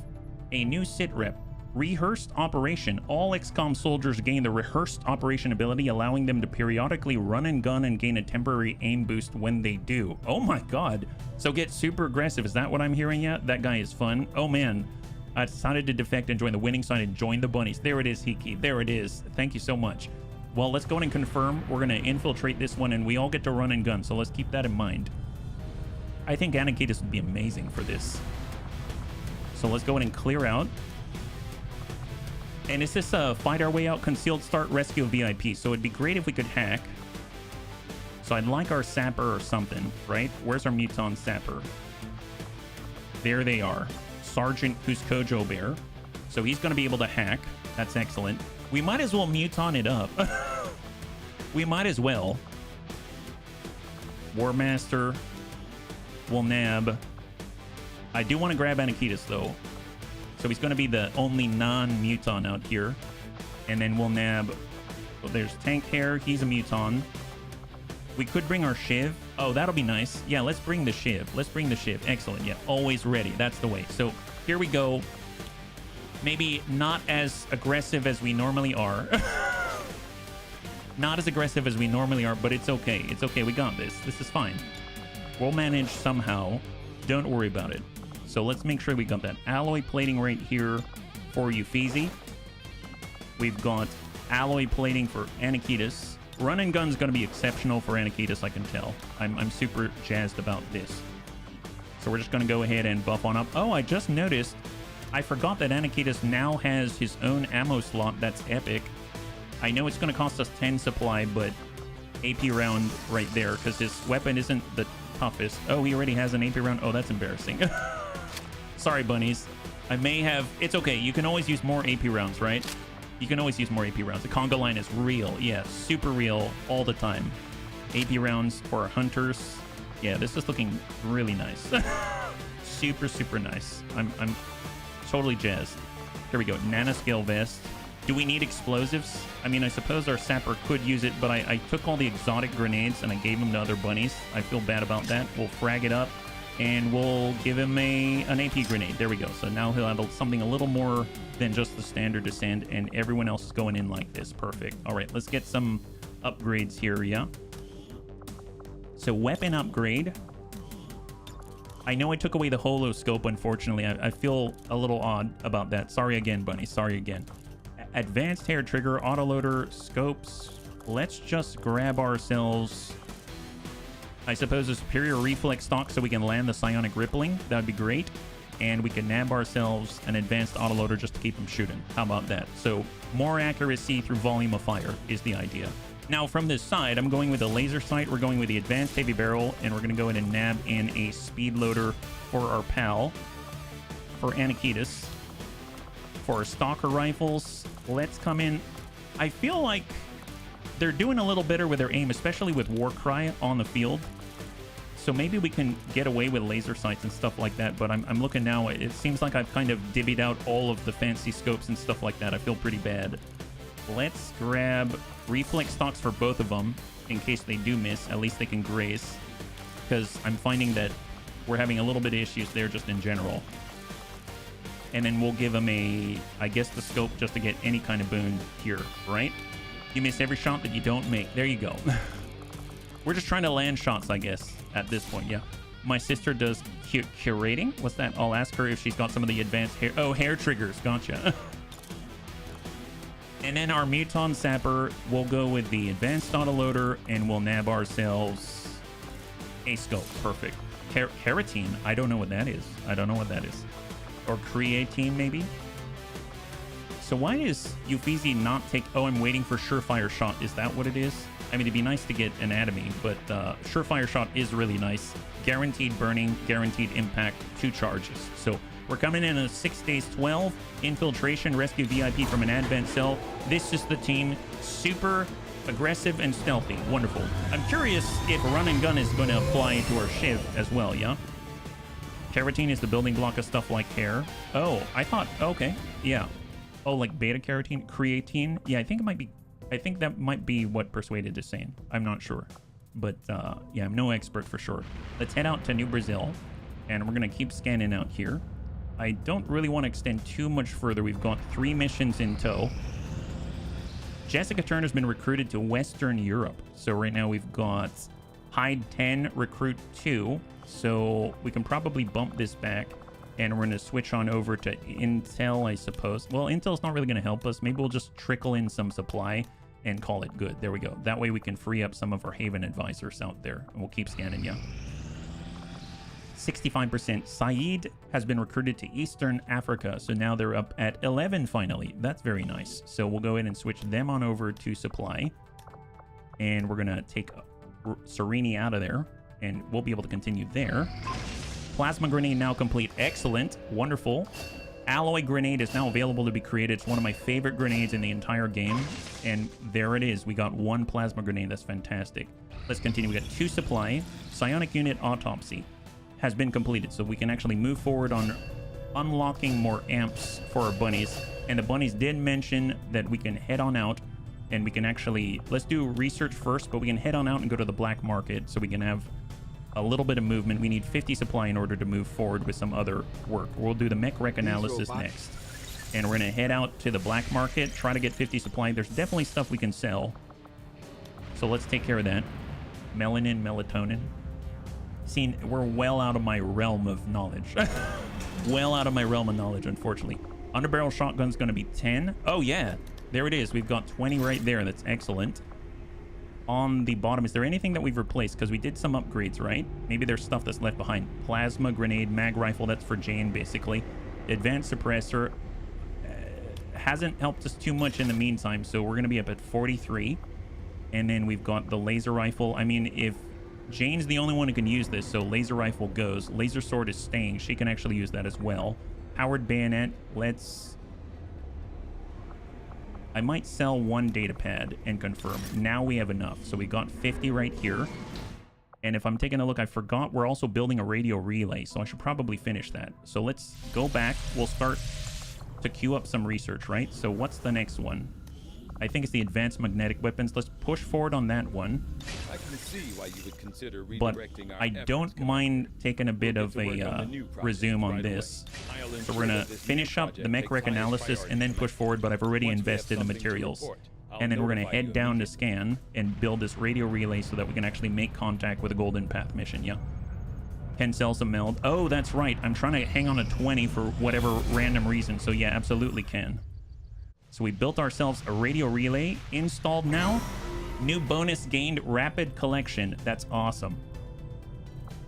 Speaker 1: a new sit rep. Rehearsed Operation. All XCOM soldiers gain the Rehearsed Operation ability, allowing them to periodically run and gun and gain a temporary aim boost when they do. Oh my god. So get super aggressive. Is that what I'm hearing yet? That guy is fun. Oh man. I decided to defect and join the winning side and join the bunnies. There it is, Hiki. There it is. Thank you so much. Well, let's go in and confirm. We're going to infiltrate this one, and we all get to run and gun, so let's keep that in mind. I think Anakitis would be amazing for this. So let's go in and clear out. And is this a fight our way out, concealed start, rescue VIP? So it'd be great if we could hack. So I'd like our sapper or something, right? Where's our Muton sapper? There they are. Sergeant Kuskojo Bear. So he's going to be able to hack. That's excellent. We might as well Muton it up. We might as well. War Master. We'll nab. I do want to grab Anakitis, though. So he's going to be the only non-Muton out here. And then we'll nab... Oh, there's Tank Hair. He's a Muton. We could bring our Shiv. Oh, that'll be nice. Yeah, let's bring the Shiv. Let's bring the Shiv. Excellent. Yeah, always ready. That's the way. So here we go. Maybe not as aggressive as we normally are. Not as aggressive as we normally are, but it's okay. It's okay. We got this. This is fine. We'll manage somehow. Don't worry about it. So let's make sure we got that alloy plating right here for Uffizi. We've got alloy plating for Anakitas. Run and gun's going to be exceptional for Anakitas, I can tell. I'm super jazzed about this. So we're just going to go ahead and buff on up. Oh, I just noticed. I forgot that Anakitas now has his own ammo slot. That's epic. I know it's going to cost us 10 supply, but AP round right there, because his weapon isn't the toughest. Oh, he already has an AP round. Oh, that's embarrassing. Sorry, bunnies. I may have... It's okay. You can always use more AP rounds, right? You can always use more AP rounds. The conga line is real. Yeah, super real all the time. AP rounds for our hunters. Yeah, this is looking really nice. Super, super nice. I'm totally jazzed. Here we go. Nanoscale vest. Do we need explosives? I mean, I suppose our sapper could use it, but I took all the exotic grenades and I gave them to other bunnies. I feel bad about that. We'll frag it up and we'll give him an AP grenade. There we go. So now he'll have something a little more than just the standard descend, and everyone else is going in like this. Perfect. All right, let's get some upgrades here, yeah? So weapon upgrade. I know I took away the holo scope, unfortunately. I feel a little odd about that. Sorry again, bunny. Sorry again. Advanced hair trigger, autoloader, scopes. Let's just grab ourselves, I suppose, a superior reflex stock so we can land the psionic rippling. That would be great. And we can nab ourselves an advanced autoloader just to keep them shooting. How about that? So more accuracy through volume of fire is the idea. Now from this side, I'm going with a laser sight. We're going with the advanced heavy barrel, and we're going to go ahead and nab in a speed loader for our pal, for Anakitas. For our stalker rifles, let's come in. I feel like they're doing a little better with their aim, especially with Warcry on the field. So maybe we can get away with laser sights and stuff like that, but I'm looking now. It seems like I've kind of divvied out all of the fancy scopes and stuff like that. I feel pretty bad. Let's grab reflex stocks for both of them in case they do miss. At least they can graze, because I'm finding that we're having a little bit of issues there just in general. And then we'll give them I guess the scope just to get any kind of boon here, right? You miss every shot that you don't make. There you go. We're just trying to land shots, I guess, at this point, yeah. My sister does curating. What's that? I'll ask her if she's got some of the advanced hair... Oh, hair triggers. Gotcha. And then our Muton Sapper, we'll go with the advanced autoloader, and we'll nab ourselves a scope. Perfect. Carotene. I don't know what that is. I don't know what that is. Or creatine, maybe? So why is Uffizi not take... Oh, I'm waiting for surefire shot. Is that what it is? I mean, it'd be nice to get anatomy, but surefire shot is really nice. Guaranteed burning, guaranteed impact, 2 charges. So we're coming in a 6 days 12. Infiltration, rescue VIP from an advent cell. This is the team. Super aggressive and stealthy. Wonderful. I'm curious if run and gun is going to apply to our Shiv as well, yeah? Carotene is the building block of stuff like hair. Oh, I thought... Okay, yeah. Oh, like beta carotene? Creatine? Yeah, I think it might be... I think that might be what Persuaded is saying. I'm not sure. But, yeah, I'm no expert for sure. Let's head out to New Brazil, and we're going to keep scanning out here. I don't really want to extend too much further. We've got 3 missions in tow. Jessica Turner's been recruited to Western Europe. So right now we've got Hide 10, Recruit 2. So we can probably bump this back, and we're going to switch on over to Intel, I suppose. Well, Intel's not really going to help us. Maybe we'll just trickle in some supply and call it good. There we go. That way we can free up some of our Haven advisors out there, and we'll keep scanning, yeah. 65%. Saeed has been recruited to Eastern Africa, so now they're up at 11 finally. That's very nice. So we'll go ahead and switch them on over to supply, and we're going to take Serini out of there, and we'll be able to continue there. Plasma grenade now complete. Excellent. Wonderful. Alloy grenade is now available to be created. It's one of my favorite grenades in the entire game. And there it is. We got 1 plasma grenade. That's fantastic. Let's continue. We got 2 supply. Psionic unit autopsy has been completed. So we can actually move forward on unlocking more amps for our bunnies. And the bunnies did mention that we can head on out and we can actually, let's do research first, but we can head on out and go to the black market so we can have a little bit of movement. We need 50 supply in order to move forward with some other work. We'll do the mech rec analysis next. And we're going to head out to the black market, try to get 50 supply. There's definitely stuff we can sell. So let's take care of that. Melanin, melatonin. See, we're well out of my realm of knowledge. Well out of my realm of knowledge, unfortunately. Underbarrel shotgun's going to be 10. Oh, yeah. There it is. We've got 20 right there. That's excellent. On the bottom, is there anything that we've replaced? Because we did some upgrades, right? Maybe there's stuff that's left behind. Plasma, grenade, mag rifle. That's for Jane, basically. Advanced suppressor hasn't helped us too much in the meantime, so we're going to be up at 43. And then we've got the laser rifle. I mean, if Jane's the only one who can use this, so laser rifle goes. Laser sword is staying. She can actually use that as well. Powered bayonet. I might sell one data pad and confirm. Now we have enough. So we got 50 right here. And if I'm taking a look, I forgot we're also building a radio relay, so I should probably finish that. So let's go back. We'll start to queue up some research, right? So what's the next one? I think it's the advanced magnetic weapons. Let's push forward on that one.
Speaker 3: I can see why you would consider
Speaker 1: but
Speaker 3: redirecting our
Speaker 1: I don't
Speaker 3: efforts,
Speaker 1: mind taking a bit of
Speaker 3: We'll get to work
Speaker 1: a
Speaker 3: on the new project
Speaker 1: resume on
Speaker 3: right
Speaker 1: this.
Speaker 3: away. I'll
Speaker 1: So
Speaker 3: ensure
Speaker 1: we're gonna
Speaker 3: that this new
Speaker 1: finish up
Speaker 3: project
Speaker 1: the mech
Speaker 3: takes
Speaker 1: rec
Speaker 3: highest
Speaker 1: analysis and then
Speaker 3: priority
Speaker 1: push forward, but I've already
Speaker 3: Once we have
Speaker 1: invested in the
Speaker 3: something to
Speaker 1: materials.
Speaker 3: report, I'll
Speaker 1: And then we're gonna
Speaker 3: notify
Speaker 1: head
Speaker 3: you
Speaker 1: down to
Speaker 3: immediately.
Speaker 1: scan and build this radio relay so that we can actually make contact with a Golden Path mission, yeah? Can sell some meld. Oh, that's right. I'm trying to hang on a 20 for whatever random reason. So yeah, absolutely can. So we built ourselves a radio relay installed now. New bonus gained, rapid collection. That's awesome.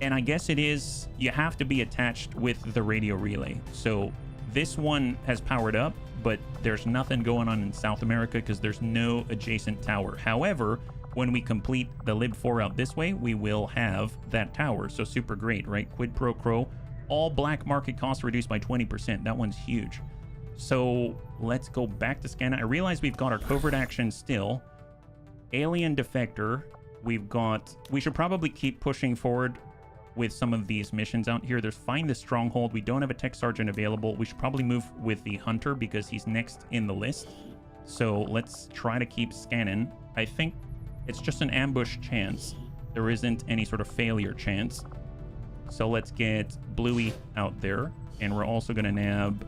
Speaker 1: And I guess it is, you have to be attached with the radio relay. So this one has powered up, but there's nothing going on in South America because there's no adjacent tower. However, when we complete the Lib 4 out this way, we will have that tower. So super great, right? Quid pro quo. All black market costs reduced by 20%. That one's huge. So let's go back to scan. I realize we've got our covert action still. Alien defector. We should probably keep pushing forward with some of these missions out here. There's find the stronghold. We don't have a tech sergeant available. We should probably move with the hunter because he's next in the list. So let's try to keep scanning. I think it's just an ambush chance. There isn't any sort of failure chance. So let's get Bluey out there. And we're also going to nab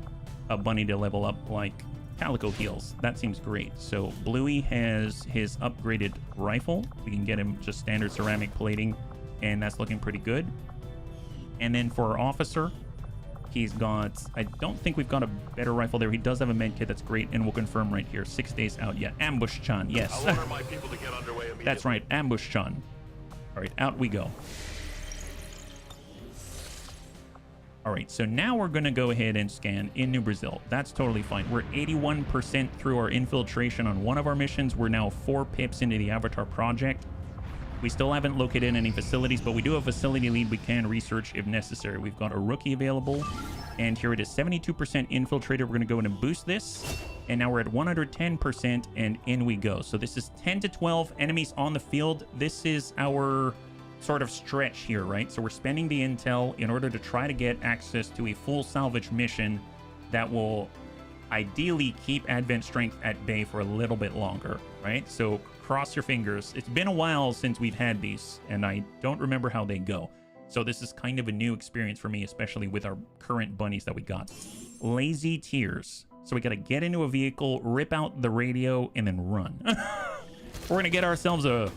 Speaker 1: a bunny to level up like Calico heals. That seems great. So Bluey has his upgraded rifle. We can get him just standard ceramic plating, and that's looking pretty good. And then for our officer, he's got, I don't think we've got a better rifle there. He does have a med kit. That's great, and we'll confirm right here. 6 days out. Yeah, Ambush Chan. Yes.
Speaker 2: I'll order my people to get underway immediately.
Speaker 1: That's right, Ambush Chan. All right, out we go. All right, so now we're going to go ahead and scan in New Brazil. That's totally fine. We're 81% through our infiltration on one of our missions. We're now 4 pips into the Avatar project. We still haven't located any facilities, but we do have a facility lead we can research if necessary. We've got a rookie available, and here it is, 72% infiltrated. We're going to go in and boost this, and now we're at 110%, and in we go. So this is 10 to 12 enemies on the field. This is our sort of stretch here, right? So we're spending the intel in order to try to get access to a full salvage mission that will ideally keep Advent Strength at bay for a little bit longer, right? So cross your fingers. It's been a while since we've had these, and I don't remember how they go. So this is kind of a new experience for me, especially with our current bunnies that we got. Lazy Tears. So we got to get into a vehicle, rip out the radio, and then run. We're going to get ourselves a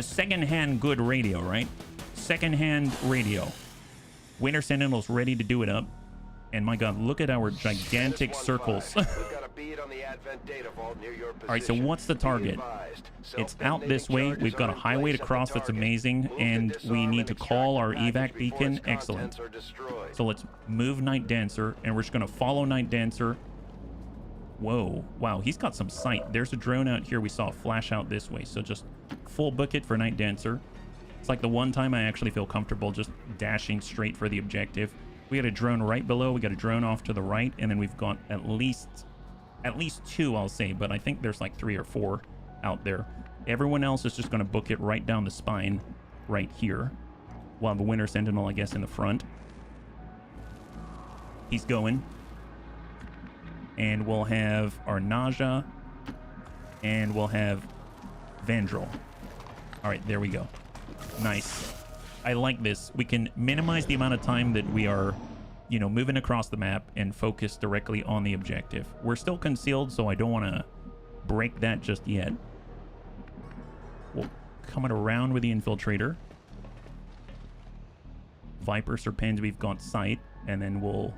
Speaker 1: second-hand good radio, right? Second-hand radio. Winter Sentinel's ready to do it up. And my god, look at our gigantic circles.
Speaker 2: We've got a bead on the Advent data vault near your position.
Speaker 1: All right, so what's the target? It's out this way. We've got a highway to cross that's amazing, and we need to call our evac beacon. Excellent. So let's move Night Dancer, and we're just going to follow Night Dancer. Whoa. Wow, he's got some sight. There's a drone out here we saw flash out this way, so just full bucket for Night Dancer. It's like the one time I actually feel comfortable just dashing straight for the objective. We got a drone right below, we got a drone off to the right, and then we've got at least 2, I'll say, but I think there's like 3 or 4 out there. Everyone else is just going to book it right down the spine right here, while the Winter Sentinel, I guess, in the front. He's going. And we'll have our Naja And we'll have Vandrel. All right, there we go. Nice. I like this. We can minimize the amount of time that we are, you know, moving across the map and focus directly on the objective. We're still concealed, so I don't want to break that just yet. We'll come it around with the infiltrator. Viper Serpens, we've got sight, and then we'll...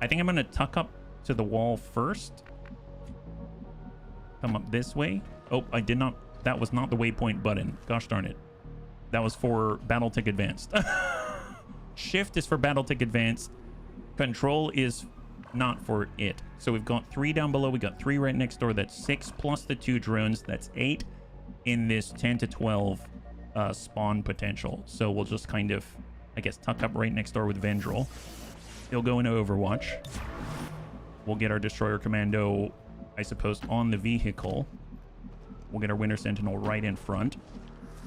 Speaker 1: I think I'm going to tuck up to the wall first. Come up this way. Oh, I did not... That was not the waypoint button. Gosh darn it. That was for BattleTech Advanced. Shift is for BattleTech Advanced. Control is not for it. So we've got 3 down below. We got 3 right next door. That's 6 plus the 2 drones. That's 8 in this 10 to 12 spawn potential. So we'll just kind of, I guess, tuck up right next door with Vandrel. He'll go into Overwatch. We'll get our Destroyer Commando, I suppose, on the vehicle. We'll get our Winter Sentinel right in front.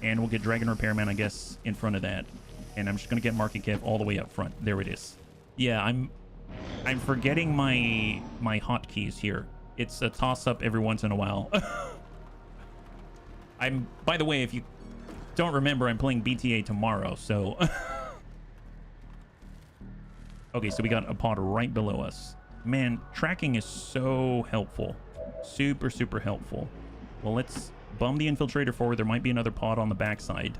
Speaker 1: And we'll get Dragon Repairman, I guess, in front of that. And I'm just going to get Marky Kev all the way up front. There it is. Yeah, I'm forgetting my hotkeys here. It's a toss-up every once in a while. By the way, if you don't remember, I'm playing BTA tomorrow, so... Okay, so we got a pod right below us. Man, tracking is so helpful. Super, super helpful. Well, let's bum the infiltrator forward. There might be another pod on the backside.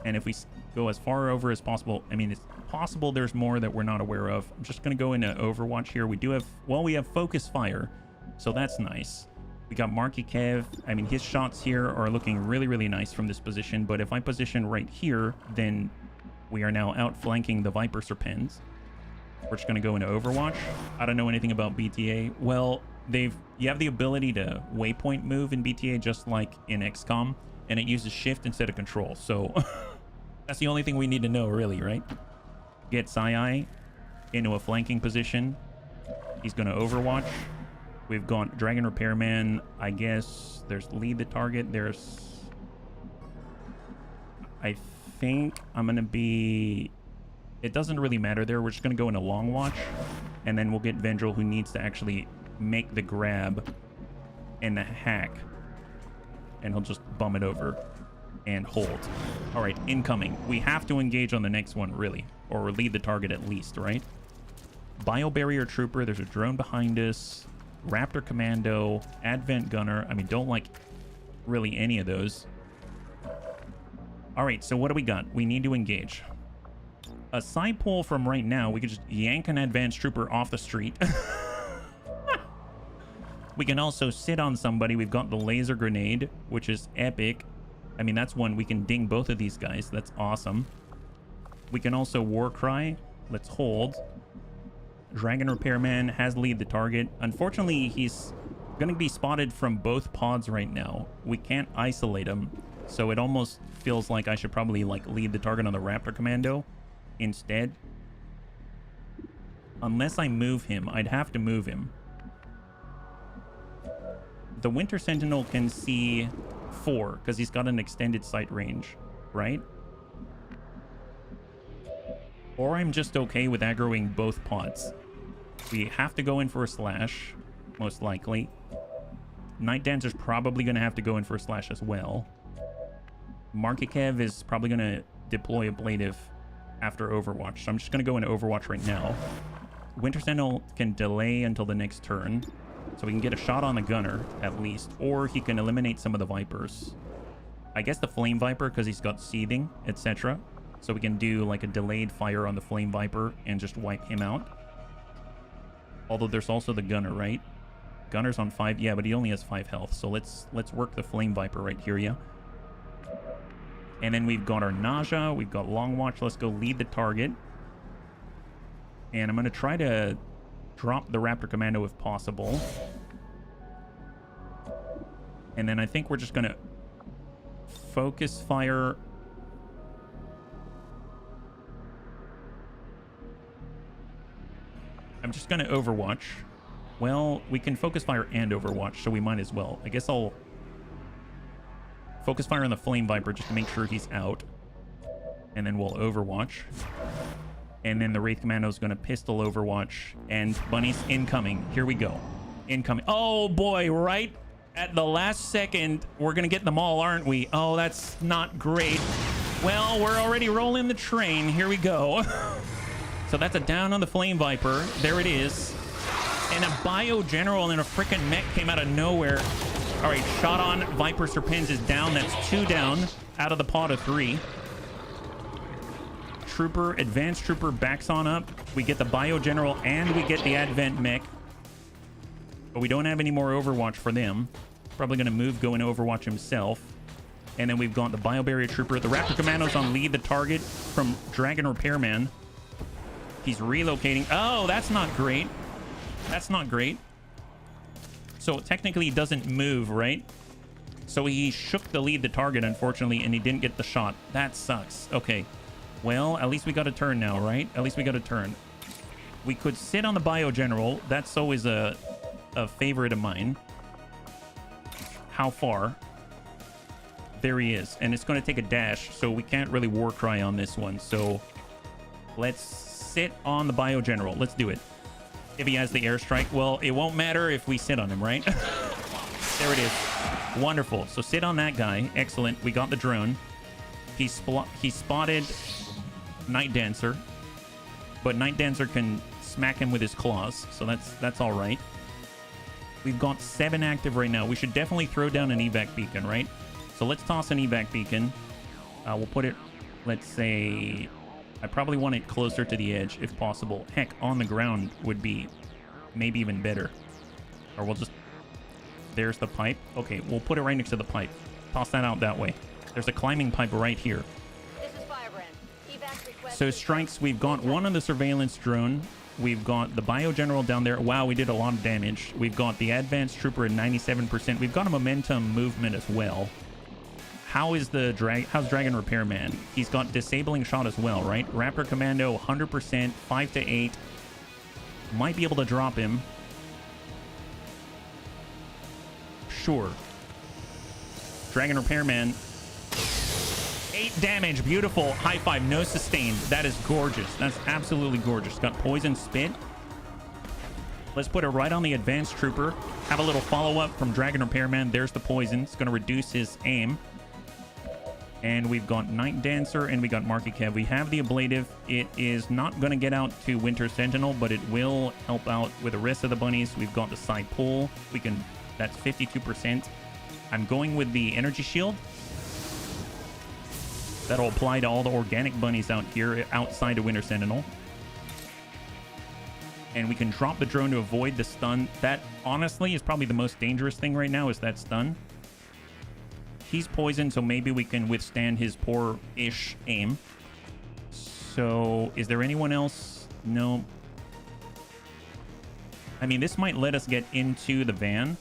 Speaker 1: And if we go as far over as possible, I mean, it's possible there's more that we're not aware of. I'm just going to go into Overwatch here. We do have, well, we have Focus Fire, so that's nice. We got Marky Kev. I mean, his shots here are looking really, really nice from this position. But if I position right here, then we are now outflanking the Viper Serpens. We're just going to go into Overwatch. I don't know anything about BTA. Well, you have the ability to waypoint move in BTA just like in XCOM, and it uses shift instead of control. So that's the only thing we need to know, really, right? Get Sai into a flanking position. He's going to Overwatch. We've got Dragon Repairman. I guess there's lead the target. There's... I think I'm going to be... It doesn't really matter there. We're just going to go into Long Watch. And then we'll get Vendrel, who needs to actually make the grab and the hack. And he'll just bum it over and hold. All right, incoming. We have to engage on the next one, really. Or lead the target at least, right? Biobarrier Trooper. There's a drone behind us. Raptor Commando, Advent Gunner. I mean, don't like really any of those. All right, so what do we got? We need to engage. A side pull from right now, we could just yank an Advanced Trooper off the street. We can also sit on somebody. We've got the Laser Grenade, which is epic. I mean, that's one. We can ding both of these guys. That's awesome. We can also War Cry. Let's hold. Dragon Repairman has lead the target. Unfortunately, he's going to be spotted from both pods right now. We can't isolate him, so it almost feels like I should probably like lead the target on the Raptor Commando instead. Unless I move him, I'd have to move him. The Winter Sentinel can see 4 because he's got an extended sight range, right? Or I'm just okay with aggroing both pods. We have to go in for a slash, most likely. Night Dancer's probably going to have to go in for a slash as well. Marky Kev is probably going to deploy ablative after Overwatch. So I'm just going to go into Overwatch right now. Winter Sentinel can delay until the next turn. So we can get a shot on the gunner, at least. Or he can eliminate some of the Vipers. I guess the Flame Viper, because he's got Seething, etc. So we can do like a delayed fire on the Flame Viper and just wipe him out. Although there's also the gunner, right? Gunner's on 5. Yeah, but he only has 5 health. So let's work the Flame Viper right here, yeah. And then we've got our Nausea. We've got Long Watch. Let's go lead the target. And I'm going to try to drop the Raptor Commando if possible. And then I think we're just going to focus fire. I'm just going to Overwatch. Well, we can focus fire and Overwatch, so we might as well. I guess I'll focus fire on the Flame Viper just to make sure he's out. And then we'll Overwatch. And then the Wraith Commando is going to pistol Overwatch. And Bunnies incoming. Here we go. Incoming. Oh boy, right at the last second, we're gonna get them all, aren't we? Oh, that's not great. Well, we're already rolling the train. Here we go. So that's a down on the Flame Viper. There it is. And a Bio General and a freaking mech came out of nowhere. All right, shot on Viper Serpens is down. That's 2 down out of the pot of 3. Trooper, Advanced Trooper backs on up. We get the Bio General and we get the Advent mech. But we don't have any more Overwatch for them. Probably going to move, go in Overwatch himself. And then we've got the Bio Barrier Trooper. The Raptor Commando's on lead, the target from Dragon Repairman. He's relocating. Oh, that's not great. That's not great. So technically he doesn't move, right? So he shook the lead, the target, unfortunately, and he didn't get the shot. That sucks. Okay. Well, at least we got a turn now, right? At least we got a turn. We could sit on the Bio General. That's always a favorite of mine. How far? There he is. And it's going to take a dash, so we can't really war cry on this one. So let's sit on the Bio General. Let's do it. If he has the airstrike, well, it won't matter if we sit on him, right? There it is. Wonderful. So sit on that guy. Excellent. We got the drone. He spotted Night Dancer, but Night Dancer can smack him with his claws, so that's all right. We've got 7 active right now. We should definitely throw down an evac beacon, right? So let's toss an evac beacon. We'll put it, let's say, I probably want it closer to the edge if possible. Heck, on the ground would be maybe even better. Or we'll just, there's the pipe. Okay, we'll put it right next to the pipe. Toss that out that way. There's a climbing pipe right here.
Speaker 4: This is Firebrand. Evac request.
Speaker 1: So strikes, we've got one on the surveillance drone. We've got the Bio General down there. Wow, we did a lot of damage. We've got the Advanced Trooper at 97%. We've got a momentum movement as well. How's Dragon Repairman? He's got disabling shot as well, right? Raptor Commando, 100%, 5 to 8. Might be able to drop him. Sure. Dragon Repairman. 8 damage. Beautiful. High five. No sustained. That is gorgeous. That's absolutely gorgeous. Got Poison Spit. Let's put it right on the Advanced Trooper. Have a little follow-up from Dragon Repairman. There's the poison. It's going to reduce his aim. And we've got Night Dancer and we got Marky Kev. We have the Ablative. It is not going to get out to Winter Sentinel, but it will help out with the rest of the bunnies. We've got the side pull. We can, that's 52%. I'm going with the Energy Shield. That'll apply to all the organic bunnies out here outside of Winter Sentinel. And we can drop the drone to avoid the stun. That, honestly, is probably the most dangerous thing right now is that stun. He's poisoned, so maybe we can withstand his poor-ish aim. So, is there anyone else? No. I mean, this might let us get into the van.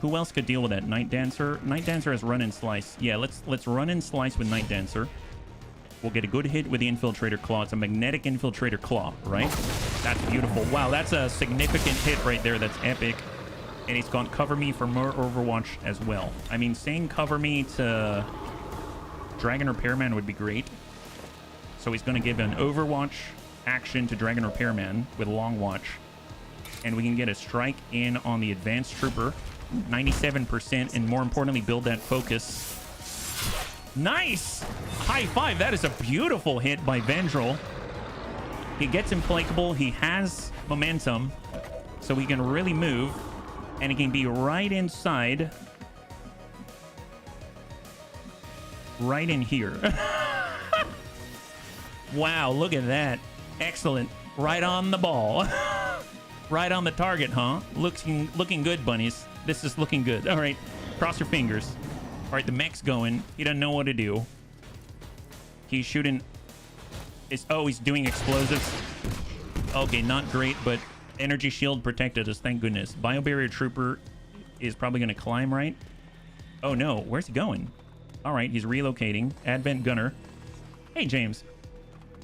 Speaker 1: Who else could deal with that? Night Dancer? Night Dancer has run and slice. Yeah, let's run and slice with Night Dancer. We'll get a good hit with the Infiltrator Claw. It's a magnetic Infiltrator Claw, right? That's beautiful. Wow, that's a significant hit right there. That's epic. And he's gone cover me for more Overwatch as well. I mean, saying cover me to Dragon Repairman would be great. So he's going to give an Overwatch action to Dragon Repairman with Long Watch. And we can get a strike in on the Advanced Trooper. 97%, and more importantly, build that focus. Nice! High five. That is a beautiful hit by Vendril. He gets implacable. He has momentum, so he can really move. And he can be right inside. Right in here. Wow, look at that. Excellent. Right on the ball. Right on the target, huh? Looking good, bunnies. This is looking good. All right, cross your fingers. All right, the mech's going. He doesn't know what to do. He's shooting. Oh, he's doing explosives. Okay, not great, but Energy Shield protected us, thank goodness. Biobarrier Trooper is probably going to climb, right? Oh, no. Where's he going? All right, he's relocating. Advent Gunner. Hey, James.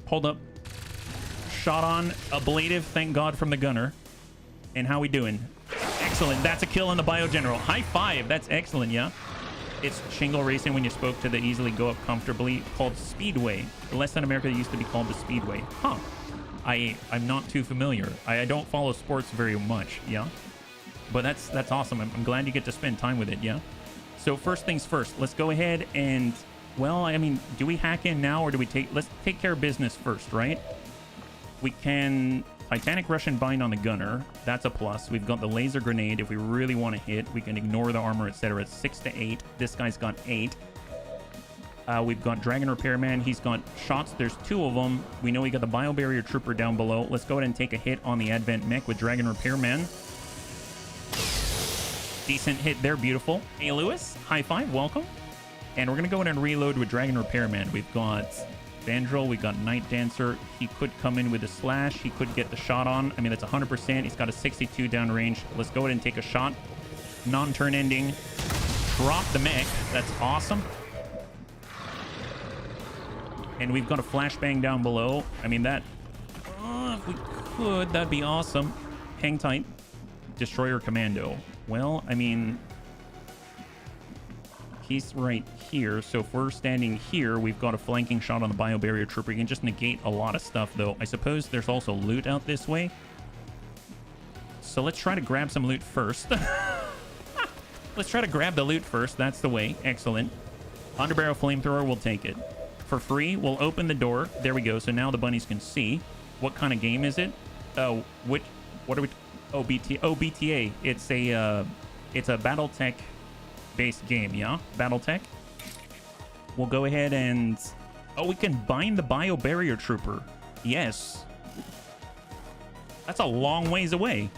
Speaker 1: Hold up. Shot on. Ablative, thank God, from the Gunner. And how we doing? Excellent. That's a kill on the Bio General. High five. That's excellent, yeah? It's Shingle Racing when you spoke to the easily go up comfortably called Speedway. Less than America used to be called the Speedway. Huh. I'm not too familiar. I don't follow sports very much, yeah? But that's awesome. I'm glad you get to spend time with it, yeah? So first things first, let's go ahead and, well, I mean, do we hack in now or do we let's take care of business first, right? We can Titanic Russian bind on the gunner. That's a plus. We've got the laser grenade if we really want to hit. We can ignore the armor, etc. It's 6 to 8. This guy's got 8. We've got Dragon Repairman. He's got shots. There's 2 of them. We know we got the Biobarrier Trooper down below. Let's go ahead and take a hit on the Advent Mech with Dragon Repairman. Decent hit there. Beautiful. Hey, Lewis. High five. Welcome. And we're going to go ahead and reload with Dragon Repairman. We've got Vandrel. We've got Night Dancer. He could come in with a slash. He could get the shot on. I mean, that's 100%. He's got a 62 down range. Let's go ahead and take a shot. Non-turn ending. Drop the mech. That's awesome. And we've got a flashbang down below. I mean, that... if we could, that'd be awesome. Hang tight. Destroyer Commando. Well, I mean... he's right here. So if we're standing here, we've got a flanking shot on the Biobarrier Trooper. You can just negate a lot of stuff, though. I suppose there's also loot out this way. So let's try to grab some loot first. Let's try to grab the loot first. That's the way. Excellent. Underbarrel Flamethrower, we'll take it. For free, we'll open the door. There we go. So now the bunnies can see. What kind of game is it? Oh, what are we... oh, BTA. It's a BattleTech based game, yeah? BattleTech. We'll go ahead and... oh, we can bind the Biobarrier Trooper. Yes. That's a long ways away.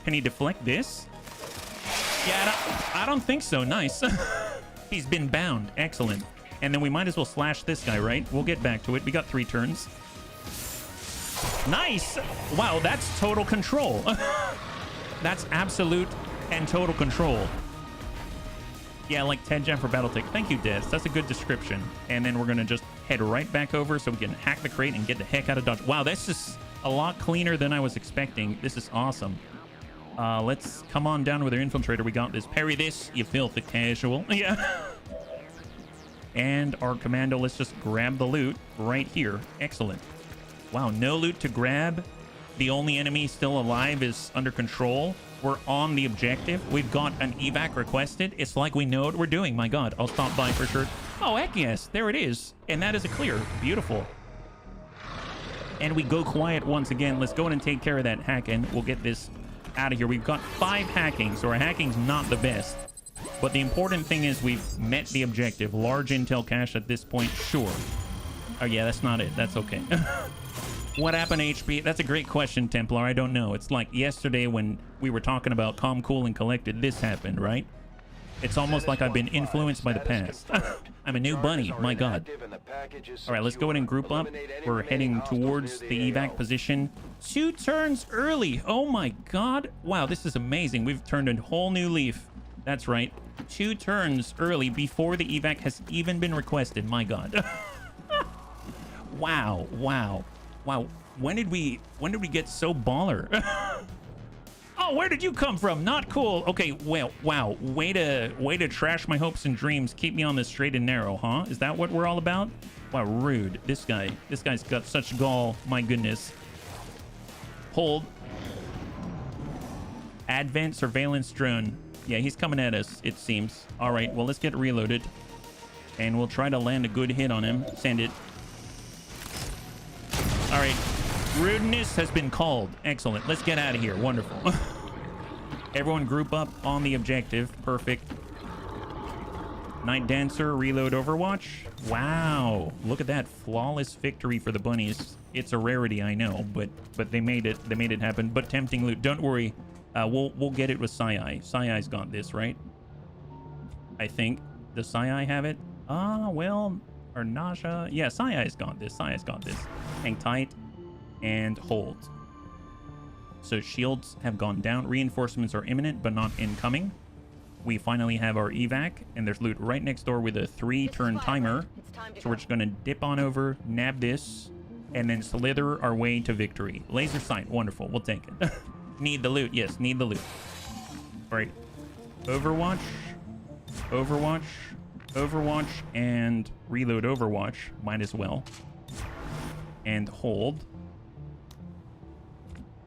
Speaker 1: Can he deflect this? Yeah, I don't think so. Nice. He's been bound. Excellent. And then we might as well slash this guy, right? We'll get back to it. We got 3 turns. Nice. Wow, that's total control. That's absolute and total control. Yeah, like 10 gem for Battletech. Thank you, Des. That's a good description. And then we're going to just head right back over so we can hack the crate and get the heck out of Dodge. Wow, this is a lot cleaner than I was expecting. This is awesome. Let's come on down with our infiltrator. We got this. Parry this, you filthy casual. Yeah. And our commando, let's just grab the loot right here. Excellent. Wow, no loot to grab. The only enemy still alive is under control. We're on the objective. We've got an evac requested. It's like we know what we're doing. My God, I'll stop by for sure. Oh, heck yes. There it is. And that is a clear. Beautiful. And we go quiet once again. Let's go in and take care of that hacking. We'll get this out of here. We've got 5 hacking, so our hacking's not the best. But the important thing is we've met the objective. Large intel cache at this point, sure. Oh, yeah, that's not it. That's okay. What happened to HP? That's a great question, Templar. I don't know. It's like yesterday when we were talking about Calm, Cool, and Collected. This happened, right? It's almost like I've been influenced by the past. I'm a new bunny. My God. All right, let's go ahead and group up. We're heading towards the evac position. 2 turns early. Oh, my God. Wow, this is amazing. We've turned a whole new leaf. That's right. 2 turns early before the evac has even been requested. My God. Wow. Wow. Wow. When did we get so baller? Oh, where did you come from? Not cool. Okay, well, wow. Way to trash my hopes and dreams. Keep me on the straight and narrow, huh? Is that what we're all about? Wow, rude. This guy's got such gall. My goodness. Hold. Advent surveillance drone. Yeah, he's coming at us, it seems. All right, well, let's get reloaded. And we'll try to land a good hit on him. Send it. All right. Rudeness has been called. Excellent. Let's get out of here. Wonderful. Everyone group up on the objective. Perfect. Night Dancer, reload Overwatch. Wow. Look at that. Flawless victory for the bunnies. It's a rarity, I know, but they made it. They made it happen. But tempting loot. Don't worry. We'll get it with Sai. Sai's got this, right? I think. Does Sai have it? Well, or Nasha. Yeah, Sai's got this. Sai's got this. Hang tight and hold. So shields have gone down. Reinforcements are imminent, but not incoming. We finally have our evac, and there's loot right next door with a 3-turn timer. So we're just going to dip on over, nab this, and then slither our way to victory. Laser sight. Wonderful. We'll take it. Need the loot. Yes, need the loot. All right. Overwatch. Overwatch. Overwatch. And reload Overwatch. Might as well. And hold.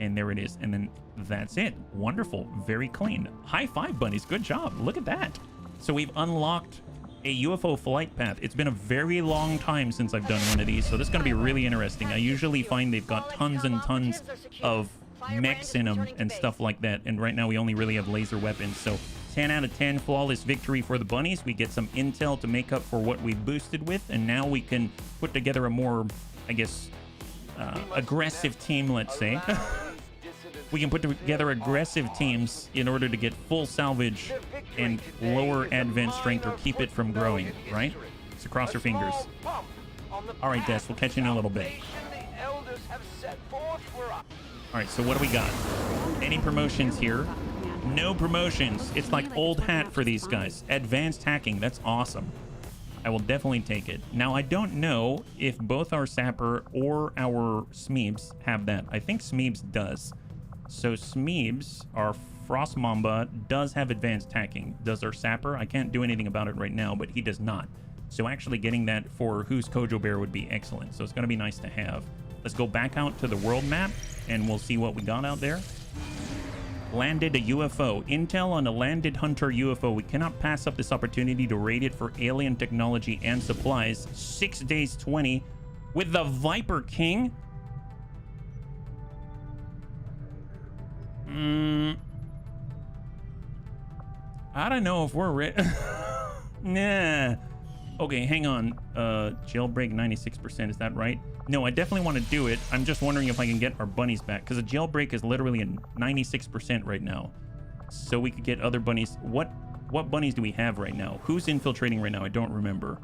Speaker 1: And there it is. And then that's it. Wonderful. Very clean. High five, bunnies. Good job. Look at that. So we've unlocked a UFO flight path. It's been a very long time since I've done one of these, so this is going to be really interesting. I usually find they've got tons and tons of mechs in them and stuff like that, and right now we only really have laser weapons. So 10 out of 10 flawless victory for the bunnies. We get some intel to make up for what we boosted with, and now we can put together a more, I guess, aggressive team, let's say. We can put together aggressive teams in order to get full salvage and lower advent strength or keep it from growing, right? So cross your fingers. All right, Des, we'll catch you in a little bit. All right, so what do we got? Any promotions here? No promotions. It's like old hat for these guys. Advanced hacking, that's awesome. I will definitely take it. Now, I don't know if both our Sapper or our Smeebs have that. I think Smeebs does. So Smeebs, our Frost Mamba, does have advanced hacking. Does our Sapper? I can't do anything about it right now, but he does not. So actually getting that for who's Kojo Bear would be excellent. So it's going to be nice to have. Let's go back out to the world map, and we'll see what we got out there. Landed a UFO. Intel on a landed Hunter UFO. We cannot pass up this opportunity to raid it for alien technology and supplies. 6 days 20 with the Viper King. I don't know if we're ready. Nah. Okay, hang on. Jailbreak 96%, is that right? No, I definitely want to do it. I'm just wondering if I can get our bunnies back, because a jailbreak is literally a 96% right now. So we could get other bunnies. What bunnies do we have right now? Who's infiltrating right now? I don't remember.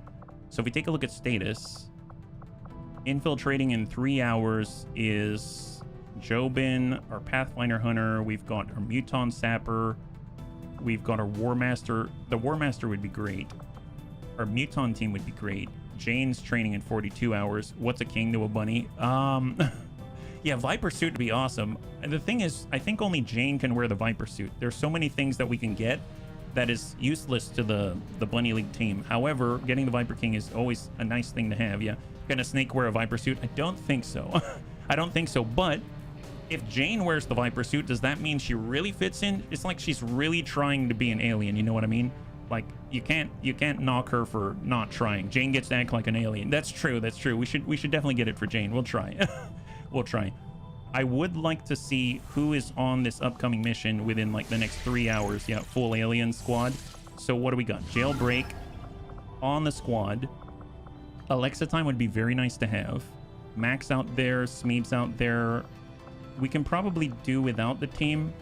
Speaker 1: So if we take a look at status, infiltrating in 3 hours is Jobin, our Pathfinder Hunter. We've got our Muton Sapper. We've got our War Master. The War Master would be great. Our Muton team would be great. Jane's training in 42 hours. What's a king to a bunny? Yeah, Viper suit would be awesome. And the thing is, I think only Jane can wear the Viper suit. There's so many things that we can get that is useless to the Bunny League team. However, getting the Viper King is always a nice thing to have. Yeah, can a snake wear a Viper suit? I don't think so. I don't think so. But if Jane wears the Viper suit, does that mean she really fits in? It's like she's really trying to be an alien. You know what I mean? Like, you can't knock her for not trying. Jane gets to act like an alien. That's true. That's true. We should definitely get it for Jane. We'll try. We'll try. I would like to see who is on this upcoming mission within like the next 3 hours. Yeah, full alien squad. So what do we got? Jailbreak on the squad. Alexa time would be very nice to have. Max out there, Smeebs out there. We can probably do without the team.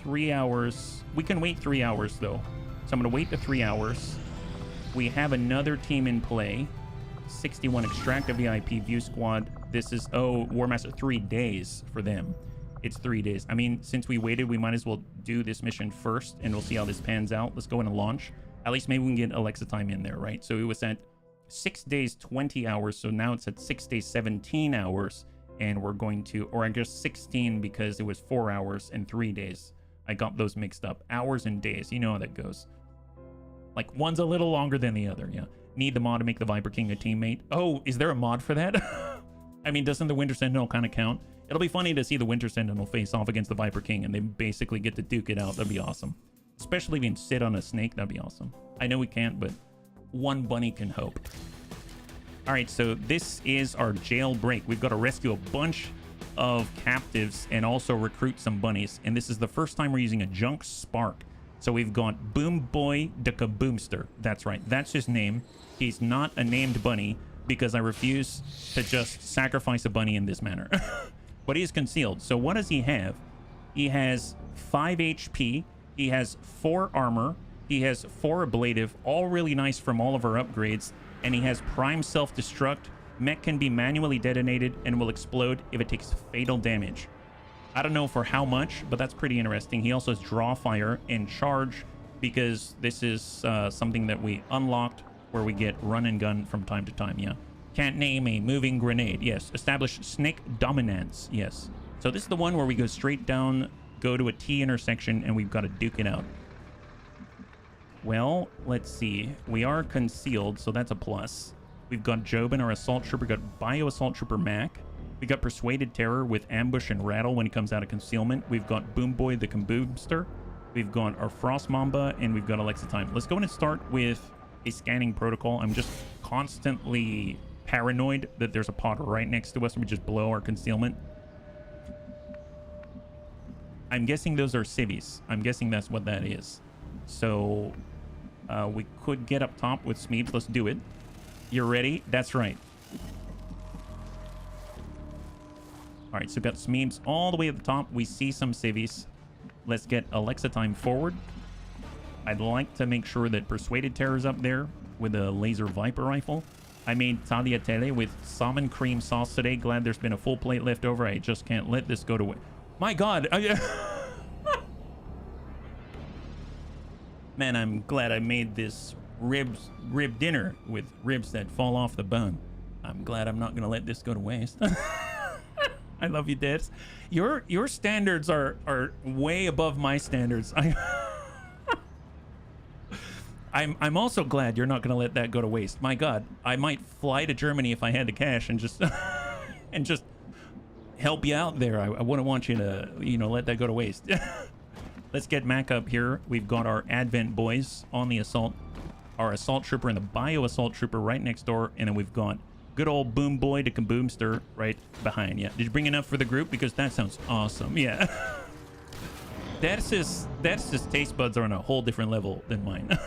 Speaker 1: 3 hours. We can wait 3 hours though. So I'm going to wait the 3 hours. We have another team in play. 61 Extract a VIP View Squad. This is, oh, War Master, 3 days for them. It's 3 days. I mean, since we waited, we might as well do this mission first and we'll see how this pans out. Let's go in and launch. At least maybe we can get Alexa time in there, right? So it was at 6 days, 20 hours. So now it's at 6 days, 17 hours. And we're going to, or I guess 16 because it was 4 hours and 3 days. I got those mixed up. Hours and days. You know how that goes. Like, one's a little longer than the other, yeah. Need the mod to make the Viper King a teammate. Oh, is there a mod for that? I mean, doesn't the Winter Sentinel kind of count? It'll be funny to see the Winter Sentinel face off against the Viper King and they basically get to duke it out. That'd be awesome. Especially if you can sit on a snake. That'd be awesome. I know we can't, but one bunny can hope. All right, so this is our jailbreak. We've got to rescue a bunch of captives and also recruit some bunnies. And this is the first time we're using a junk spark. So we've got Boom Boy the Kaboomster. That's right. That's his name. He's not a named bunny because I refuse to just sacrifice a bunny in this manner. But he is concealed. So what does he have? He has 5 HP. He has 4 armor. He has 4 ablative. All really nice from all of our upgrades. And he has prime self-destruct. Mech can be manually detonated and will explode if it takes fatal damage. I don't know for how much, but that's pretty interesting. He also has draw fire and charge because this is something that we unlocked where we get run and gun from time to time. Yeah. Can't name a moving grenade. Yes. Establish snake dominance. Yes. So this is the one where we go straight down, go to a T intersection, and we've got to duke it out. Well, let's see. We are concealed, so that's a plus. We've got Jobin, our assault trooper, got Bio Assault Trooper Mac. We got Persuaded Terror with Ambush and Rattle when he comes out of concealment. We've got Boom Boy the Kaboomster. We've got our Frost Mamba, and we've got Alexa Time. Let's go in and start with a scanning protocol. I'm just constantly paranoid that there's a pod right next to us and we just blow our concealment. I'm guessing those are civvies. I'm guessing that's what that is. So we could get up top with Smeebs. Let's do it. You're ready? That's right. All right, so we've got Smeebs all the way at the top. We see some civvies. Let's get Alexa Time forward. I'd like to make sure that Persuaded Terror's up there with a laser Viper rifle. I made tagliatelle with salmon cream sauce today. Glad there's been a full plate left over. I just can't let this go to waste. My God. Man, I'm glad I made this rib dinner with ribs that fall off the bone. I'm glad I'm not going to let this go to waste. I love you, Dad. Your standards are way above my standards. I'm also glad you're not going to let that go to waste. My God, I might fly to Germany if I had the cash and just and just help you out there. I wouldn't want you to, you know, let that go to waste. Let's get Mac up here. We've got our Advent boys on the assault, our assault trooper and the bio assault trooper right next door, and then we've got good old Boom Boy to Kaboomster right behind you. Did you bring enough for the group? Because that sounds awesome. Yeah. That's just taste buds are on a whole different level than mine.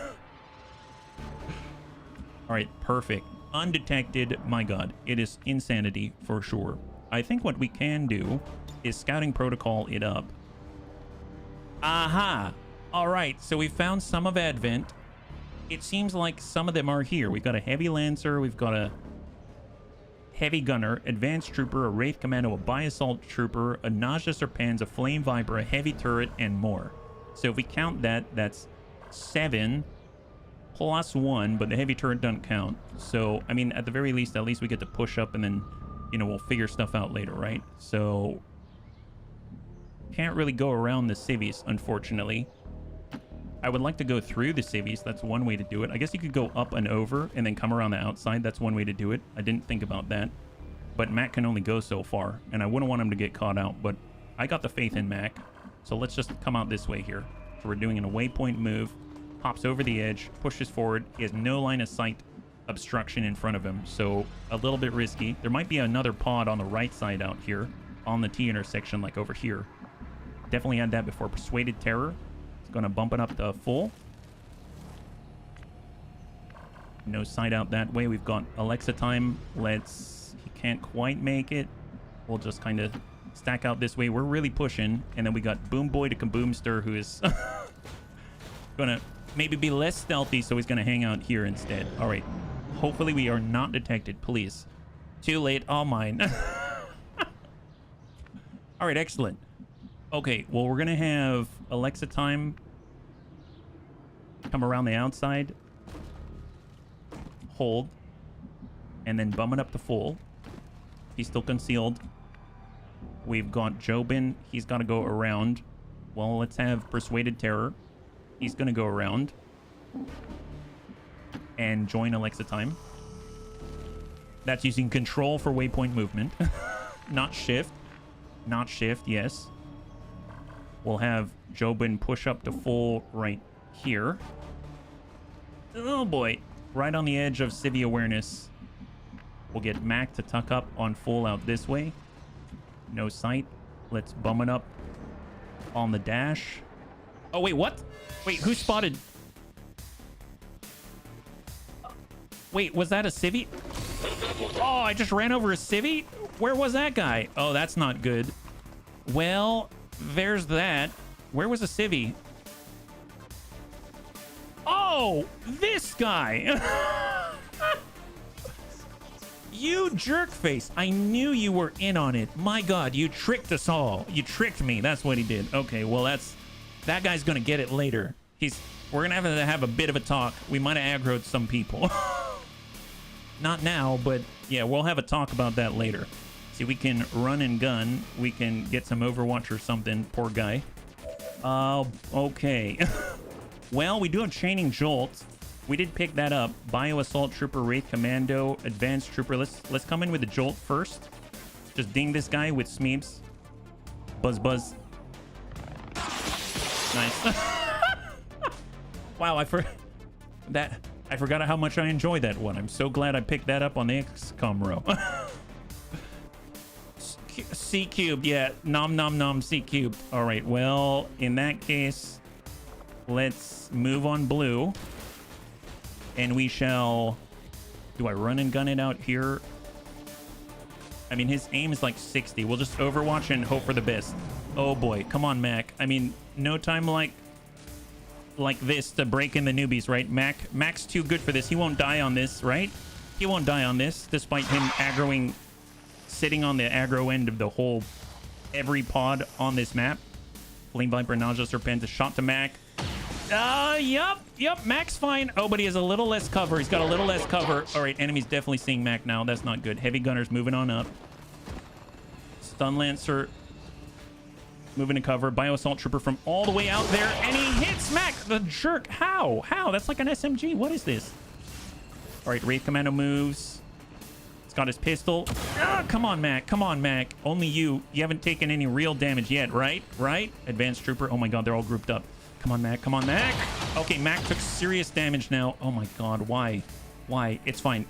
Speaker 1: All right, perfect. Undetected. My God, it is insanity for sure. I think what we can do is scouting protocol it up. Aha. All right, so we found some of Advent. It seems like some of them are here. We've got a heavy lancer. We've got a heavy gunner, advanced trooper, a wraith commando, a bi-assault trooper, a nausea serpens, a flame viper, a heavy turret, and more. So if we count that, that's 7 plus 1, but the heavy turret doesn't count. So I mean, at the very least, at least we get to push up, and then, you know, we'll figure stuff out later, right? So can't really go around the civvies, unfortunately. I would like to go through the civvies. That's one way to do it. I guess you could go up and over and then come around the outside. That's one way to do it. I didn't think about that. But Mac can only go so far, and I wouldn't want him to get caught out, but I got the faith in Mac. So let's just come out this way here. So we're doing an waypoint move. Pops over the edge, pushes forward. He has no line of sight obstruction in front of him, so a little bit risky. There might be another pod on the right side out here on the T intersection, like over here. Definitely had that before. Persuaded Terror. Gonna bump it up to full. No sight out that way. We've got Alexa Time. He can't quite make it. We'll just kind of stack out this way. We're really pushing. And then we got Boom Boy to Kaboomster, who is gonna maybe be less stealthy, so he's gonna hang out here instead. All right. Hopefully we are not detected, please. Too late. All mine. All right, excellent. Okay, well, we're gonna have Alexa Time come around the outside, hold, and then bum it up to full. He's still concealed. We've got Jobin. He's got to go around. Well, let's have Persuaded Terror. He's going to go around and join Alexa Time. That's using control for waypoint movement. Not shift. Not shift, yes. We'll have Jobin push up to full right here. Oh boy. Right on the edge of civvy awareness. We'll get Mac to tuck up on full out this way. No sight. Let's bum it up on the dash. Oh, wait, what? Wait, who spotted? Wait, was that a civvy? Oh, I just ran over a civvy? Where was that guy? Oh, that's not good. Well, there's that. Where was the civvy? Oh, this guy. You jerk face. I knew you were in on it. My God, you tricked us all. You tricked me. That's what he did. Okay, well, that guy's going to get it later. We're going to have a bit of a talk. We might have aggroed some people. Not now, but yeah, we'll have a talk about that later. See, we can run and gun. We can get some Overwatch or something. Poor guy. Okay. Well, we do have Chaining Jolt. We did pick that up. Bio Assault Trooper, Wraith Commando, Advanced Trooper. Let's come in with the Jolt first. Just ding this guy with Smeebs. Buzz, buzz. Nice. Wow, I forgot how much I enjoy that one. I'm so glad I picked that up on the XCOM row. C cubed, yeah. Nom nom nom C cubed. All right, well, in that case, let's move on blue. And we shall... Do I run and gun it out here? I mean, his aim is like 60. We'll just overwatch and hope for the best. Oh boy, come on, Mac. I mean, no time like this to break in the newbies, right? Mac's too good for this. He won't die on this, right? He won't die on this, despite him aggroing, sitting on the aggro end of the whole, every pod on this map. Flame Viper, Nausea Serpent, a shot to Mac. Yep, Mac's fine. Oh, but he has a little less cover. He's got a little less cover. All right, enemy's definitely seeing Mac now. That's not good. Heavy Gunner's moving on up. Stun Lancer moving to cover. Bio Assault Trooper from all the way out there, and he hits Mac, the jerk. How? That's like an SMG. What is this? All right, Wraith Commando moves. He's got his pistol. Come on, Mac. Only you. You haven't taken any real damage yet, right? Advanced Trooper. Oh my God, they're all grouped up. Come on, Mac. Okay, Mac took serious damage now. Oh my God, why? It's fine.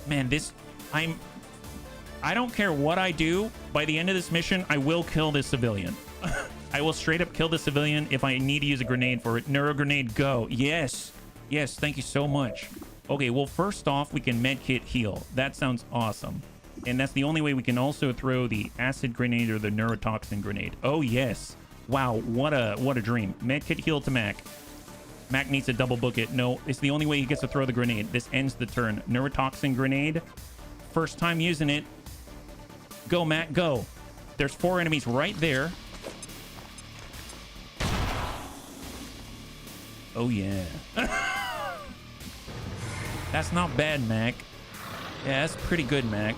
Speaker 1: Man, I don't care what I do. By the end of this mission, I will kill this civilian. I will straight up kill the civilian if I need to use a grenade for it. Neuro grenade, go. Yes, thank you so much. Okay, well, first off, we can medkit heal. That sounds awesome. And that's the only way we can also throw the acid grenade or the neurotoxin grenade. Oh, yes. Wow, what a dream. Medkit heal to Mac. Mac needs to double book it. No, it's the only way he gets to throw the grenade. This ends the turn. Neurotoxin grenade. First time using it. Go, Mac, go. There's 4 enemies right there. Oh, yeah. That's not bad, Mac. Yeah, that's pretty good, Mac.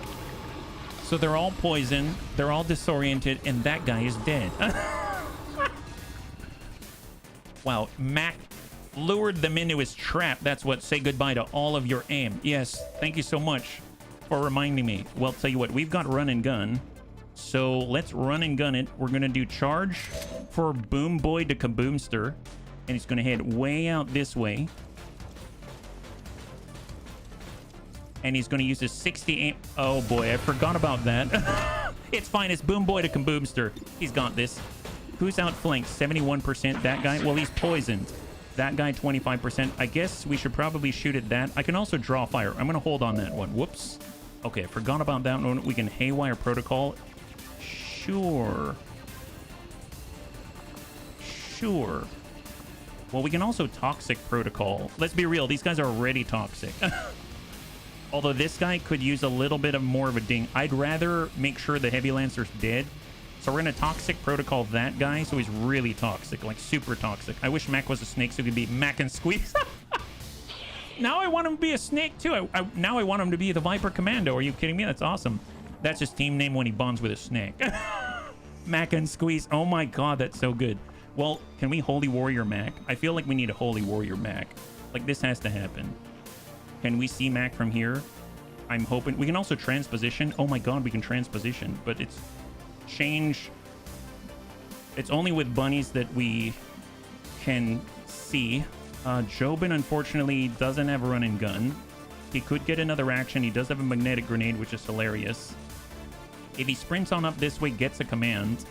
Speaker 1: So they're all poisoned. They're all disoriented, and that guy is dead. Wow, Mac lured them into his trap. That's what, say goodbye to all of your aim. Yes, thank you so much for reminding me. Well, tell you what, we've got run and gun. So let's run and gun it. We're going to do charge for Boom Boy to Kaboomster. And he's going to head way out this way. And he's going to use his 60 aim. Oh boy, I forgot about that. It's fine, it's Boom Boy to Kaboomster. He's got this. Who's outflanked? 71%. That guy? Well, he's poisoned. That guy, 25%. I guess we should probably shoot at that. I can also draw fire. I'm going to hold on that one. Whoops. Okay, I forgot about that one. We can Haywire Protocol. Sure. Well, we can also Toxic Protocol. Let's be real. These guys are already toxic. Although this guy could use a little bit of more of a ding. I'd rather make sure the Heavy Lancer's dead. So we're going to Toxic Protocol that guy, so he's really toxic, like super toxic. I wish Mac was a snake so he could be Mac and Squeeze. Now I want him to be a snake, too. Now I want him to be the Viper Commando. Are you kidding me? That's awesome. That's his team name when he bonds with a snake. Mac and Squeeze. Oh my God, that's so good. Well, can we Holy Warrior Mac? I feel like we need a Holy Warrior Mac. Like, this has to happen. Can we see Mac from here? I'm hoping. We can also transposition. Oh my God, we can transposition. But it's change. It's only with bunnies that we can see. Jobin, unfortunately, doesn't have a run and gun. He could get another action. He does have a magnetic grenade, which is hilarious. If he sprints on up this way, gets a command,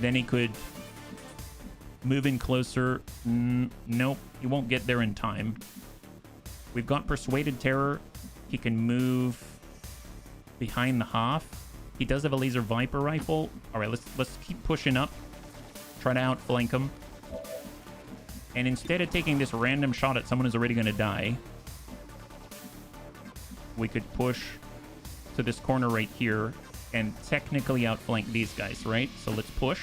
Speaker 1: then he could move in closer. Nope, he won't get there in time. We've got Persuaded Terror. He can move behind the Hoff. He does have a Laser Viper rifle. All right, let's keep pushing up. Try to outflank him. And instead of taking this random shot at someone who's already going to die, we could push to this corner right here and technically outflank these guys, right? So let's push.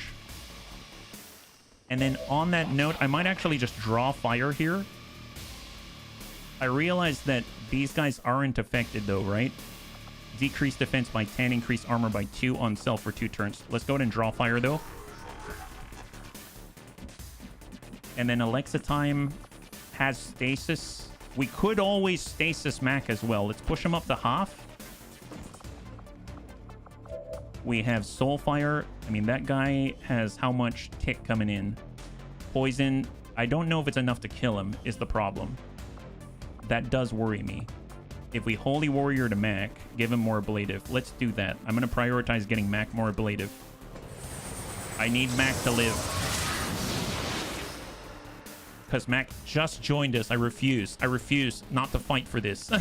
Speaker 1: And then on that note, I might actually just draw fire here. I realized that these guys aren't affected though, right? Decrease defense by 10, increase armor by 2 on self for 2 turns. Let's go ahead and draw fire though. And then Alexa Time has stasis. We could always stasis Mac as well. Let's push him up to half. We have Soulfire. I mean, that guy has how much tick coming in? Poison. I don't know if it's enough to kill him is the problem. That does worry me. If we Holy Warrior to Mac, give him more ablative. Let's do that. I'm going to prioritize getting Mac more ablative. I need Mac to live. Because Mac just joined us. I refuse. I refuse not to fight for this. All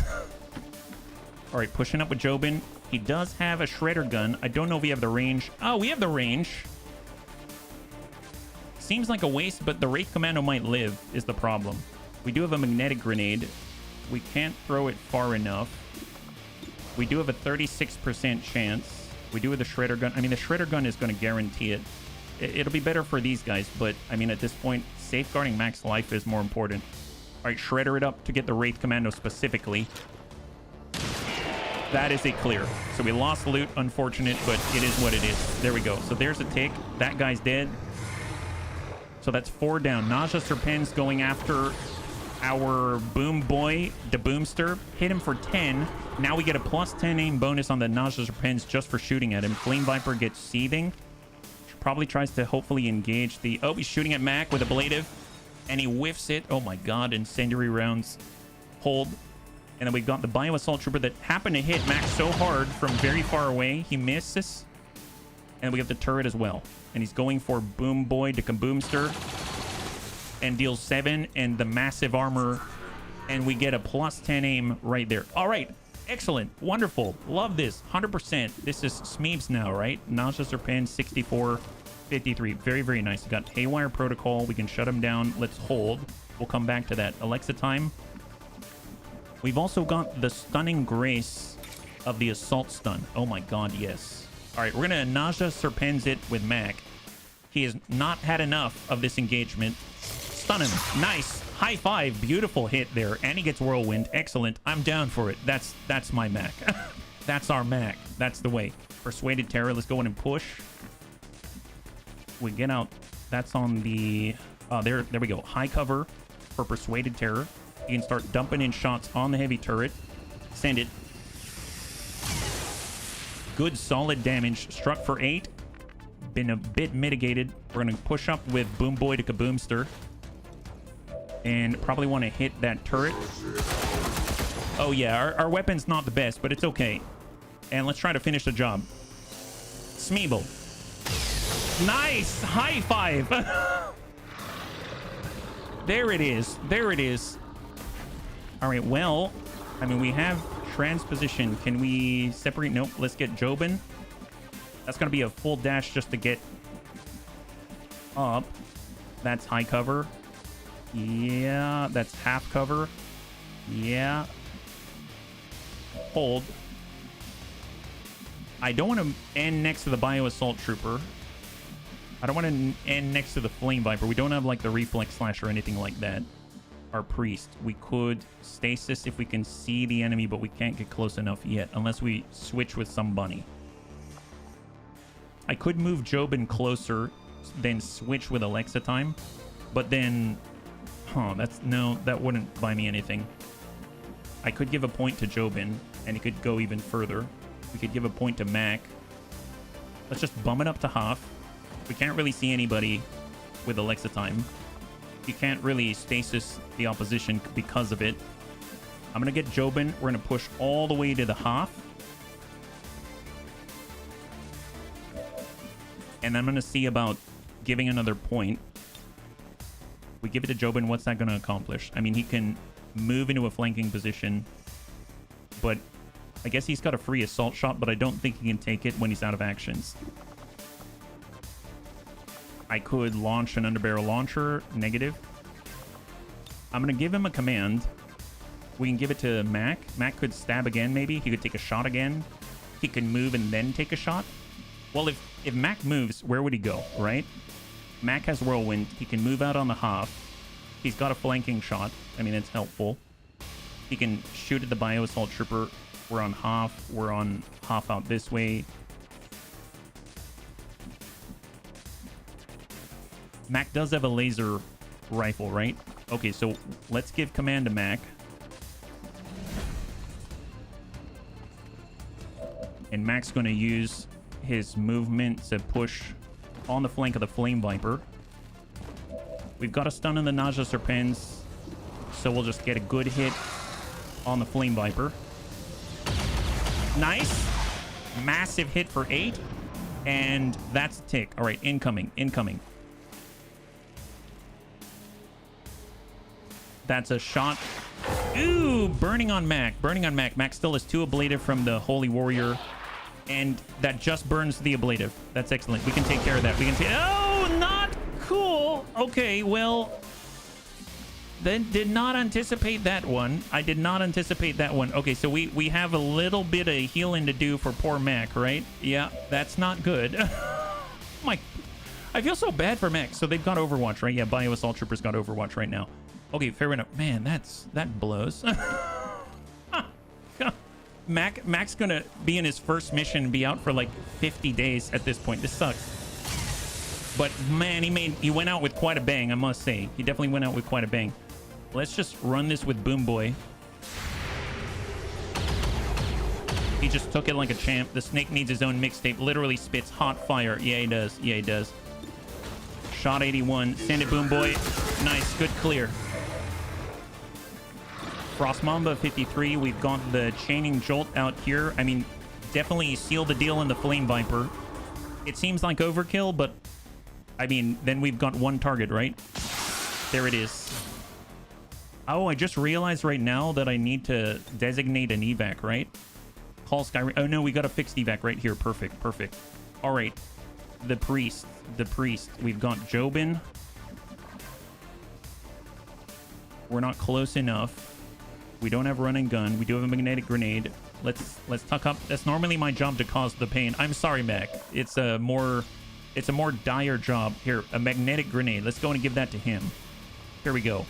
Speaker 1: right, pushing up with Jobin. He does have a Shredder gun. I don't know if we have the range. Oh, we have the range. Seems like a waste, but the Wraith Commando might live is the problem. We do have a magnetic grenade. We can't throw it far enough. We do have a 36% chance. We do have the Shredder gun. I mean, the Shredder gun is going to guarantee it. It'll be better for these guys, but I mean, at this point, safeguarding Mac's life is more important. All right, Shredder it up to get the Wraith Commando specifically. That is a clear. So we lost loot, unfortunate, but it is what it is. There we go. So there's a tick. That guy's dead. So that's 4 down. Nausea Serpens going after our Boom Boy, the Boomster. Hit him for 10. Now we get a plus 10 aim bonus on the Nausea Serpens just for shooting at him. Flame Viper gets Seething. Probably tries to hopefully engage the... Oh, he's shooting at Mac with ablative. And he whiffs it. Oh my god, incendiary rounds. Hold. And then we've got the Bio Assault Trooper that happened to hit Mac so hard from very far away. He misses. And we have the turret as well. And he's going for Boom Boy to Kaboomster. And deals 7. And the massive armor. And we get a plus 10 aim right there. All right. Excellent. Wonderful. Love this. 100%. This is Smeebs now, right? Nausea Serpent, 64, 53. Very, very nice. We got Haywire Protocol. We can shut him down. Let's hold. We'll come back to that. Alexa time. We've also got the Stunning Grace of the Assault Stun. Oh my god, yes. All right, we're going to Nausea Serpens it with Mac. He has not had enough of this engagement. Stun him. Nice. High five. Beautiful hit there. And he gets Whirlwind. Excellent. I'm down for it. That's my Mac. That's our Mac. That's the way. Persuaded Terror. Let's go in and push. We get out. That's on the... there we go. High cover for Persuaded Terror. You can start dumping in shots on the heavy turret. Send it. Good solid damage. Struck for 8. Been a bit mitigated. We're going to push up with Boom Boy to Kaboomster. And probably want to hit that turret. Oh yeah, our weapon's not the best, but it's okay. And let's try to finish the job. Smeeble. Nice! High five! There it is. There it is. All right, well, I mean, we have transposition. Can we separate? Nope. Let's get Jobin. That's going to be a full dash just to get up. That's high cover. Yeah, that's half cover. Yeah. Hold. I don't want to end next to the Bio Assault Trooper. I don't want to end next to the Flame Viper. We don't have like the Reflex Slash or anything like that. Our Priest. We could stasis if we can see the enemy, but we can't get close enough yet unless we switch with some Bunny. I could move Jobin closer, then switch with Alexa time, but then... Huh, that wouldn't buy me anything. I could give a point to Jobin, and he could go even further. We could give a point to Mac. Let's just bum it up to half. We can't really see anybody with Alexa time. You can't really stasis the opposition because of it. I'm going to get Jobin. We're going to push all the way to the half. And I'm going to see about giving another point. We give it to Jobin, what's that going to accomplish? I mean, he can move into a flanking position, but I guess he's got a free assault shot, but I don't think he can take it when he's out of actions. I could launch an underbarrel launcher, negative. I'm going to give him a command. We can give it to Mac. Mac could stab again, maybe. He could take a shot again. He can move and then take a shot. Well, if Mac moves, where would he go, right? Mac has Whirlwind. He can move out on the half. He's got a flanking shot. I mean, it's helpful. He can shoot at the Bio Assault Trooper. We're on half. We're on half out this way. Mac does have a laser rifle, right? Okay, so let's give command to Mac. And Mac's going to use his movement to push on the flank of the Flame Viper. We've got a stun on the Nausea Serpens, so we'll just get a good hit on the Flame Viper. Nice. Massive hit for 8. And that's a tick. All right, incoming. That's a shot. Ooh, burning on Mac. Mac still has 2 ablative from the Holy Warrior. And that just burns the ablative. That's excellent. We can take care of that. Oh, not cool. Okay, well, then did not anticipate that one. I did not anticipate that one. Okay, so we have a little bit of healing to do for poor Mac, right? Yeah, that's not good. I feel so bad for Mac. So they've got Overwatch, right? Yeah, Bio Assault Troopers got Overwatch right now. Okay, fair enough. Man, that blows. Mac's gonna be in his first mission, be out for like 50 days at this point. This sucks. But man, he went out with quite a bang, I must say. He definitely went out with quite a bang. Let's just run this with Boom Boy. He just took it like a champ. The snake needs his own mixtape. Literally spits hot fire. Yeah, he does. Yeah, he does. Shot 81. Send it, Boom Boy. Nice. Good clear. Frost Mamba 53. We've got the Chaining Jolt out here. I mean, definitely seal the deal in the Flame Viper. It seems like overkill, but I mean, then we've got one target, right? There it is. Oh, I just realized right now that I need to designate an evac, right? Call Skyrim. Oh no, we got a fixed evac right here. Perfect. All right. The priest. We've got Jobin. We're not close enough. We don't have run and gun. We do have a magnetic grenade. Let's tuck up. That's normally my job to cause the pain. I'm sorry, Mac. It's a more dire job. Here, a magnetic grenade. Let's go and give that to him. Here we go.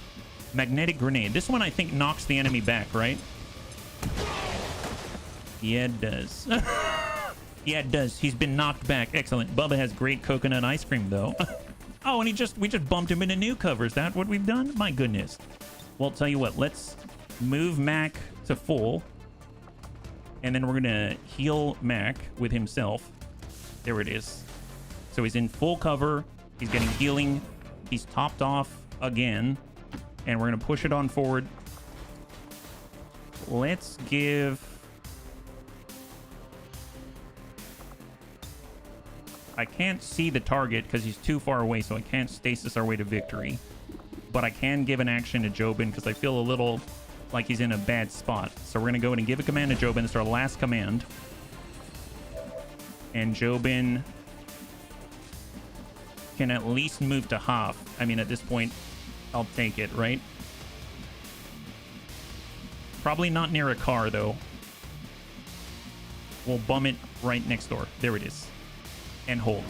Speaker 1: Magnetic grenade. This one I think knocks the enemy back, right? Yeah, it does. Yeah, it does. He's been knocked back. Excellent. Bubba has great coconut ice cream, though. Oh, and we just bumped him into new cover. Is that what we've done? My goodness. Well, tell you what. Let's move Mac to full. And then we're going to heal Mac with himself. There it is. So he's in full cover. He's getting healing. He's topped off again. And we're going to push it on forward. Let's give... I can't see the target because he's too far away, so I can't stasis our way to victory. But I can give an action to Jobin because I feel a little like he's in a bad spot. So we're going to go in and give a command to Jobin. It's our last command. And Jobin can at least move to half. I mean, at this point, I'll take it, right? Probably not near a car, though. We'll bum it right next door. There it is. And hold.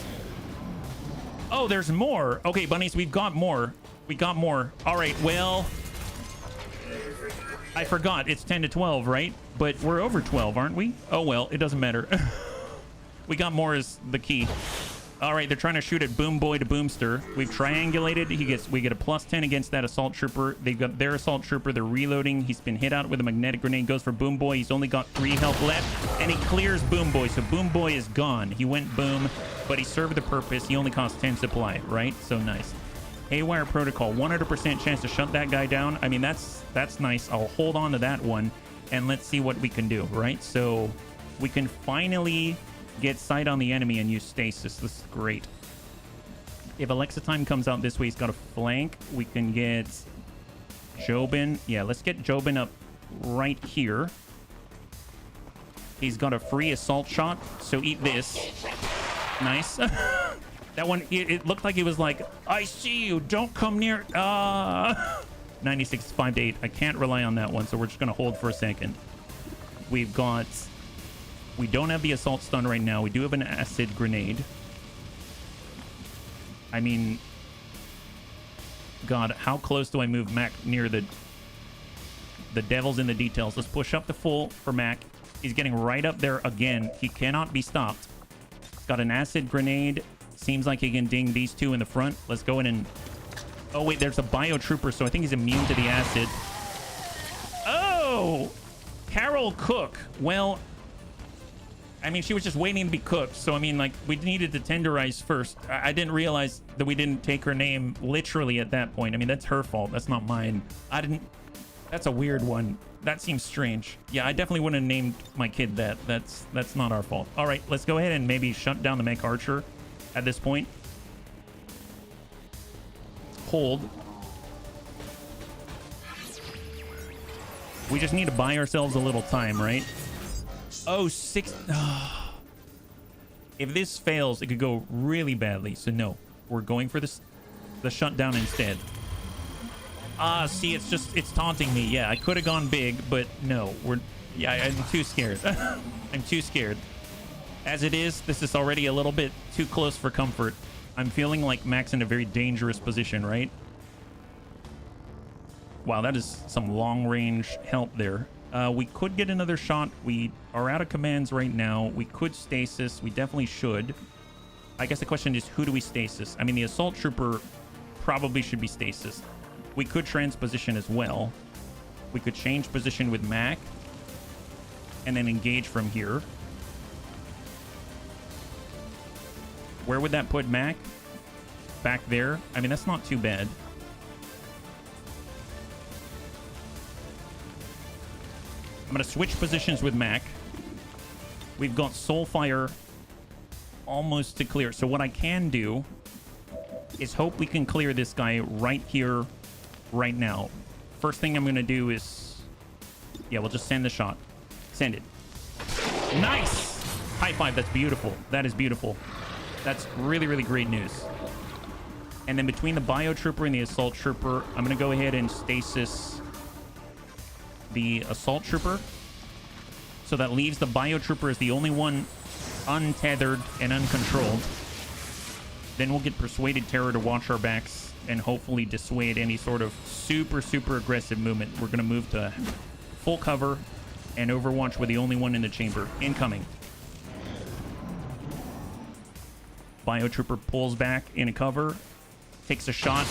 Speaker 1: Oh, there's more. Okay, bunnies, we've got more. We got more. All right, well, I forgot. It's 10 to 12, right? But we're over 12, aren't we? Oh, well, it doesn't matter. We got more is the key. All right, they're trying to shoot at Boom Boy to Boomster. We've triangulated. We get a +10 against that assault trooper. They've got their assault trooper. They're reloading. He's been hit out with a magnetic grenade. Goes for Boom Boy. He's only got 3 health left, and he clears Boom Boy. So Boom Boy is gone. He went boom, but he served the purpose. He only cost 10 supply, right? So nice. Haywire Protocol, 100% chance to shut that guy down. I mean, that's nice. I'll hold on to that one, and let's see what we can do, right? So we can finally get sight on the enemy and use stasis. This is great. If Alexa Time comes out this way, he's got a flank. We can get Jobin. Yeah, let's get Jobin up right here. He's got a free assault shot, so eat this. Nice. That one, it looked like it was like, I see you, don't come near. 96, 5 to 8. I can't rely on that one, so we're just going to hold for a second. We don't have the assault stun right now. We do have an acid grenade. I mean, God, how close do I move Mac near the devil's in the details? Let's push up the full for Mac. He's getting right up there again. He cannot be stopped. He's got an acid grenade. Seems like he can ding these two in the front. Let's go in and... Oh, wait, there's a bio trooper, so I think he's immune to the acid. Oh! Carol Cook. Well... I mean, she was just waiting to be cooked. So, I mean, like, we needed to tenderize first. I didn't realize that we didn't take her name literally at that point. I mean, that's her fault. That's not mine. I didn't... That's a weird one. That seems strange. Yeah, I definitely wouldn't have named my kid that. That's not our fault. All right, let's go ahead and maybe shut down the mech archer at this point. Hold. We just need to buy ourselves a little time, right? Oh, 6... If this fails, it could go really badly. So no, we're going for this, the shutdown instead. Ah, see, it's taunting me. Yeah, I could have gone big, but no, I'm too scared. I'm too scared. As it is, this is already a little bit too close for comfort. I'm feeling like Mac's in a very dangerous position, right? Wow, that is some long-range help there. We could get another shot. We are out of commands right now. We could stasis. We definitely should. I guess the question is, who do we stasis? I mean, the assault trooper probably should be stasis. We could transposition as well. We could change position with Mac and then engage from here. Where would that put Mac? Back there? I mean, that's not too bad. I'm going to switch positions with Mac. We've got Soulfire almost to clear. So what I can do is hope we can clear this guy right here, right now. First thing I'm going to do is... Yeah, we'll just send the shot. Send it. Nice! High five. That's beautiful. That is beautiful. That's really, really great news. And then between the Biotrooper and the Assault Trooper, I'm going to go ahead and stasis the Assault Trooper. So that leaves the Biotrooper as the only one untethered and uncontrolled. Then we'll get Persuaded Terror to watch our backs and hopefully dissuade any sort of super, super aggressive movement. We're going to move to full cover and Overwatch with the only one in the chamber. Incoming. Biotrooper pulls back in a cover. Takes a shot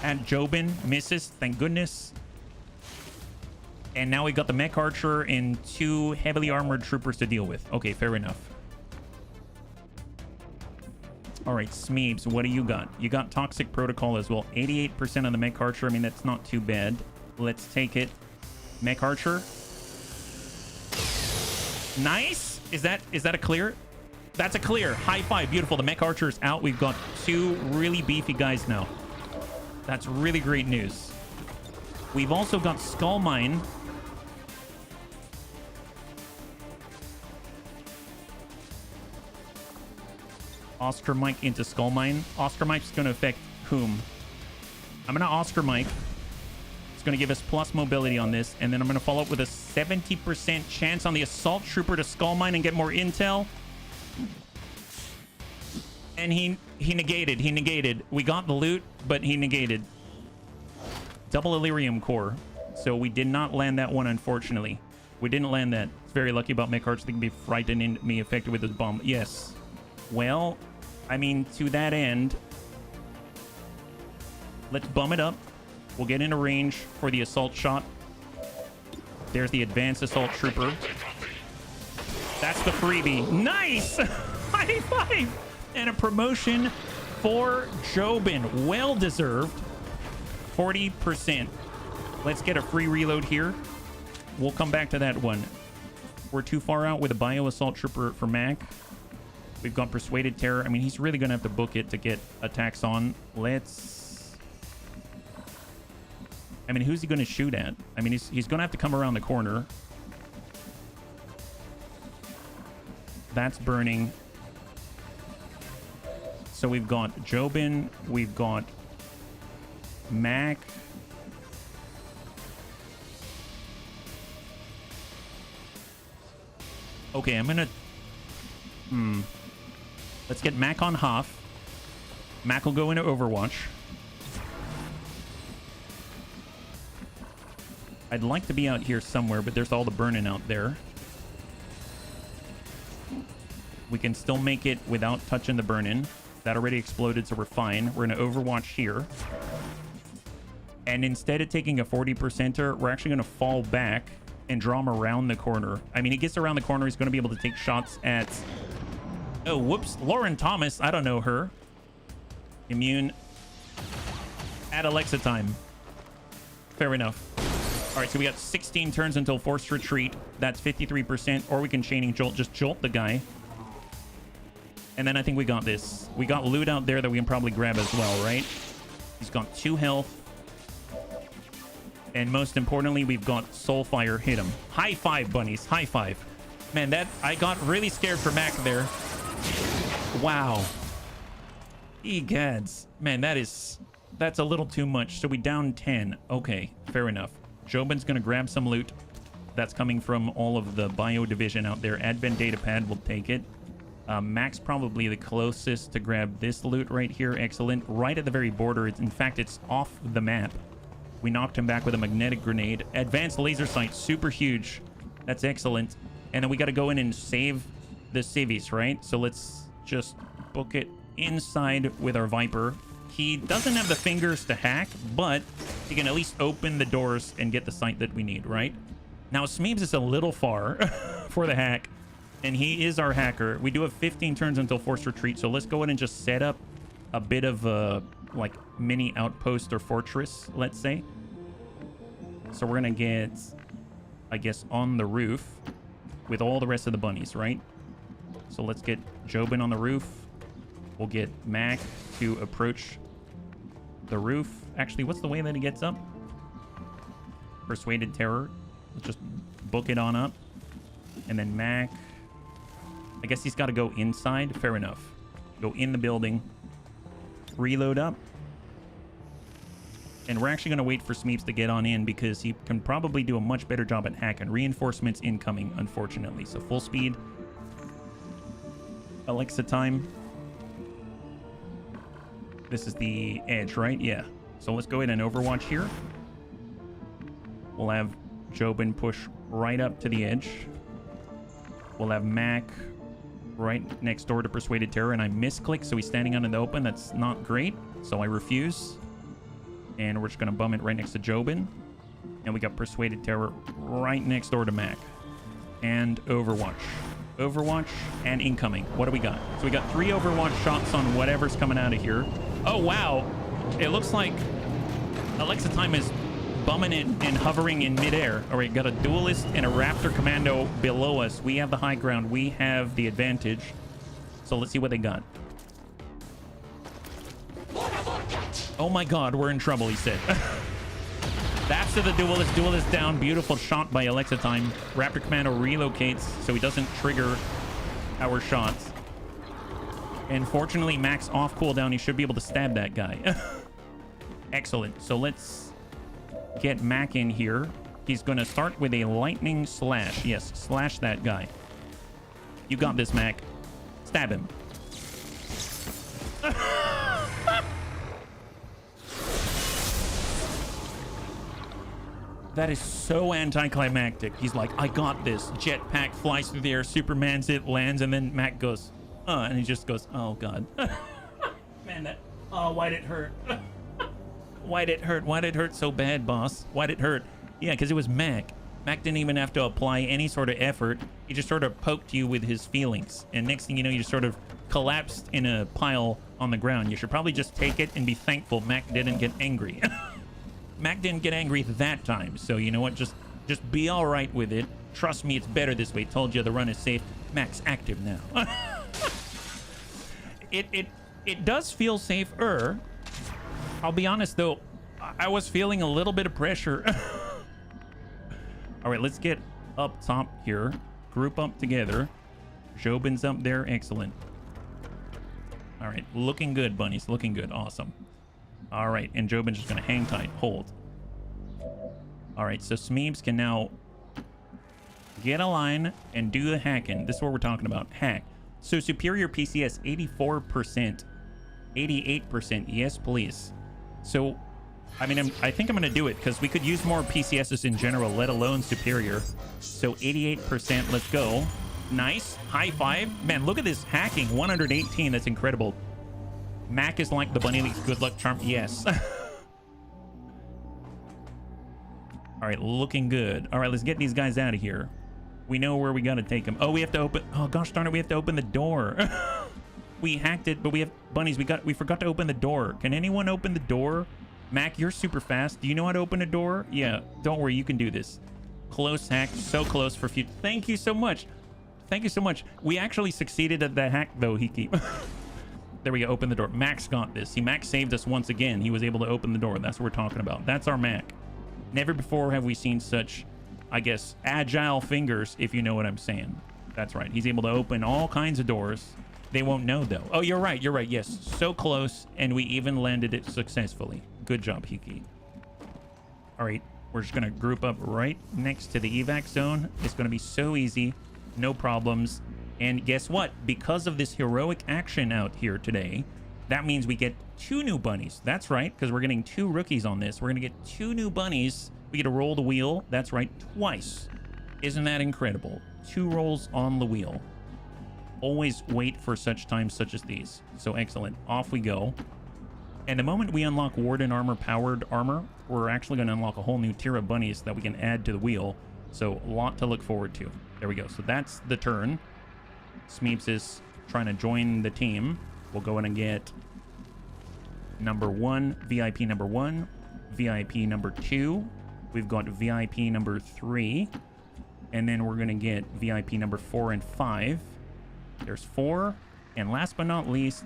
Speaker 1: at Jobin. Misses. Thank goodness. And now we got the Mech Archer and 2 heavily armored troopers to deal with. Okay, fair enough. All right, Smeebs, what do you got? You got Toxic Protocol as well. 88% on the Mech Archer. I mean, that's not too bad. Let's take it. Mech Archer. Nice. Is that a clear? That's a clear. High five. Beautiful. The Mech Archer is out. We've got 2 really beefy guys now. That's really great news. We've also got Skull Mine. Oscar Mike into Skull Mine. Oscar Mike's going to affect whom? I'm going to Oscar Mike. It's going to give us plus mobility on this. And then I'm going to follow up with a 70% chance on the Assault Trooper to Skull Mine and get more intel. And he negated. He negated. We got the loot, but he negated. Double Illyrium Core. So we did not land that one, unfortunately. We didn't land that. It's very lucky about Mech Archer. They can be frightening me affected with this bomb. Yes. Well, I mean, to that end, let's bum it up. We'll get into range for the assault shot. There's the advanced assault trooper. That's the freebie. Nice! High five! And a promotion for Jobin. Well deserved. 40%. Let's get a free reload here. We'll come back to that one. We're too far out with a Bio Assault Trooper for Mac. We've got Persuaded Terror. I mean, he's really going to have to book it to get attacks on. Let's... I mean, who's he going to shoot at? I mean, he's going to have to come around the corner. That's burning. So we've got Jobin. We've got Mac. Okay, I'm going to... Let's get Mac on Hoth. Mac will go into Overwatch. I'd like to be out here somewhere, but there's all the burning out there. We can still make it without touching the burn-in. That already exploded, so we're fine. We're going to Overwatch here. And instead of taking a 40%er, we're actually going to fall back and draw him around the corner. I mean, he gets around the corner, he's going to be able to take shots at... Oh, whoops. Lauren Thomas. I don't know her. Immune. At Alexa time. Fair enough. All right, so we got 16 turns until forced retreat. That's 53%. Or we can chaining jolt. Just jolt the guy. And then I think we got this. We got loot out there that we can probably grab as well, right? He's got 2 health. And most importantly, we've got Soulfire. Hit him. High five, bunnies. High five. Man, that... I got really scared for Mac there. Wow. Egads. Man, that's a little too much. So we down 10. Okay, fair enough. Jobin's gonna grab some loot. That's coming from all of the bio division out there. Advent data pad will take it. Mac's probably the closest to grab this loot right here. Excellent. Right at the very border. In fact, it's off the map. We knocked him back with a magnetic grenade. Advanced laser sight. Super huge. That's excellent. And then we got to go in and save the civvies, right? So let's just book it inside with our Viper. He doesn't have the fingers to hack, but he can at least open the doors and get the sight that we need, right? Now, Smeebs is a little far for the hack, and he is our hacker. We do have 15 turns until forced retreat, so let's go in and just set up a bit of a, like, mini outpost or fortress, let's say. So we're going to get, I guess, on the roof with all the rest of the bunnies, right? So let's get Jobin on the roof. We'll get Mac to approach the roof. Actually, what's the way that he gets up? Persuaded Terror. Let's just book it on up. And then Mac. I guess he's got to go inside. Fair enough. Go in the building. Reload up. And we're actually going to wait for Smeeps to get on in because he can probably do a much better job at hacking. Reinforcements incoming, unfortunately. So full speed. Alexa time. This is the edge, right? Yeah. So let's go ahead and Overwatch here. We'll have Jobin push right up to the edge. We'll have Mac right next door to Persuaded Terror, and I misclick, so he's standing out in the open. That's not great, so I refuse. And we're just going to bum it right next to Jobin. And we got Persuaded Terror right next door to Mac. And Overwatch. Overwatch and incoming. What do we got? So we got 3 Overwatch shots on whatever's coming out of here. Oh, wow. It looks like Alexa time is bumming it and hovering in midair. All right, got a duelist and a Raptor Commando below us. We have the high ground. We have the advantage. So let's see what they got. Oh my god, we're in trouble, he said. That's to the duelist. Duelist down. Beautiful shot by Alexa time. Raptor Commando relocates so he doesn't trigger our shots. And fortunately, Mac's off cooldown. He should be able to stab that guy. Excellent. So let's get Mac in here. He's going to start with a lightning slash. Yes, slash that guy. You got this, Mac. Stab him. That is so anticlimactic. He's like, I got this. Jetpack flies through the air. Superman's it, lands, and then Mac goes, and he just goes, oh, God. Man, that... Oh, why'd it hurt? Why'd it hurt? Why'd it hurt so bad, boss? Why'd it hurt? Yeah, because it was Mac. Mac didn't even have to apply any sort of effort. He just sort of poked you with his feelings. And next thing you know, you sort of collapsed in a pile on the ground. You should probably just take it and be thankful Mac didn't get angry. Mac didn't get angry that time, so you know what? Just be all right with it. Trust me, it's better this way. Told you the run is safe. Mac's active now. It does feel safer. I'll be honest though, I was feeling a little bit of pressure. All right, let's get up top here. Group up together. Jobin's up there. Excellent. All right, looking good, bunnies. Looking good. Awesome. All right, and Jobin's just going to hang tight. Hold. All right, so Smeebs can now get a line and do the hacking. This is what we're talking about. Hack. So superior PCS, 84%. 88%. Yes, please. So, I mean, I think I'm going to do it because we could use more PCSs in general, let alone superior. So 88%. Let's go. Nice. High five. Man, look at this hacking. 118. That's incredible. Mac is like the Bunny League's good luck charm. Yes. All All right, looking good. All right, let's get these guys out of here. We know where we got to take them. Oh, we have to open... Oh, gosh darn it, we have to open the door. We hacked it, but we have... Bunnies, we forgot to open the door. Can anyone open the door? Mac, you're super fast. Do you know how to open a door? Yeah, don't worry, you can do this. Close hack, so close for future. Thank you so much. Thank you so much. We actually succeeded at the hack, though, Hiki. There we go, open the door. Max got this. See, Max saved us once again. He was able to open the door. That's what we're talking about. That's our Mac. Never before have we seen such, I guess, agile fingers, if you know what I'm saying. That's right. He's able to open all kinds of doors. They won't know, though. Oh, you're right. You're right. Yes. So close, and we even landed it successfully. Good job, Hiki. All right. We're just going to group up right next to the evac zone. It's going to be so easy. No problems. And guess what? Because of this heroic action out here today, that means we get 2 new bunnies. That's right, because we're getting 2 rookies on this. We're going to get 2 new bunnies. We get to roll the wheel. That's right, twice. Isn't that incredible? 2 rolls on the wheel. Always wait for such times such as these. So excellent. Off we go. And the moment we unlock Warden Armor powered armor, we're actually going to unlock a whole new tier of bunnies that we can add to the wheel. So a lot to look forward to. There we go. So that's the turn. Smeeps is trying to join the team. We'll go in and get number 1, VIP number 1, VIP number 2. We've got VIP number 3. And then we're going to get VIP number 4 and 5. There's 4. And last but not least,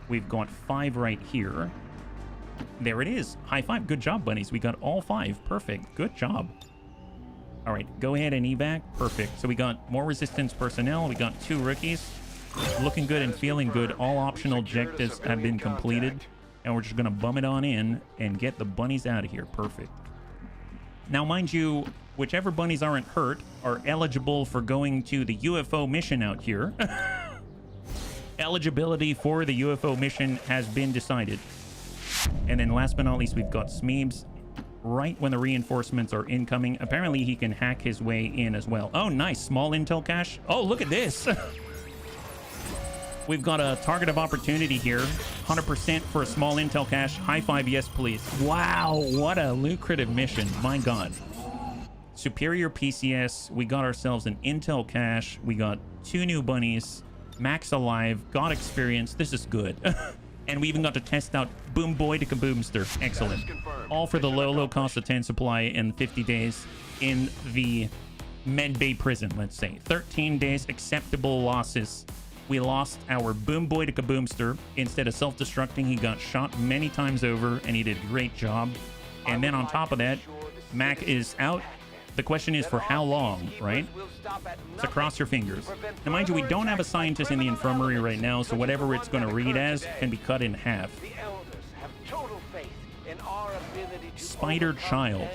Speaker 1: we've got 5 right here. There it is. High five. Good job, bunnies. We got all 5. Perfect. Good job. All right, go ahead and evac. Perfect. So we got more resistance personnel. We got 2 rookies. Looking good and feeling good. All optional objectives have been completed. And we're just going to bum it on in and get the bunnies out of here. Perfect. Now, mind you, whichever bunnies aren't hurt are eligible for going to the UFO mission out here. Eligibility for the UFO mission has been decided. And then last but not least, we've got Smeebs. Right when the reinforcements are incoming. Apparently, he can hack his way in as well. Oh, nice. Small intel cache. Oh, look at this. We've got a target of opportunity here. 100% for a small intel cache. High five, yes, please. Wow, what a lucrative mission. My God. Superior PCS. We got ourselves an intel cache. We got 2 new bunnies. Max alive. Got experience. This is good. And we even got to test out Boom Boy to Kaboomster. Excellent. All for the low cost of 10 supply in 50 days in the Med Bay prison, let's say. 13 days, acceptable losses. We lost our Boom Boy to Kaboomster. Instead of self-destructing, he got shot many times over, and he did a great job. And then on top of that, Mac is out. The question is for how long, right? So cross your fingers. Now, mind you, we don't have a scientist in the infirmary right now, so whatever it's going to read as can be cut in half. Spider Child.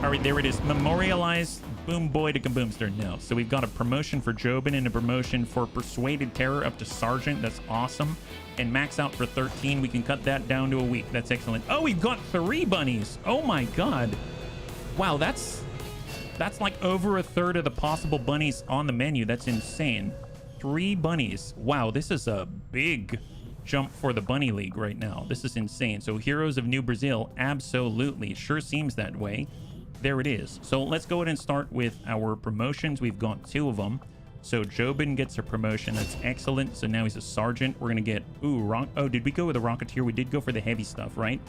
Speaker 1: All right, there it is. Memorialize Boom Boy to Kaboomster. No. So we've got a promotion for Jobin and a promotion for Persuaded Terror up to Sergeant. That's awesome. And max out for 13. We can cut that down to a week. That's excellent. Oh, we've got 3 bunnies. Oh my God. Wow, that's like over a third of the possible bunnies on the menu. That's insane. 3 bunnies. Wow, this is a big jump for the Bunny League right now. This is insane. So Heroes of New Brazil, absolutely. Sure seems that way. There it is. So let's go ahead and start with our promotions. We've got 2 of them. So Jobin gets a promotion. That's excellent. So now he's a sergeant. We're going to get... Ooh, oh, did we go with a Rocketeer? We did go for the heavy stuff, right?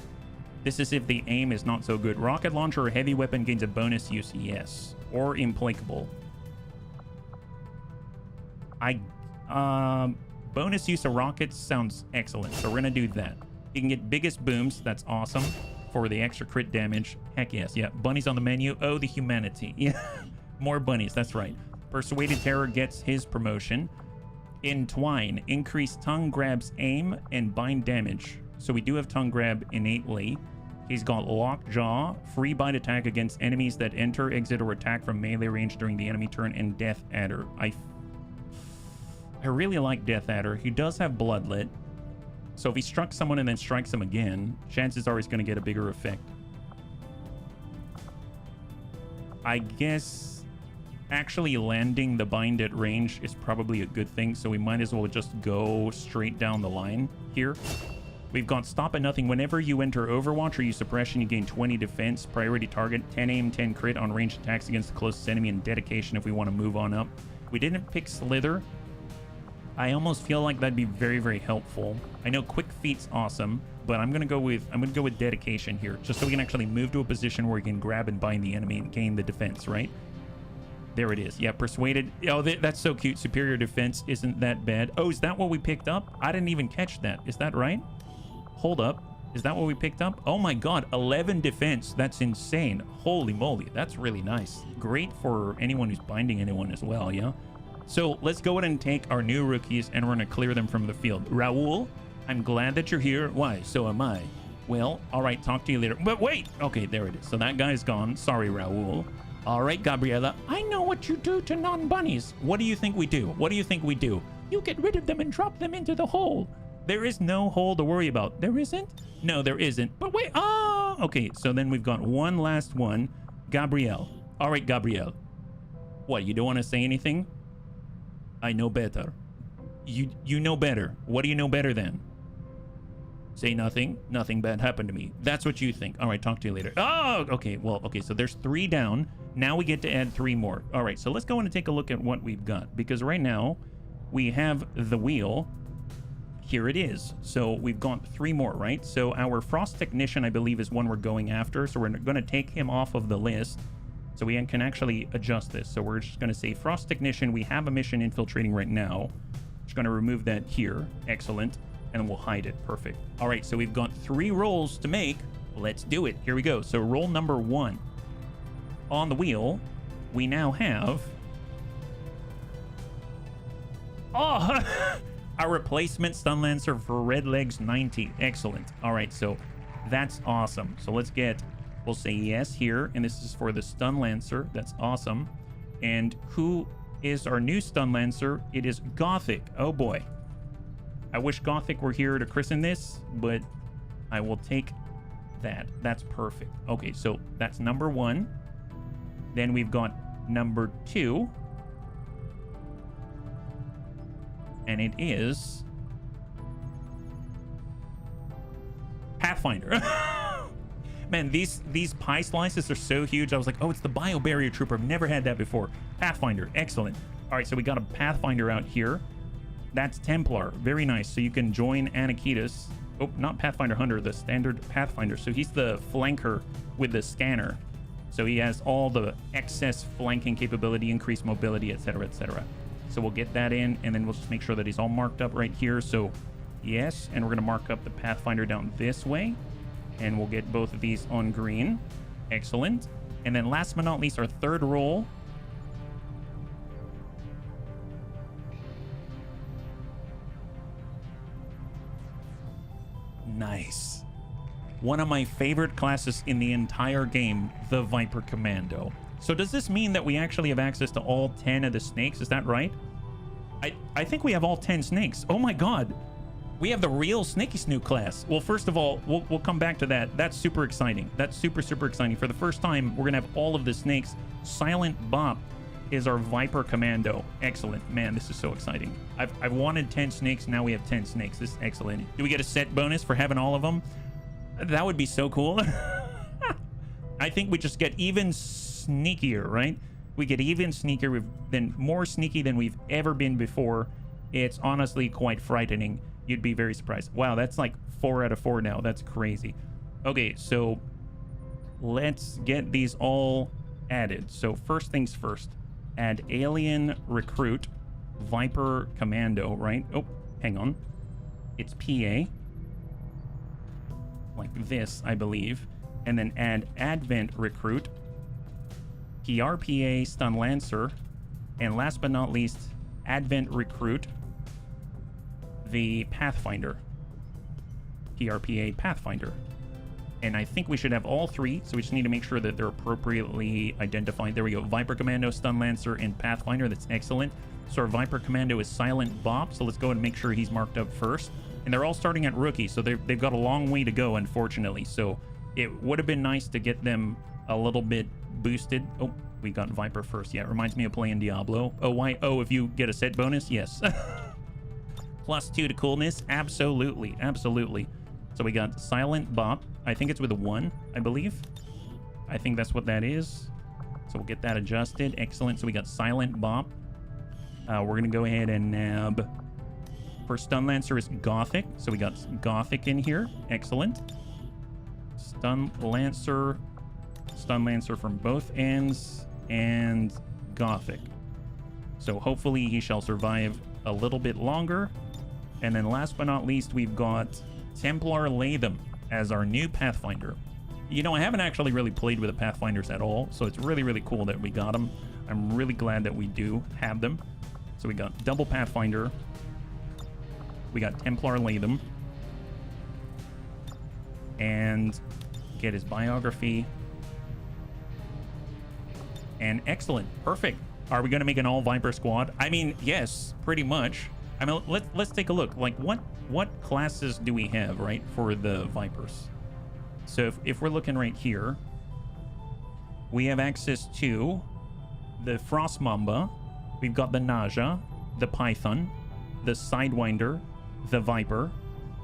Speaker 1: This is if the aim is not so good. Rocket launcher or heavy weapon gains a bonus use. Yes. Or implacable. Bonus use of rockets sounds excellent. So we're going to do that. You can get biggest booms. That's awesome. For the extra crit damage. Heck yes. Yeah. Bunnies on the menu. Oh, the humanity. Yeah. More bunnies. That's right. Persuaded Terror gets his promotion. Entwine. Increase tongue grab's aim and bind damage. So we do have tongue grab innately. He's got Lockjaw. Free bite attack against enemies that enter, exit, or attack from melee range during the enemy turn. And Death Adder. I really like Death Adder. He does have Bloodlet. So if he struck someone and then strikes him again, chances are he's going to get a bigger effect. I guess actually landing the bind at range is probably a good thing, so we might as well just go straight down the line here. We've got stop at nothing. Whenever you enter Overwatch or use suppression, you gain 20 defense. Priority target, 10 aim, 10 crit on ranged attacks against the closest enemy, and dedication if we want to move on up. We didn't pick Slither. I almost feel like that'd be very, very helpful. I know quick feet's awesome, but I'm gonna go with dedication here, just so we can actually move to a position where we can grab and bind the enemy and gain the defense, right? There it is. Yeah, persuaded. Oh, that's so cute. Superior defense isn't that bad. Oh, is that what we picked up? I didn't even catch that. Is that right? Hold up. Is that what we picked up? Oh my god, 11 defense. That's insane. Holy moly, that's really nice. Great for anyone who's binding anyone as well, yeah? So let's go ahead and take our new rookies and we're gonna clear them from the field. Raul, I'm glad that you're here. Why? So am I. Well, all right, talk to you later. But wait! Okay, there it is. So that guy's gone. Sorry, Raul. All right, Gabriella. I know what you do to non-bunnies. What do you think we do? What do you think we do? You get rid of them and drop them into the hole. There is no hole to worry about. There isn't? No, there isn't. But wait. Oh, okay. So then we've got one last one. Gabrielle. All right, Gabrielle. What, you don't want to say anything? I know better. You know better. What do you know better than? Say nothing. Nothing bad happened to me. That's what you think. All right, talk to you later. Oh, okay. Well, okay. So there's 3 down. Now we get to add 3 more. All right. So let's go in and take a look at what we've got. Because right now we have the wheel. Here it is. So we've got 3 more, right? So our Frost Technician, I believe, is one we're going after. So we're going to take him off of the list. So we can actually adjust this. So we're just going to say Frost Technician. We have a mission infiltrating right now. Just going to remove that here. Excellent. And we'll hide it. Perfect. All right. So we've got 3 rolls to make. Let's do it. Here we go. So roll number 1. On the wheel, we now have... Oh! Our replacement Stun Lancer for Red Legs 90. Excellent. All right. So that's awesome. So let's get... We'll say yes here, and this is for the Stun Lancer. That's awesome. And who is our new Stun Lancer? It is Gothic. Oh boy. I wish Gothic were here to christen this, but I will take that. That's perfect. Okay, so that's number 1. Then we've got number 2. And it is... Pathfinder. Man, these pie slices are so huge. I was like, oh, it's the Biobarrier Trooper. I've never had that before. Pathfinder. Excellent. All right, so we got a Pathfinder out here. That's Templar. Very nice. So you can join Anakitas. Oh, not Pathfinder Hunter, the standard Pathfinder. So he's the flanker with the scanner. So he has all the excess flanking capability, increased mobility, etc., etc. So we'll get that in, and then we'll just make sure that he's all marked up right here. So yes, and we're going to mark up the Pathfinder down this way. And we'll get both of these on green. Excellent. And then last but not least, our 3rd roll. Nice. One of my favorite classes in the entire game, the Viper Commando. So does this mean that we actually have access to all 10 of the snakes? Is that right? I think we have all 10 snakes. Oh my god. We have the real Snaky Snook class. Well, first of all, we'll come back to that. That's super exciting. That's super, super exciting. For the first time, we're going to have all of the snakes. Silent Bop is our Viper Commando. Excellent. Man, this is so exciting. I've wanted 10 snakes. Now we have 10 snakes. This is excellent. Do we get a set bonus for having all of them? That would be so cool. I think we just get even sneakier, right? We get even sneakier. We've been more sneaky than we've ever been before. It's honestly quite frightening. You'd be very surprised. Wow, that's like 4 out of 4 now. That's crazy. Okay, so let's get these all added. So first things first, add Alien Recruit, Viper Commando, right? Oh, hang on. It's PA. Like this, I believe. And then add Advent Recruit, PRPA Stun Lancer, and last but not least, Advent Recruit, the Pathfinder. PRPA Pathfinder. And I think we should have all 3, so we just need to make sure that they're appropriately identified. There we go. Viper Commando, Stun Lancer, and Pathfinder. That's excellent. So our Viper Commando is Silent Bop, so let's go and make sure he's marked up first. And they're all starting at rookie, so they've got a long way to go, unfortunately. So it would have been nice to get them a little bit boosted. Oh, we got Viper first. Yeah, it reminds me of playing Diablo. Oh, why? Oh, if you get a set bonus? Yes. +2 to coolness? Absolutely. Absolutely. So we got Silent Bop. I think it's with a 1, I believe. I think that's what that is. So we'll get that adjusted. Excellent. So we got Silent Bop. We're going to go ahead and nab... For Stun Lancer is Gothic. So we got Gothic in here. Excellent. Stun Lancer from both ends, and Gothic. So hopefully he shall survive a little bit longer. And then last but not least, we've got Templar Latham as our new Pathfinder. You know, I haven't actually really played with the Pathfinders at all, so it's really, really cool that we got them. I'm really glad that we do have them. So we got double Pathfinder. We got Templar Latham. And get his biography. And excellent. Perfect. Are we going to make an all Viper squad? I mean, yes, pretty much. I mean, let's take a look. Like, what classes do we have, right, for the Vipers? So if we're looking right here, we have access to the Frost Mamba. We've got the Naja, the Python, the Sidewinder, the Viper.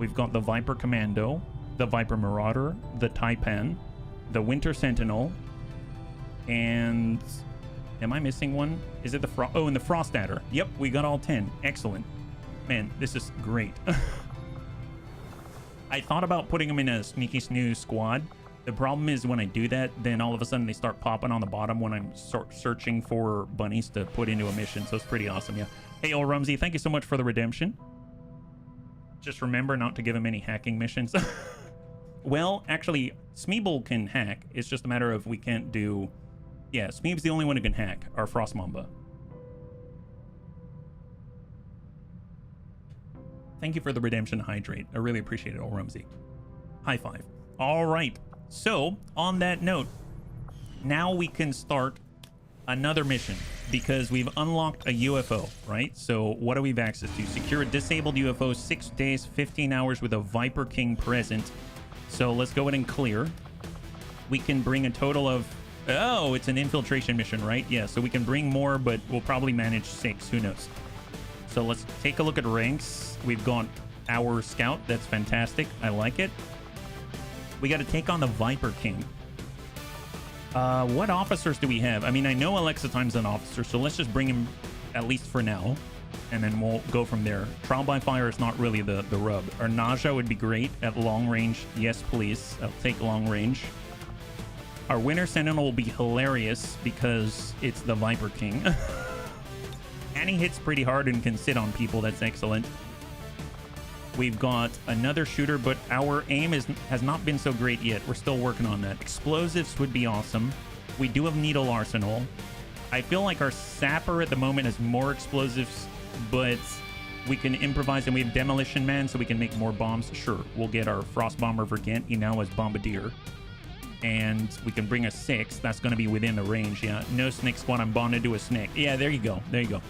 Speaker 1: We've got the Viper Commando, the Viper Marauder, the Taipan, the Winter Sentinel, and am I missing one? Is it the Oh, and the Frost Adder. Yep, we got all 10. Excellent. Man, this is great. I thought about putting them in a Sneaky Snoo squad. The problem is when I do that, then all of a sudden they start popping on the bottom when I'm searching for bunnies to put into a mission. So it's pretty awesome, yeah. Hey, old Rumsey, thank you so much for the redemption. Just remember not to give him any hacking missions. Well, actually, Smeeble can hack. It's just a matter of we can't do... Yeah, Smeeb's the only one who can hack, our Frost Mamba. Thank you for the redemption, Hydrate. I really appreciate it, old Rumsey. High five. All right. So, on that note, now we can start another mission because we've unlocked a UFO, right? So, what do we have access to? Secure a disabled UFO 6 days, 15 hours with a Viper King present. So, let's go ahead and clear. We can bring a total of... Oh, it's an infiltration mission, right? Yeah, so we can bring more, but we'll probably manage 6. Who knows? So let's take a look at ranks. We've got our scout. That's fantastic. I like it. We got to take on the Viper King. What officers do we have? I mean, I know Alexa Time's an officer, so let's just bring him at least for now. And then we'll go from there. Trial by fire is not really the rub. Our Naja would be great at long range. Yes, please. I'll take long range. Our Winter Sentinel will be hilarious because it's the Viper King. And he hits pretty hard and can sit on people. That's excellent. We've got another shooter, but our aim has not been so great yet. We're still working on that. Explosives would be awesome. We do have Needle Arsenal. I feel like our Sapper at the moment has more explosives, but we can improvise, and we have Demolition Man, so we can make more bombs. Sure, we'll get our Frost Bomber Vergent. He now has Bombardier. And we can bring a 6. That's going to be within the range, yeah. No snake squad. I'm bonded to a snake. Yeah, there you go. There you go.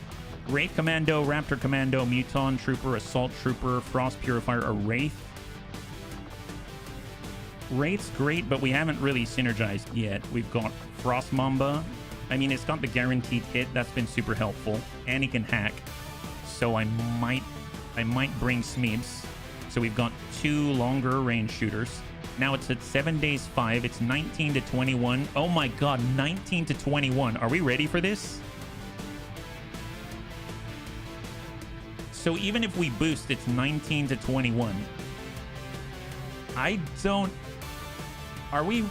Speaker 1: Wraith Commando, Raptor Commando, Muton Trooper, Assault Trooper, Frost Purifier, a Wraith. Wraith's great, but we haven't really synergized yet. We've got Frost Mamba. I mean, it's got the guaranteed hit. That's been super helpful. And he can hack. So I might bring Smeebs. So we've got 2 longer range shooters. Now it's at 7 days 5. It's 19 to 21. Oh my god, 19 to 21. Are we ready for this? So even if we boost, it's 19 to 21. I don't... Are we...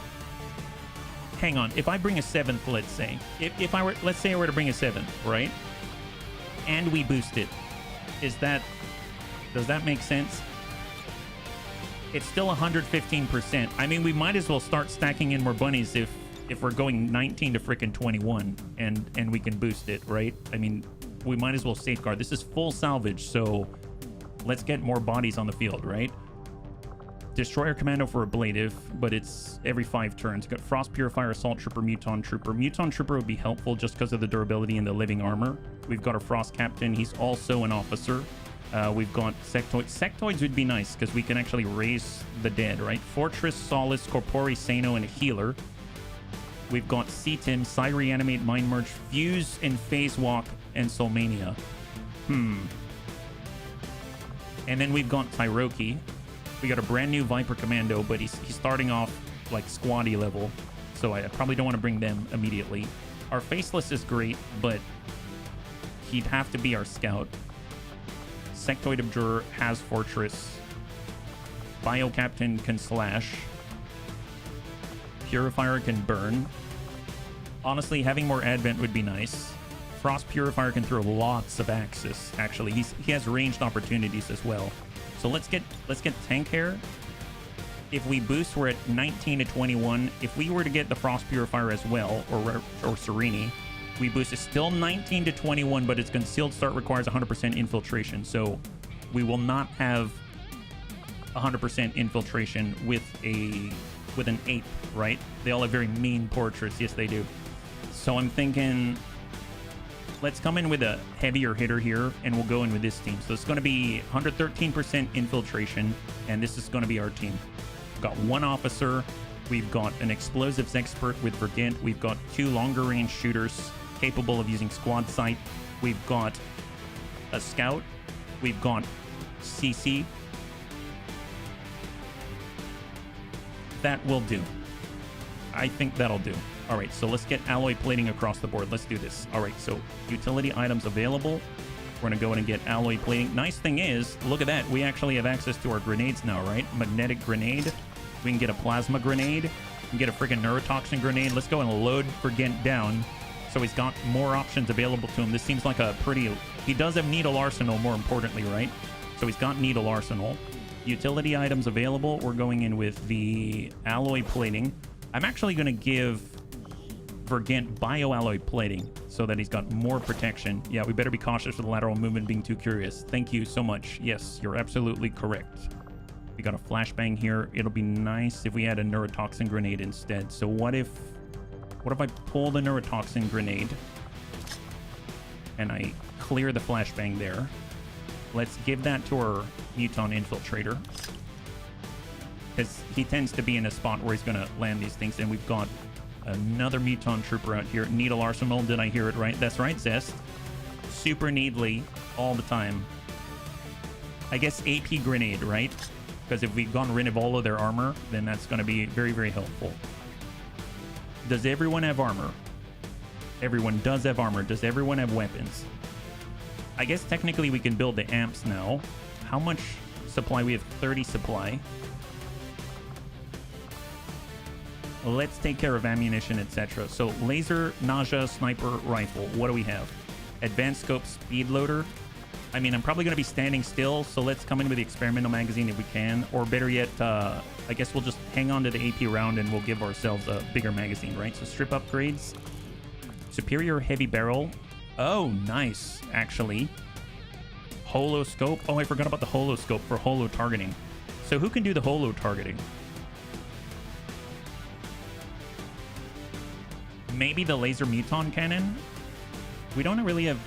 Speaker 1: Hang on. If I bring a 7th, let's say. If I were... Let's say I were to bring a 7th, right? And we boost it. Is that... Does that make sense? It's still 115%. I mean, we might as well start stacking in more bunnies if we're going 19 to frickin' 21 and we can boost it, right? I mean, we might as well safeguard. This is full salvage, so let's get more bodies on the field, right? Destroyer Commando for ablative, but it's every 5 turns. Got Frost Purifier, Assault Trooper, Muton Trooper. Muton Trooper would be helpful just because of the durability and the living armor. We've got a Frost Captain. He's also an officer. We've got Sectoids. Sectoids would be nice because we can actually raise the dead, right? Fortress, Solace, Corpori, Sano, and a healer. We've got C-Tim, Psy Reanimate, Mind Merge, Fuse, and Phase Walk, and Soulmania. And then we've got Tyroki. We got a brand new Viper Commando, but he's starting off like squaddy level, so I probably don't want to bring them immediately. Our Faceless is great, but he'd have to be our scout. Sectoid Abjurer has Fortress. Bio Captain can slash. Purifier can burn. Honestly, having more Advent would be nice. Frost Purifier can throw lots of axes, actually. He has ranged opportunities as well. So let's get tank hair. If we boost, we're at 19 to 21. If we were to get the Frost Purifier as well, or Serenity, we boost. It's still 19 to 21, but its concealed start requires 100% infiltration. So we will not have 100% infiltration with an ape, right? They all have very mean portraits. Yes, they do. So I'm thinking, let's come in with a heavier hitter here, and we'll go in with this team. So it's going to be 113% infiltration, and this is going to be our team. We've got one officer. We've got an explosives expert with Vergent. We've got 2 longer range shooters capable of using squad sight. We've got a scout. We've got CC. That will do. I think that'll do. All right, so let's get alloy plating across the board. Let's do this. All right, so utility items available. We're going to go in and get alloy plating. Nice thing is, look at that. We actually have access to our grenades now, right? Magnetic grenade. We can get a plasma grenade. We can get a freaking neurotoxin grenade. Let's go and load Vergent down. So he's got more options available to him. This seems like a pretty... He does have Needle Arsenal, more importantly, right? So he's got Needle Arsenal. Utility items available. We're going in with the alloy plating. I'm actually going to give Vergent bioalloy plating so that he's got more protection. Yeah, we better be cautious with lateral movement being too curious. Thank you so much. Yes, you're absolutely correct. We got a flashbang here. It'll be nice if we had a neurotoxin grenade instead. So what if I pull the neurotoxin grenade and I clear the flashbang there? Let's give that to our Muton Infiltrator, because he tends to be in a spot where he's going to land these things. And we've got another Muton Trooper out here. Needle Arsenal, did I hear it right? That's right, Zest. Super needly all the time. I guess AP Grenade, right? Because if we've gotten rid of all of their armor, then that's going to be very, very helpful. Does everyone have armor? Everyone does have armor. Does everyone have weapons? I guess technically we can build the amps now. How much supply? We have 30 supply. Let's take care of ammunition, etc. So laser, nausea, sniper, rifle. What do we have? Advanced scope, speed loader. I mean, I'm probably going to be standing still, so let's come in with the experimental magazine if we can. Or better yet, I guess we'll just hang on to the AP round and we'll give ourselves a bigger magazine, right? So strip upgrades. Superior heavy barrel. Oh, nice, actually. Holo scope. Oh, I forgot about the holo scope for holo targeting. So who can do the holo targeting? Maybe the laser muton cannon? We don't really have...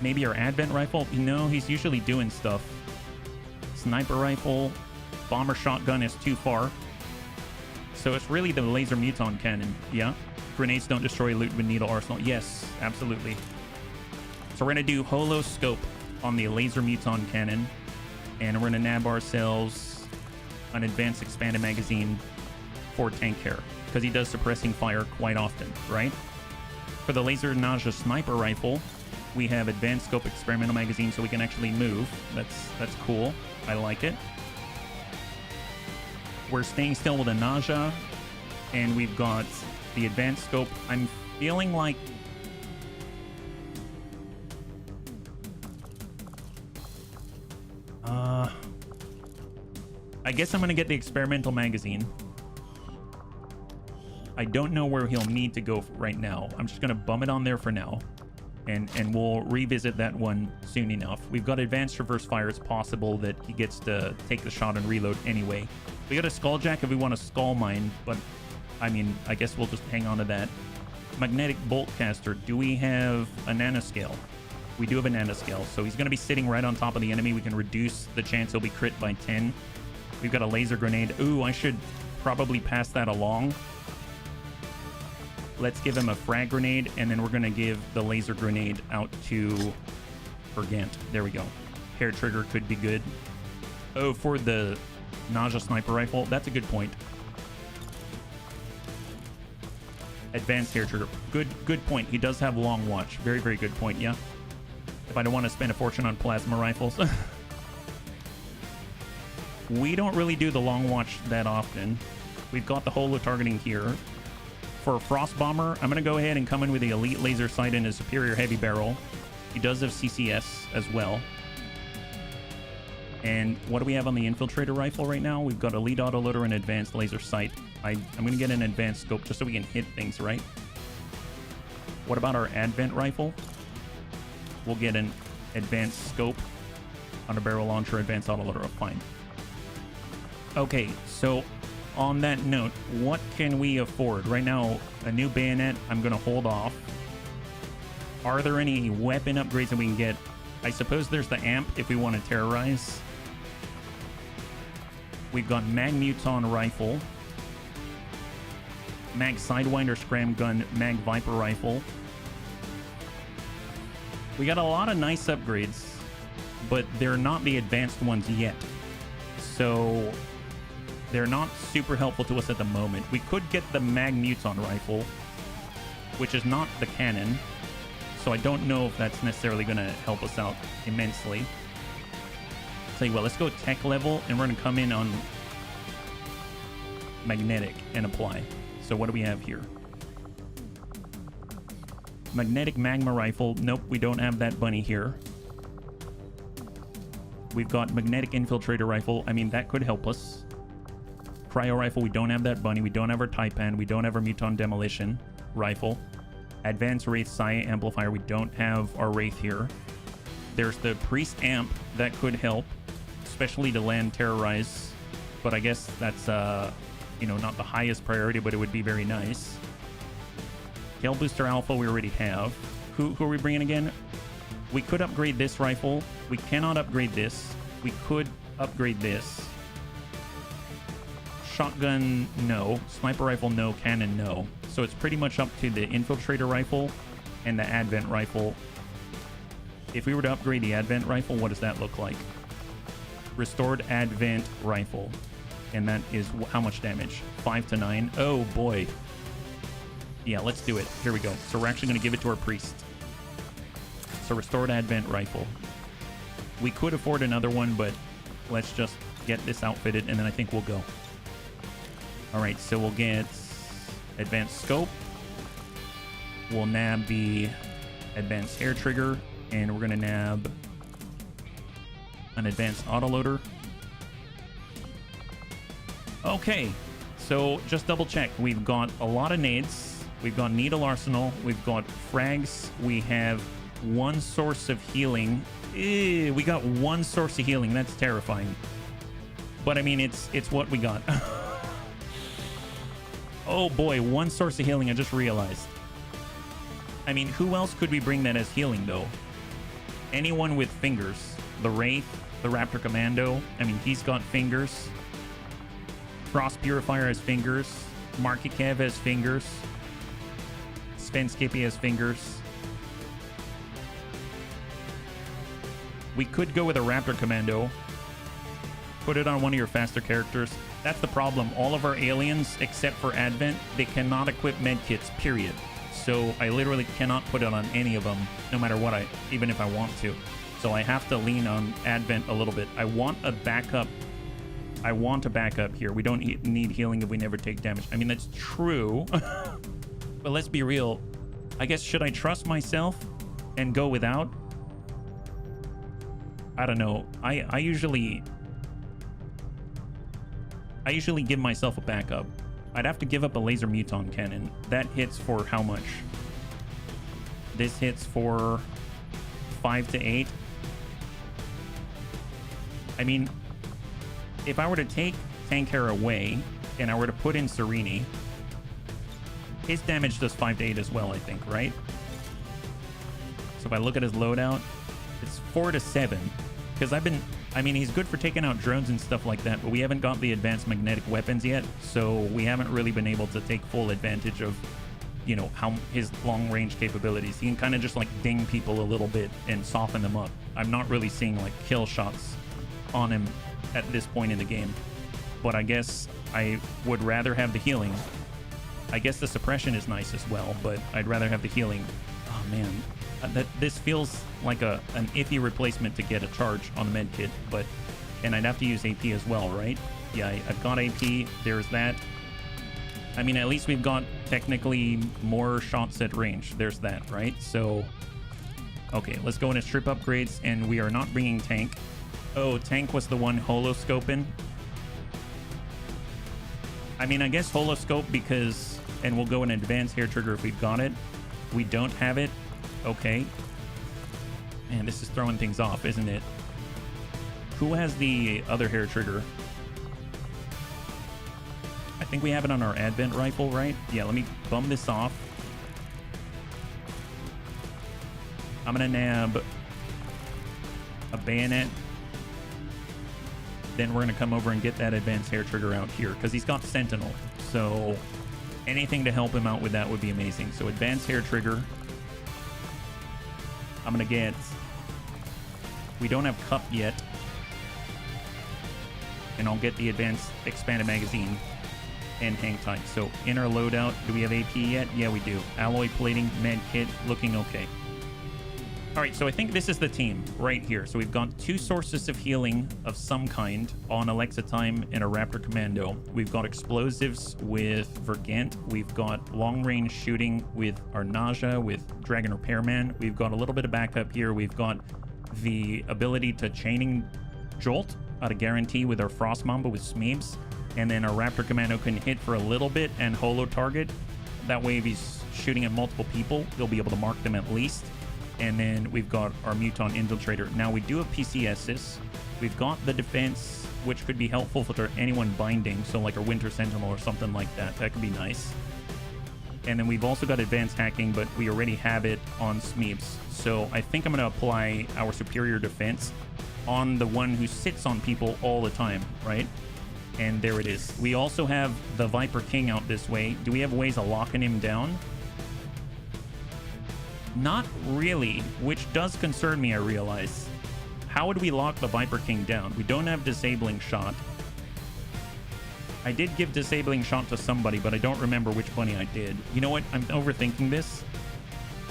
Speaker 1: Maybe our advent rifle? No, he's usually doing stuff. Sniper rifle. Bomber shotgun is too far. So it's really the laser muton cannon. Yeah. Grenades don't destroy loot with Needle Arsenal. Yes, absolutely. So we're going to do holo scope on the laser muton cannon. And we're going to nab ourselves an advanced expanded magazine for tank hair, because he does suppressing fire quite often, right? For the laser nausea sniper rifle, we have advanced scope experimental magazine, so we can actually move. That's cool. I like it. We're staying still with a nausea, and we've got the advanced scope. I'm feeling like I guess I'm gonna get the experimental magazine. I don't know where he'll need to go right now. I'm just gonna bum it on there for now, and we'll revisit that one soon enough. We've got advanced reverse fire. It's possible that he gets to take the shot and reload anyway. We got a skulljack if we want a skull mine, but I mean, I guess we'll just hang on to that. Magnetic bolt caster. Do we have a nanoscale? We do have a nanoscale, so he's gonna be sitting right on top of the enemy. We can reduce the chance he'll be crit by 10. We've got a laser grenade. Ooh, I should probably pass that along. Let's give him a frag grenade, and then we're going to give the laser grenade out to Vergent. There we go. hair trigger could be good. Oh, for the nausea sniper rifle, that's a good point. Advanced hair trigger, good point. He does have long watch. Very, very good point. Yeah. If I don't want to spend a fortune on plasma rifles. We don't really do the long watch that often. We've got the holo targeting here. For Frost Bomber, I'm going to go ahead and come in with the elite laser sight and a superior heavy barrel. He does have CCS as well. And what do we have on the infiltrator rifle right now? We've got elite autoloader and advanced laser sight. I'm going to get an advanced scope just so we can hit things, right? What about our advent rifle? We'll get an advanced scope on a barrel launcher, advanced autoloader. Fine. Okay, so on that note, what can we afford? Right now, a new bayonet, I'm going to hold off. Are there any weapon upgrades that we can get? I suppose there's the amp if we want to terrorize. We've got Mag Muton rifle, Mag Sidewinder scram gun, Mag Viper rifle. We got a lot of nice upgrades, but they're not the advanced ones yet. So they're not super helpful to us at the moment. We could get the Mag Muton rifle, which is not the cannon. So I don't know if that's necessarily going to help us out immensely. Tell you what, let's go tech level, and we're going to come in on magnetic and apply. So what do we have here? Magnetic magma rifle. Nope, we don't have that bunny here. We've got magnetic infiltrator rifle. I mean, that could help us. Cryo rifle, we don't have that bunny. We don't have our Taipan. We don't have our Muton demolition rifle. Advanced Wraith Psi amplifier. We don't have our Wraith here. There's the Priest amp that could help, especially to land terrorize. But I guess that's not the highest priority, but it would be very nice. Tail Booster Alpha we already have. Who are we bringing again? We could upgrade this rifle. We cannot upgrade this. We could upgrade this. Shotgun, no. Sniper rifle, no. Cannon, no. So it's pretty much up to the infiltrator rifle and the advent rifle. If we were to upgrade the advent rifle, what does that look like? Restored advent rifle. And that is how much damage? 5 to 9. Oh boy. Yeah, let's do it. Here we go. So we're actually going to give it to our priest. So restored advent rifle. We could afford another one, but let's just get this outfitted and then I think we'll go. All right, so we'll get advanced scope. We'll nab the advanced hair trigger, and we're going to nab an advanced autoloader. Okay, so just double check. We've got a lot of nades. We've got needle arsenal. We've got frags. We have one source of healing. Ew, we got one source of healing. That's terrifying. But I mean, it's what we got. Oh boy, one source of healing, I just realized. I mean, who else could we bring that as healing, though? Anyone with fingers. The Wraith, the Raptor Commando. I mean, he's got fingers. Frost Purifier has fingers. Marky Kev has fingers. Sven Skippy has fingers. We could go with a Raptor Commando. Put it on one of your faster characters. That's the problem. All of our aliens, except for Advent, they cannot equip medkits, period. So I literally cannot put it on any of them, no matter what even if I want to. So I have to lean on Advent a little bit. I want a backup. I want a backup here. We don't need healing if we never take damage. I mean, that's true. But let's be real. I guess, should I trust myself and go without? I don't know. I usually give myself a backup. I'd have to give up a laser muton cannon. That hits for how much? This hits for 5 to 8. I mean, if I were to take Tank Hair away and I were to put in Serini, his damage does 5 to 8 as well, I think, right? So if I look at his loadout, it's 4 to 7. Because I mean, he's good for taking out drones and stuff like that, but we haven't got the advanced magnetic weapons yet, so we haven't really been able to take full advantage of you know, how his long range capabilities. He can kind of just like ding people a little bit and soften them up. I'm not really seeing like kill shots on him at this point in the game, but I guess I would rather have the healing. I guess the suppression is nice as well, but I'd rather have the healing. Oh man, this feels like an iffy replacement to get a charge on the med kit, but and I'd have to use AP as well, right? Yeah, I've got AP. There's that. I mean, at least we've got technically more shots at range. There's that, right? So, okay, let's go into strip upgrades, and we are not bringing tank. Oh, tank was the one holoscoping. I mean, I guess holoscope because, and we'll go in advanced hair trigger if we've got it. We don't have it. Okay. Man, this is throwing things off, isn't it? Who has the other hair trigger? I think we have it on our advent rifle, right? Yeah, let me bum this off. I'm gonna nab a bayonet. Then we're gonna come over and get that advanced hair trigger out here because he's got sentinel. So anything to help him out with that would be amazing. So advanced hair trigger. I'm gonna get, we don't have cup yet. And I'll get the advanced expanded magazine and hang tight. So in our loadout, do we have AP yet? Yeah, we do. Alloy plating, med kit, looking okay. All right, so I think this is the team right here. So we've got 2 sources of healing of some kind on Alexa Time and a Raptor Commando. We've got explosives with Vergant. We've got long range shooting with our Naja, with Dragon Repairman. We've got a little bit of backup here. We've got the ability to chaining jolt out of guarantee with our Frost Mamba with Smeebs. And then our Raptor Commando can hit for a little bit and holo target. That way, if he's shooting at multiple people, he'll be able to mark them at least. And then we've got our Muton Infiltrator. Now, we do have PCSs. We've got the defense, which could be helpful for anyone binding. So like a Winter Sentinel or something like that. That could be nice. And then we've also got advanced hacking, but we already have it on Smeebs. So I think I'm going to apply our superior defense on the one who sits on people all the time, right? And there it is. We also have the Viper King out this way. Do we have ways of locking him down? Not really, which does concern me, I realize. How would we lock the Viper King down? We don't have disabling shot. I did give disabling shot to somebody, but I don't remember which bunny I did. You know what? I'm overthinking this.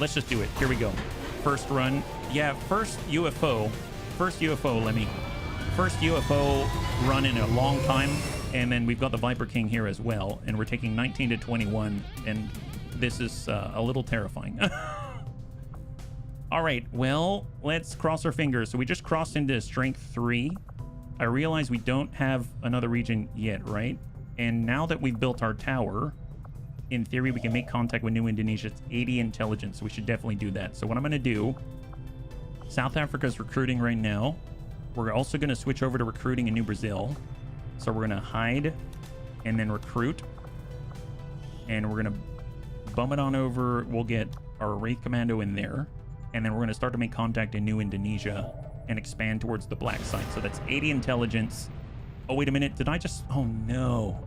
Speaker 1: Let's just do it. Here we go. First run. Yeah, first UFO. First UFO, Lemmy. First UFO run in a long time. And then we've got the Viper King here as well. And we're taking 19 to 21. And this is a little terrifying. All right, well, let's cross our fingers. So we just crossed into strength 3. I realize we don't have another region yet, right? And now that we've built our tower, in theory, we can make contact with New Indonesia. It's 80 intelligence, so we should definitely do that. So what I'm going to do, South Africa's recruiting right now. We're also going to switch over to recruiting in New Brazil. So we're going to hide and then recruit. And we're going to bum it on over. We'll get our Wraith Commando in there. And then we're going to start to make contact in New Indonesia and expand towards the black site. So that's 80 intelligence. Oh, wait a minute. Did I just... Oh, no.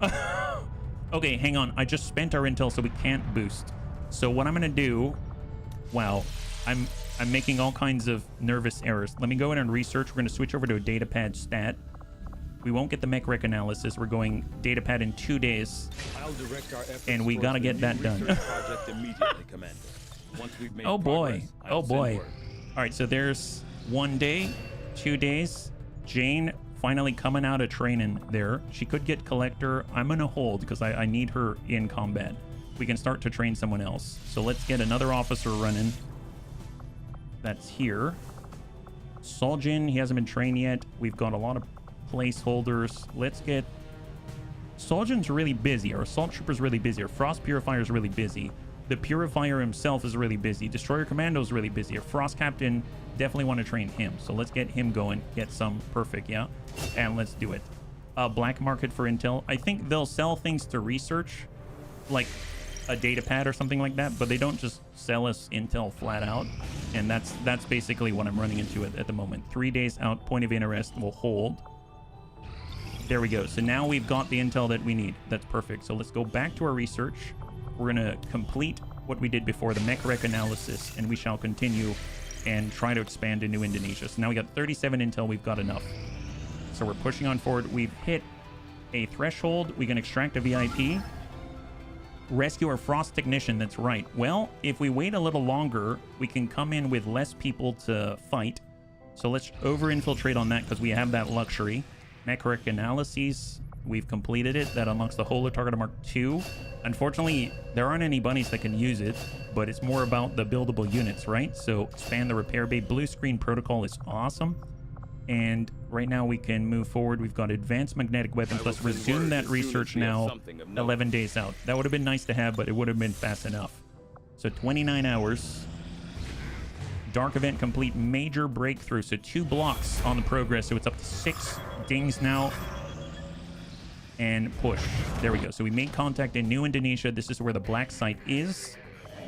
Speaker 1: Okay, hang on. I just spent our intel, so we can't boost. So what I'm going to do... Wow. I'm making all kinds of nervous errors. Let me go in and research. We're going to switch over to a datapad stat. We won't get the mech rec analysis. We're going datapad in 2 days.
Speaker 3: I'll direct our efforts
Speaker 1: and we got to get that done.
Speaker 3: project immediately, Commander. Once we've made
Speaker 1: oh boy.
Speaker 3: progress,
Speaker 1: Oh
Speaker 3: I'll
Speaker 1: boy.
Speaker 3: send word.
Speaker 1: All right, so there's 1 day, 2 days. Jane finally coming out of training there. She could get collector. I'm going to hold because I need her in combat. We can start to train someone else. So let's get another officer running. That's here. Soljin, he hasn't been trained yet. We've got a lot of placeholders. Let's get... Soljin's really busy. Our Assault Trooper's really busy. Our Frost Purifier's really busy. The Purifier himself is really busy. Destroyer Commando's really busy. Our Frost Captain, definitely want to train him. So let's get him going. Get some. Perfect, yeah. And let's do it. Black market for intel. I think they'll sell things to research, like a data pad or something like that, but they don't just sell us intel flat out. And that's basically what I'm running into at the moment. 3 days out, point of interest will hold. There we go. So now we've got the intel that we need. That's perfect. So let's go back to our research. We're going to complete what we did before, the mech rec analysis, and we shall continue and try to expand into Indonesia. So now we got 37 intel, we've got enough. So we're pushing on forward. We've hit a threshold. We can extract a VIP. Rescue our Frost Technician, that's right. Well, if we wait a little longer, we can come in with less people to fight. So let's over-infiltrate on that because we have that luxury. Mech rec analyses, we've completed it. That unlocks the Holo Target Mark II. Unfortunately, there aren't any bunnies that can use it, but it's more about the buildable units, right? So expand the repair bay. Blue screen protocol is awesome. And right now we can move forward. We've got advanced magnetic weapons. Let's resume that research now 11 days out. That would have been nice to have, but it would have been fast enough. So 29 hours. Dark event complete, major breakthrough. So 2 blocks on the progress. So it's up to 6 dings now. And push. There we go. So we made contact in New Indonesia. This is where the black site is.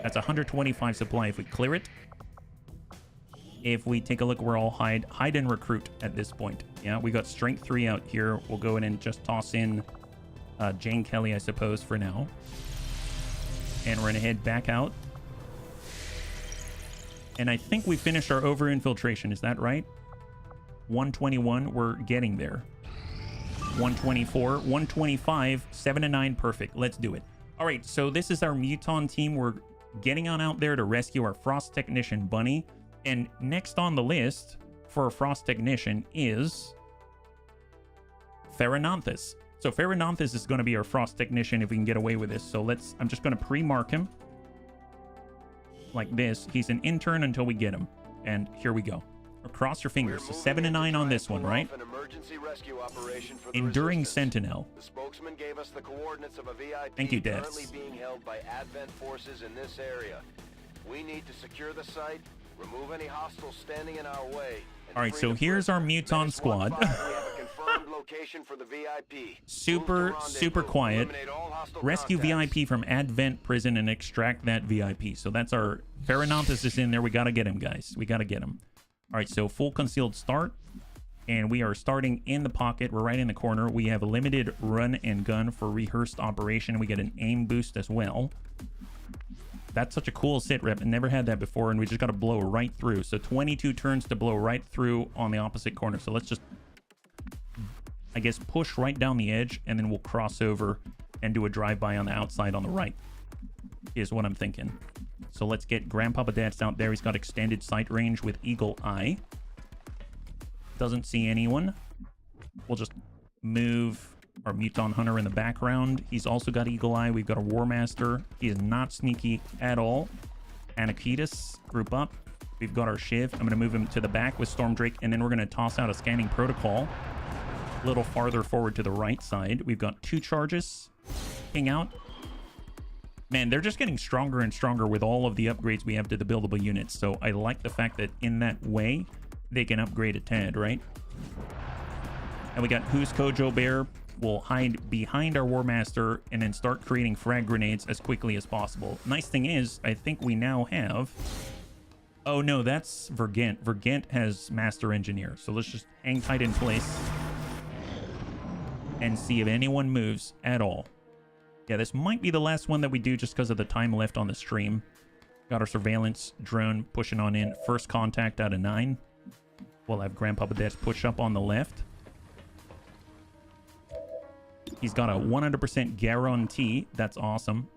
Speaker 1: That's 125 supply if we clear it. If we take a look, we're all hide and recruit at this point. Yeah, we got strength 3 out here. We'll go in and just toss in Jane Kelly, I suppose, for now. And we're gonna head back out. And I think we finished our over-infiltration. Is that right? 121, we're getting there. 124, 125, 7 to 9, perfect. Let's do it. All right, so this is our Muton team. We're getting on out there to rescue our Frost Technician Bunny. And next on the list for a Frost Technician is Ferrananthus. So Ferrananthus is going to be our Frost Technician if we can get away with this. So I'm just going to pre-mark him like this. He's an intern until we get him. And here we go. Cross your fingers. So 7 to 9 on this one, right? Enduring Sentinel.
Speaker 2: The spokesman gave us the coordinates of a VIP.
Speaker 1: Thank you, Devs.
Speaker 2: Currently being held by Advent forces in this area. We need to secure the site, remove any hostiles standing in our way.
Speaker 1: All right, so here's our Muton squad.
Speaker 2: We have a confirmed location for the VIP.
Speaker 1: Super quiet. Rescue VIP from Advent prison and extract that VIP. So that's our Ferrananthus is in there. We got to get him, guys. We got to get him. All right, so full concealed start. And we are starting in the pocket. We're right in the corner. We have a limited run and gun for rehearsed operation. We get an aim boost as well. That's such a cool sit rep. I never had that before, and we just got to blow right through. So 22 turns to blow right through on the opposite corner. So let's just, I guess, push right down the edge, and then we'll cross over and do a drive-by on the outside on the right, is what I'm thinking. So let's get Grandpapa Dad's out there. He's got extended sight range with Eagle Eye. Doesn't see anyone. We'll just move our Muton Hunter in the background. He's also got Eagle Eye. We've got a War Master. He is not sneaky at all. Anakitas, group up. We've got our Shiv. I'm going to move him to the back with Storm Drake, and then we're going to toss out a scanning protocol a little farther forward to the right side. We've got 2 charges. Ping out. Man, they're just getting stronger and stronger with all of the upgrades we have to the buildable units. So I like the fact that in that way, they can upgrade a tad, right? And we got Who's Kojo Bear. We'll hide behind our War Master and then start creating frag grenades as quickly as possible. Nice thing is, I think we now have... Oh no, that's Vergent. Vergent has Master Engineer. So let's just hang tight in place and see if anyone moves at all. Yeah, this might be the last one that we do just because of the time left on the stream. Got our surveillance drone pushing on in. First contact out of 9. We'll have Grandpapa Dad's push up on the left. He's got a 100% guarantee. That's awesome.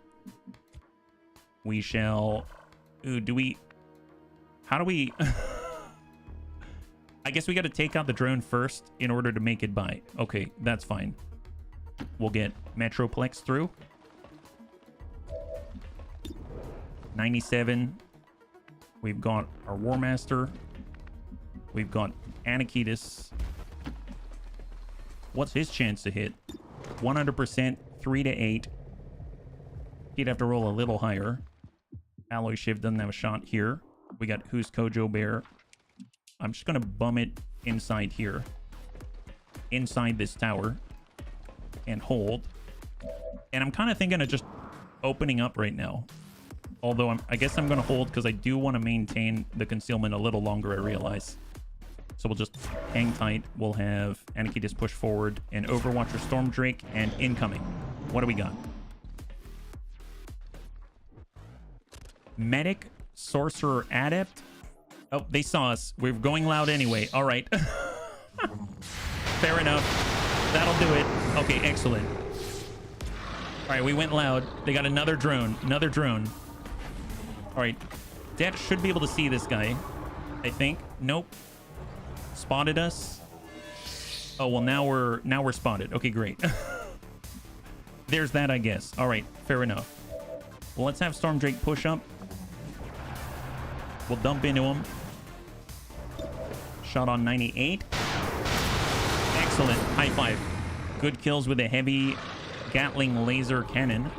Speaker 1: We shall... Ooh, do we... How do we... I guess we got to take out the drone first in order to make it by. Okay, that's fine. We'll get Metroplex through. 97. We've got our War Master. We've got Anakitas. What's his chance to hit? 100%, 3 to 8. He'd have to roll a little higher. Alloy Shiv doesn't have a shot here. We got Who's Kojo Bear. I'm just going to bum it inside here. Inside this tower. And hold. And I'm kind of thinking of just opening up right now. Although I guess I'm going to hold because I do want to maintain the concealment a little longer, I realize. So we'll just hang tight. We'll have Anakitas push forward and Overwatcher Storm Drake and incoming. What do we got? Medic, Sorcerer, Adept. Oh, they saw us. We're going loud anyway. All right. Fair enough. That'll do it. Okay, excellent. All right, we went loud. They got another drone. Another drone. All right. Dex should be able to see this guy, I think. Nope. Spotted us. Oh, well, now we're spotted. Okay, great. There's that, I guess. All right, fair enough. Well, let's have Storm Drake push up. We'll dump into him. Shot on 98. Excellent. High five. Good kills with a heavy Gatling laser cannon.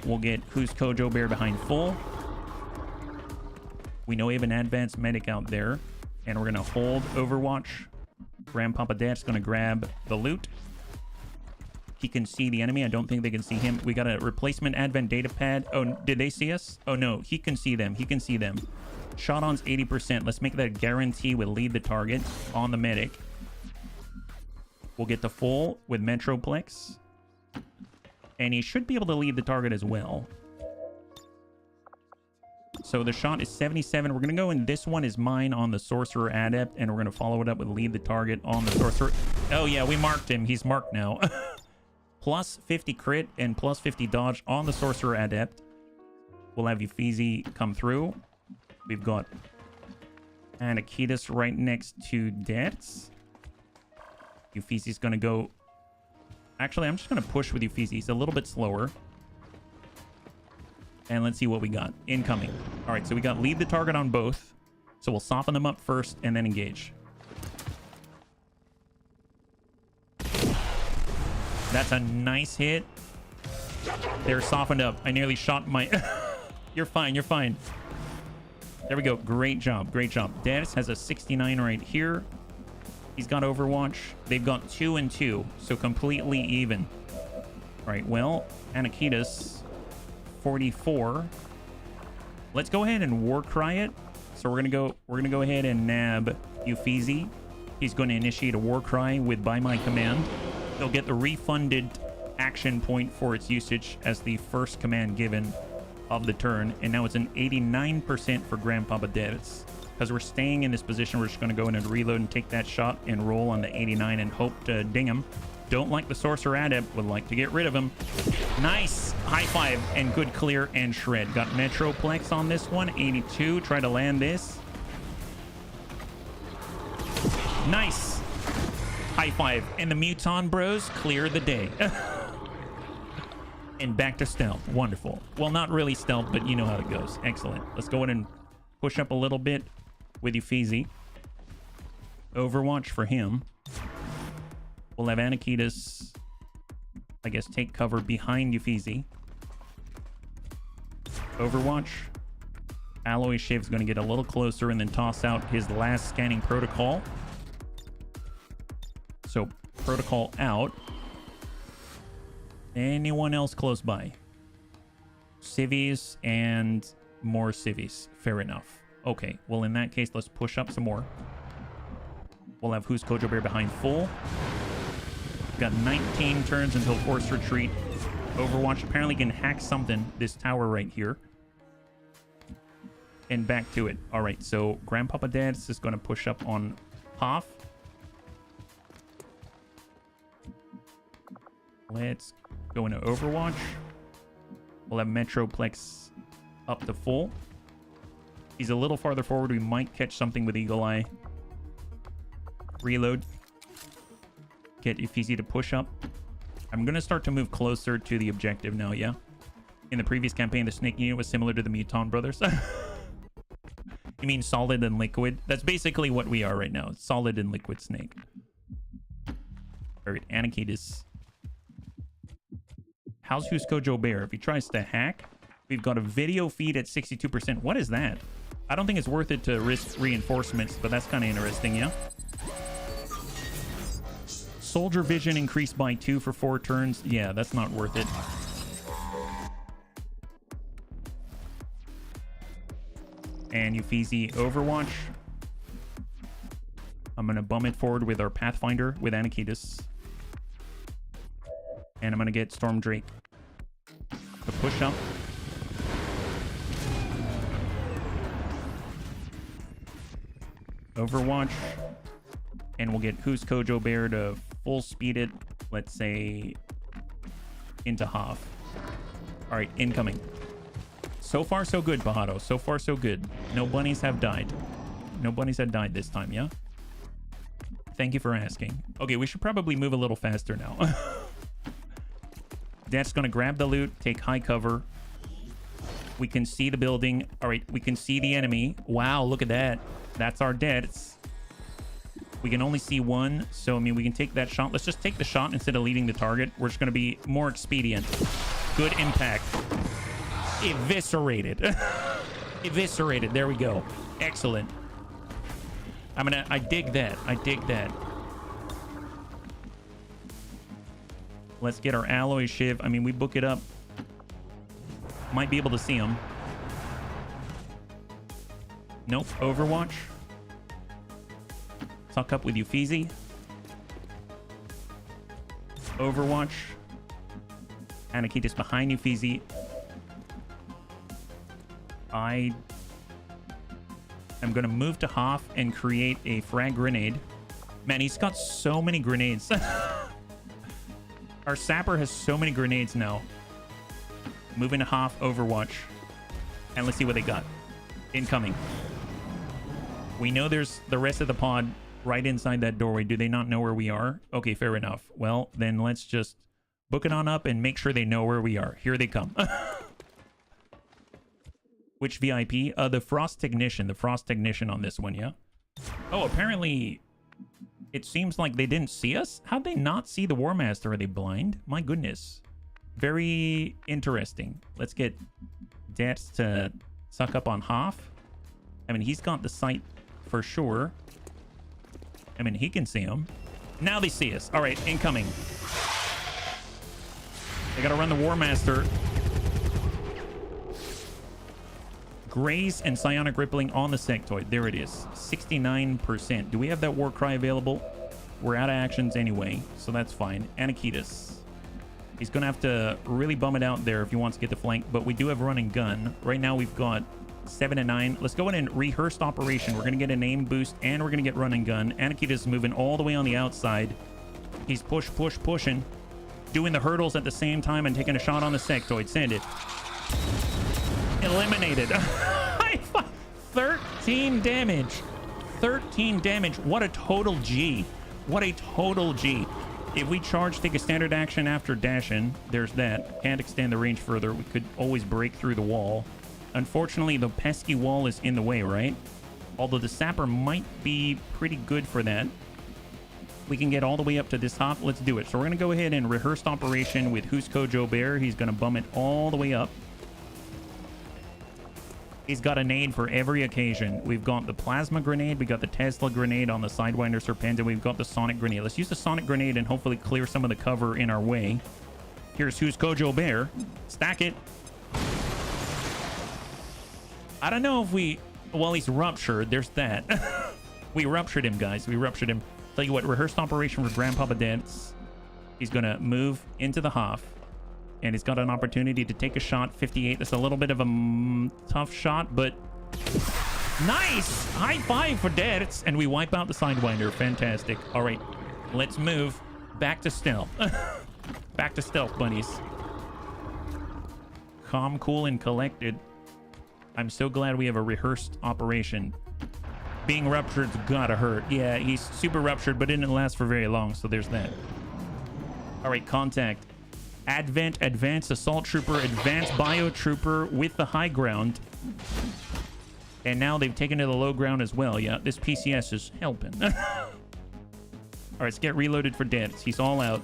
Speaker 1: We'll get Who's Kojo Bear behind full. We know we have an advanced medic out there. And we're going to hold Overwatch. Grandpapa Dad's going to grab the loot. He can see the enemy. I don't think they can see him. We got a replacement advent data pad. Oh, did they see us? Oh, no. He can see them. He can see them. Shot on's 80%. Let's make that a guarantee with lead the target on the medic. We'll get the full with Metroplex. And he should be able to lead the target as well. So the shot is 77. We're going to go in. This one is mine on the Sorcerer Adept. And we're going to follow it up with lead the target on the Sorcerer. Oh, yeah. We marked him. He's marked now. Plus 50 crit and plus 50 dodge on the Sorcerer Adept. We'll have Euphesi come through. We've got Anakitas right next to Dets. Euphesi's going to go... Actually, I'm just going to push with Euphesi. He's a little bit slower. And let's see what we got. Incoming. All right, so we got lead the target on both. So we'll soften them up first and then engage. That's a nice hit. They're softened up. I nearly shot my... You're fine. You're fine. There we go. Great job. Great job. Dennis has a 69 right here. He's got Overwatch. They've got 2 and 2. So completely even. All right. Well, Anakitas, 44. Let's go ahead and war cry it. So we're gonna go ahead and nab Euphesi. He's going to initiate a war cry with by my command. They'll get the refunded action point for its usage as the first command given of the turn. And now it's an 89% for Grandpapa Davis. Because we're staying in this position, we're just going to go in and reload and take that shot and roll on the 89 and hope to ding him. Don't like the Sorcerer Adept, would like to get rid of him. Nice! High five and good clear and shred. Got Metroplex on this one, 82. Try to land this. Nice! High five. And the Muton bros clear the day. And back to stealth. Wonderful. Well, not really stealth, but you know how it goes. Excellent. Let's go in and push up a little bit with Euphesi. Overwatch for him. We'll have Anakitas, I guess, take cover behind Euphesi. Overwatch. Alloy Shiv's going to get a little closer and then toss out his last scanning protocol. So, protocol out. Anyone else close by? Civies and more civies. Fair enough. Okay, well, in that case, let's push up some more. We'll have Who's Kojo Bear behind full. Got 19 turns until forced retreat. Overwatch apparently can hack something. This tower right here. And back to it. All right, so Grandpapa Dad's is going to push up on Hoff. Let's go into Overwatch. We'll have Metroplex up to full. He's a little farther forward. We might catch something with Eagle Eye. Reload. Get Euphesi to push up. I'm going to start to move closer to the objective now, yeah? In the previous campaign, the Snake unit was similar to the Muton brothers. You mean solid and liquid? That's basically what we are right now. Solid and liquid Snake. All right, Anakitas. How's Who's Kojo Bear? If he tries to hack, we've got a video feed at 62%. What is that? I don't think it's worth it to risk reinforcements, but that's kind of interesting, yeah? Soldier vision increased by 2 for 4 turns. Yeah, that's not worth it. And Euphesi Overwatch. I'm going to bum it forward with our Pathfinder with Anakitas. And I'm going to get Storm Drake to push up. Overwatch. And we'll get Who's Kojo Bear to full speed it, let's say, into half. All right, incoming. So far, so good, Pajado. So far, so good. No bunnies have died. No bunnies have died this time, yeah? Thank you for asking. Okay, we should probably move a little faster now. That's gonna grab the loot, take high cover. We can see the building. All right, we can see the enemy. Wow, look at that. That's our deaths. We can only see one, so I mean, we can take that shot. Let's just take the shot instead of leading the target. We're just gonna be more expedient. Good impact. Eviscerated. Eviscerated. There we go. Excellent. I dig that. I dig that. Let's get our alloy shiv. I mean, we book it up. Might be able to see him. Nope. Overwatch. Talk up with you, Feezy. Overwatch. Anakitas behind you, Feezy. I am going to move to Hoff and create a frag grenade. Man, he's got so many grenades. Our sapper has so many grenades now. Moving to Hoff, Overwatch. And let's see what they got. Incoming. We know there's the rest of the pod right inside that doorway. Do they not know where we are? Okay, fair enough. Well, then let's just book it on up and make sure they know where we are. Here they come. Which VIP? The Frost Technician. The Frost Technician on this one, yeah? Oh, apparently it seems like they didn't see us. How'd they not see the War Master? Are they blind? My goodness. Very interesting. Let's get Debs to suck up on Hoff. I mean, he's got the sight for sure. I mean, he can see him. Now they see us. All right, incoming. They gotta run the War Master. Graze and Psionic Rippling on the sectoid. There it is. 69%. Do we have that War Cry available? We're out of actions anyway, so that's fine. Anakitas. He's going to have to really bum it out there if he wants to get the flank, but we do have run and gun. Right now we've got 7 and 9. Let's go in and rehearsed operation. We're going to get an aim boost, and we're going to get run and gun. Anakitas is moving all the way on the outside. He's pushing. Doing the hurdles at the same time and taking a shot on the sectoid. Send it. Eliminated. 13 damage. 13 damage. What a total G. What a total G. If we charge, take a standard action after dash in, there's that. Can't extend the range further. We could always break through the wall. Unfortunately, the pesky wall is in the way, right? Although the sapper might be pretty good for that. We can get all the way up to this top. Let's do it. So we're going to go ahead and rehearsed operation with Who's Kojo Bear. He's going to bum it all the way up. He's got a nade for every occasion. We've got the plasma grenade, we got the Tesla grenade on the Sidewinder Serpent, and we've got the Sonic grenade. Let's use the Sonic grenade and hopefully clear some of the cover in our way. Here's Who's Kojo Bear. Stack it. I don't know if we... Well, he's ruptured. There's that. We ruptured him, guys. We ruptured him. Tell you what, rehearsed operation for Grandpapa Dance. He's going to move into the Hoff. And he's got an opportunity to take a shot. 58. That's a little bit of a tough shot, but nice! High five for Debs. And we wipe out the Sidewinder. Fantastic. All right, let's move back to stealth. Back to stealth, bunnies. Calm, cool, and collected. I'm so glad we have a rehearsed operation. Being ruptured's gotta hurt. Yeah, he's super ruptured, but didn't last for very long, so there's that. All right, contact. Advent, Advanced Assault Trooper, Advanced Bio Trooper with the high ground. And now they've taken to the low ground as well. Yeah, this PCS is helping. All right, let's get reloaded for Debs. He's all out.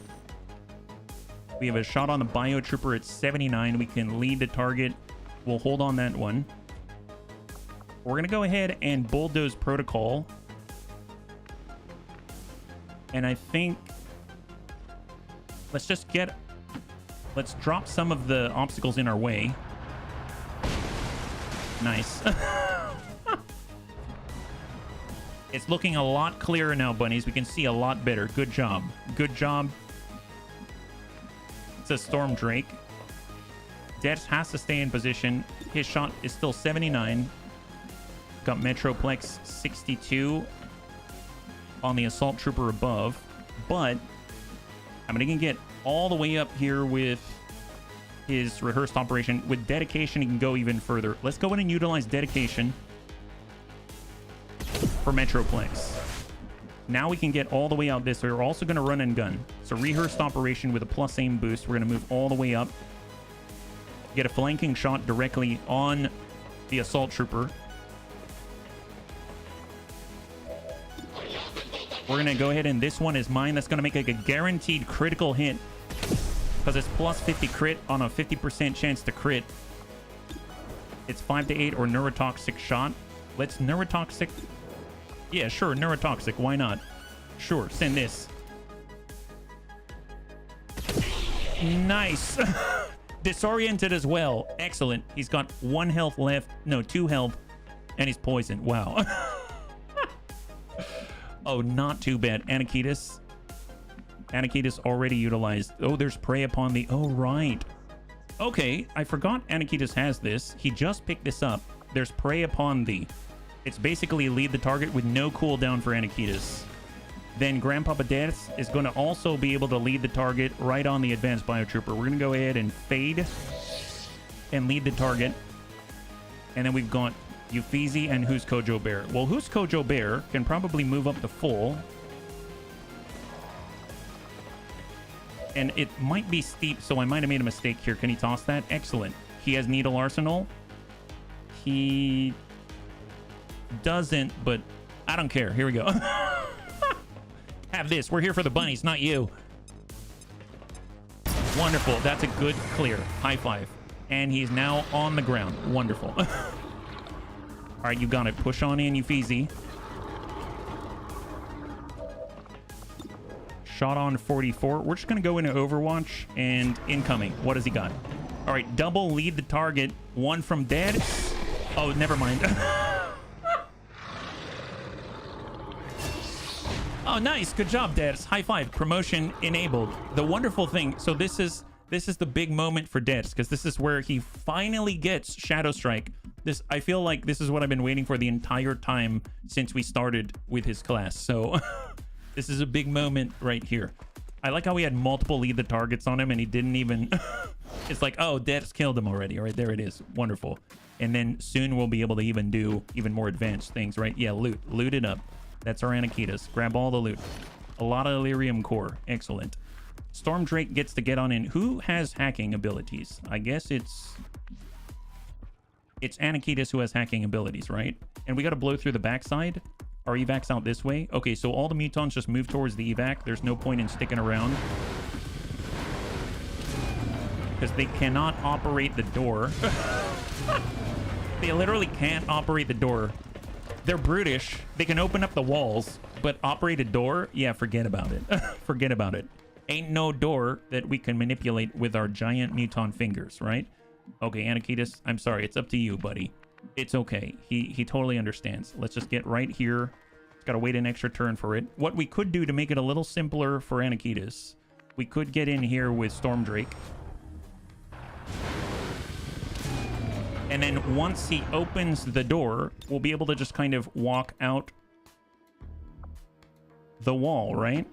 Speaker 1: We have a shot on the Bio Trooper at 79. We can lead the target. We'll hold on that one. We're going to go ahead and bulldoze protocol. And I think... Let's just get... Let's drop some of the obstacles in our way. Nice. It's looking a lot clearer now, bunnies. We can see a lot better. Good job. Good job. It's a Storm Drake. Debs has to stay in position. His shot is still 79. Got Metroplex 62. on the assault trooper above, but I'm gonna get all the way up here with his rehearsed operation. With dedication, he can go even further. Let's go in and utilize dedication for Metroplex. Now we can get all the way out this way. We're also going to run and gun. So rehearsed operation with a plus aim boost. We're going to move all the way up. Get a flanking shot directly on the assault trooper. We're going to go ahead and this one is mine. That's going to make like a guaranteed critical hit because it's plus 50 crit on a 50% chance to crit. It's 5 to 8 or neurotoxic shot. Let's neurotoxic. Yeah, sure, neurotoxic. Why not? Sure, send this. Nice. Disoriented as well. Excellent. He's got 1 health left. No, 2 health. And he's poisoned. Wow. Oh, not too bad. Anakitas. Anakitas already utilized. Oh, there's prey upon the... Oh, right. Okay, I forgot Anakitas has this. He just picked this up. There's prey upon thee. It's basically lead the target with no cooldown for Anakitas. Then Grandpapa Death is going to also be able to lead the target right on the advanced biotrooper. We're going to go ahead and fade and lead the target. And then we've got Euphesi and Who's Kojo Bear. Well, Who's Kojo Bear can probably move up to full. And it might be steep, so I might have made a mistake here. Can he toss that? Excellent. He has Needle Arsenal. He doesn't, but I don't care. Here we go. Have this. We're here for the bunnies, not you. Wonderful. That's a good clear. High five. And he's now on the ground. Wonderful. All right, you got it. Push on in, Euphesi. Shot on 44. We're just going to go into Overwatch and incoming. What has he got? All right, double lead the target. 1 from dead. Oh, never mind. Oh, nice. Good job, Deads. High five. Promotion enabled. The wonderful thing. So this is the big moment for Deads because this is where he finally gets Shadow Strike. I feel like this is what I've been waiting for the entire time since we started with his class. So this is a big moment right here. I like how we had multiple lead the targets on him and he didn't even... It's like, oh, Deads killed him already. All right, there it is. Wonderful. And then soon we'll be able to even do even more advanced things, right? Yeah, loot it up. That's our Anakitas. Grab all the loot. A lot of Illyrium core. Excellent. Storm Drake gets to get on in. Who has hacking abilities? I guess it's Anakitas who has hacking abilities, right? And we got to blow through the backside. Our evac's out this way. Okay, so all the mutons just move towards the evac. There's no point in sticking around because they cannot operate the door. They literally can't operate the door. They're brutish. They can open up the walls, but operate a door? Yeah, forget about it. Forget about it. Ain't no door that we can manipulate with our giant muton fingers, right? Okay, Anakitas, I'm sorry. It's up to you, buddy. It's okay. He totally understands. Let's just get right here. It's got to wait an extra turn for it. What we could do to make it a little simpler for Anakitas, we could get in here with Storm Drake. And then once he opens the door, we'll be able to just kind of walk out the wall, right?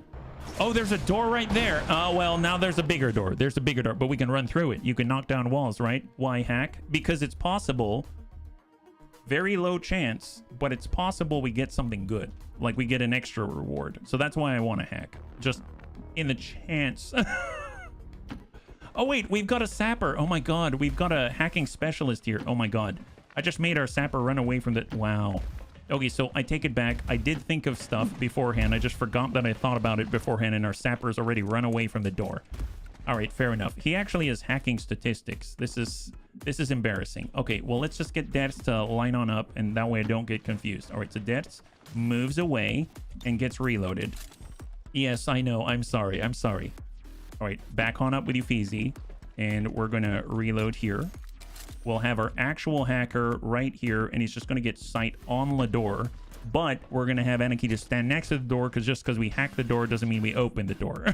Speaker 1: Oh, there's a door right there. Oh, well, now there's a bigger door. There's a bigger door, but we can run through it. You can knock down walls, right? Why hack? Because it's possible. Very low chance, but it's possible we get something good. Like we get an extra reward. So that's why I want to hack. Just in the chance. Oh, wait, we've got a sapper. Oh, my God. We've got a hacking specialist here. Oh, my God. I just made our sapper run away from the... Wow. Okay, so I take it back. I did think of stuff beforehand. I just forgot that I thought about it beforehand, and our sapper's already run away from the door. All right, fair enough. He actually has hacking statistics. This is embarrassing. Okay, well, let's just get Dets to line on up, and that way I don't get confused. All right, so Dets moves away and gets reloaded. Yes, I know. I'm sorry. I'm sorry. All right, back on up with Euphesi, and we're going to reload here. We'll have our actual hacker right here, and he's just going to get sight on the door. But we're going to have Anarchy to stand next to the door, because just because we hack the door doesn't mean we open the door.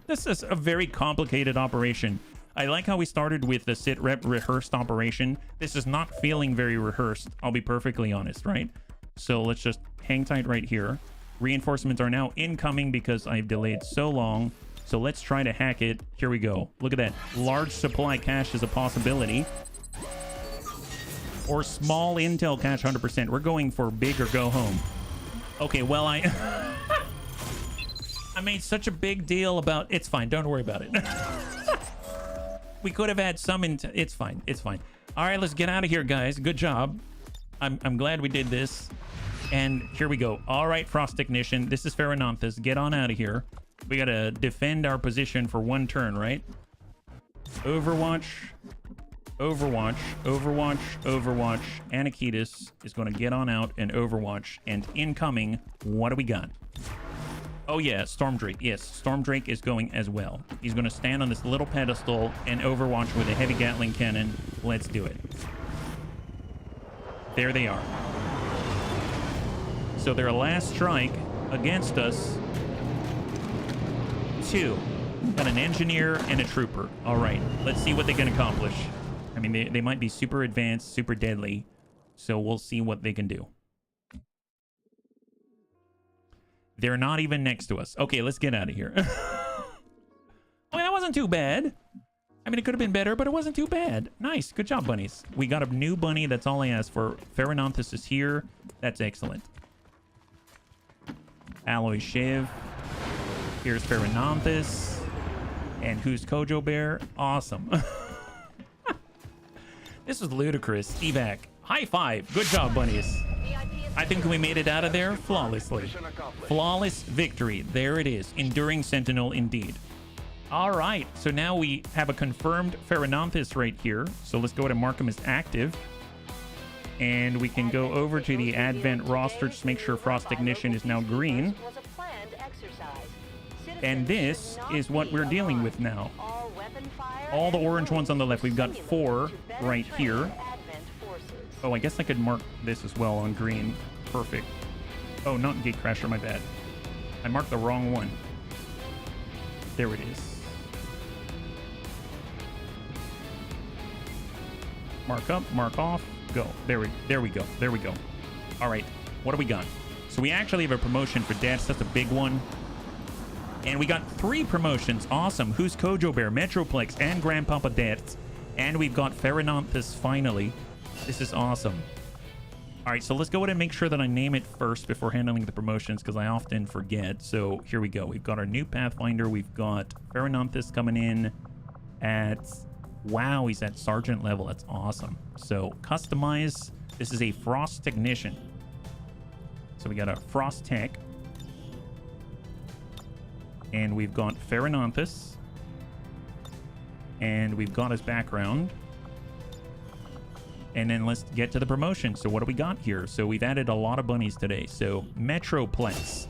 Speaker 1: This is a very complicated operation. I like how we started with the sit rep rehearsed operation. This is not feeling very rehearsed, I'll be perfectly honest, right? So let's just hang tight right here. Reinforcements are now incoming because I've delayed so long. So let's try to hack it. Here we go. Look at that. Large supply cache is a possibility. Or small intel cache 100%. We're going for big or go home. Okay, well, I made such a big deal about... It's fine. Don't worry about it. We could have had some... It's fine. It's fine. All right, let's get out of here, guys. Good job. I'm glad we did this. And here we go. All right, Frost Technician. This is Pheronanthus. Get on out of here. We got to defend our position for one turn, right? Overwatch. Overwatch. Overwatch. Overwatch. Anakitis is going to get on out and Overwatch. And incoming, what do we got? Oh, yeah, Stormdrake. Yes, Stormdrake is going as well. He's going to stand on this little pedestal and Overwatch with a heavy Gatling cannon. Let's do it. There they are. So their last strike against us... 2. Got an engineer and a trooper. All right, let's see what they can accomplish. I mean, they might be super advanced, super deadly. So we'll see what they can do. They're not even next to us. Okay, let's get out of here. I mean, that wasn't too bad. I mean, it could have been better, but it wasn't too bad. Nice. Good job, bunnies. We got a new bunny. That's all I asked for. Pheronanthus is here. That's excellent. Alloy Shiv. Here's Pheronanthus. And who's Kojo Bear? Awesome. This was ludicrous. Evac. High five. Good job, bunnies. I think we made it out of there flawlessly. Flawless victory. There it is. Enduring Sentinel indeed. All right. So now we have a confirmed Pheronanthus right here. So let's go ahead and mark him as active. And we can go over to the Advent roster to make sure Frost Ignition is now green. And this is what we're dealing with now. All the orange ones on the left. We've got 4 right here. Oh, I guess I could mark this as well on green. Perfect. Oh, not Gatecrasher, my bad. I marked the wrong one. There it is. Mark up, mark off, go. There we go. There we go. All right, what do we got? So we actually have a promotion for Dash. That's a big one. And we got 3 promotions. Awesome. Who's Kojo Bear, Metroplex, and Grandpapa Deaths. And we've got Pheronanthus finally. This is awesome. All right, so let's go ahead and make sure that I name it first before handling the promotions because I often forget. So here we go. We've got our new Pathfinder. We've got Pheronanthus coming in at... Wow, he's at Sergeant level. That's awesome. So customize. This is a Frost Technician. So we got a Frost Tech. And we've got Pheronanthus. And we've got his background. And then let's get to the promotion. So what do we got here? So we've added a lot of bunnies today. So Metroplex.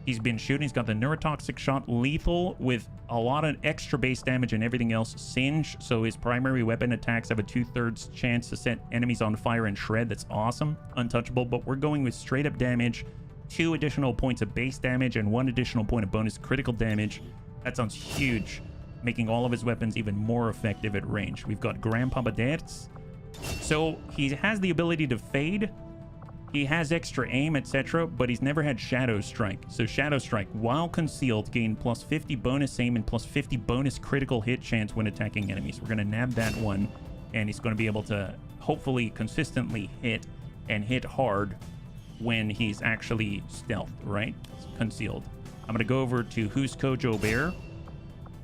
Speaker 1: He's been shooting. He's got the neurotoxic shot, lethal with a lot of extra base damage and everything else. Singe, so his primary weapon attacks have a 2/3 chance to set enemies on fire and shred. That's awesome. Untouchable, but we're going with straight up damage, 2 additional points of base damage, and 1 additional point of bonus critical damage. That sounds huge, making all of his weapons even more effective at range. We've got Grandpapa Deaths. So he has the ability to fade. He has extra aim, etc., but he's never had Shadow Strike. So Shadow Strike, while concealed, gain plus 50 bonus aim and plus 50 bonus critical hit chance when attacking enemies. We're going to nab that one, and he's going to be able to hopefully consistently hit and hit hard when he's actually stealthed, right? Concealed. I'm going to go over to Who's Kojo Bear.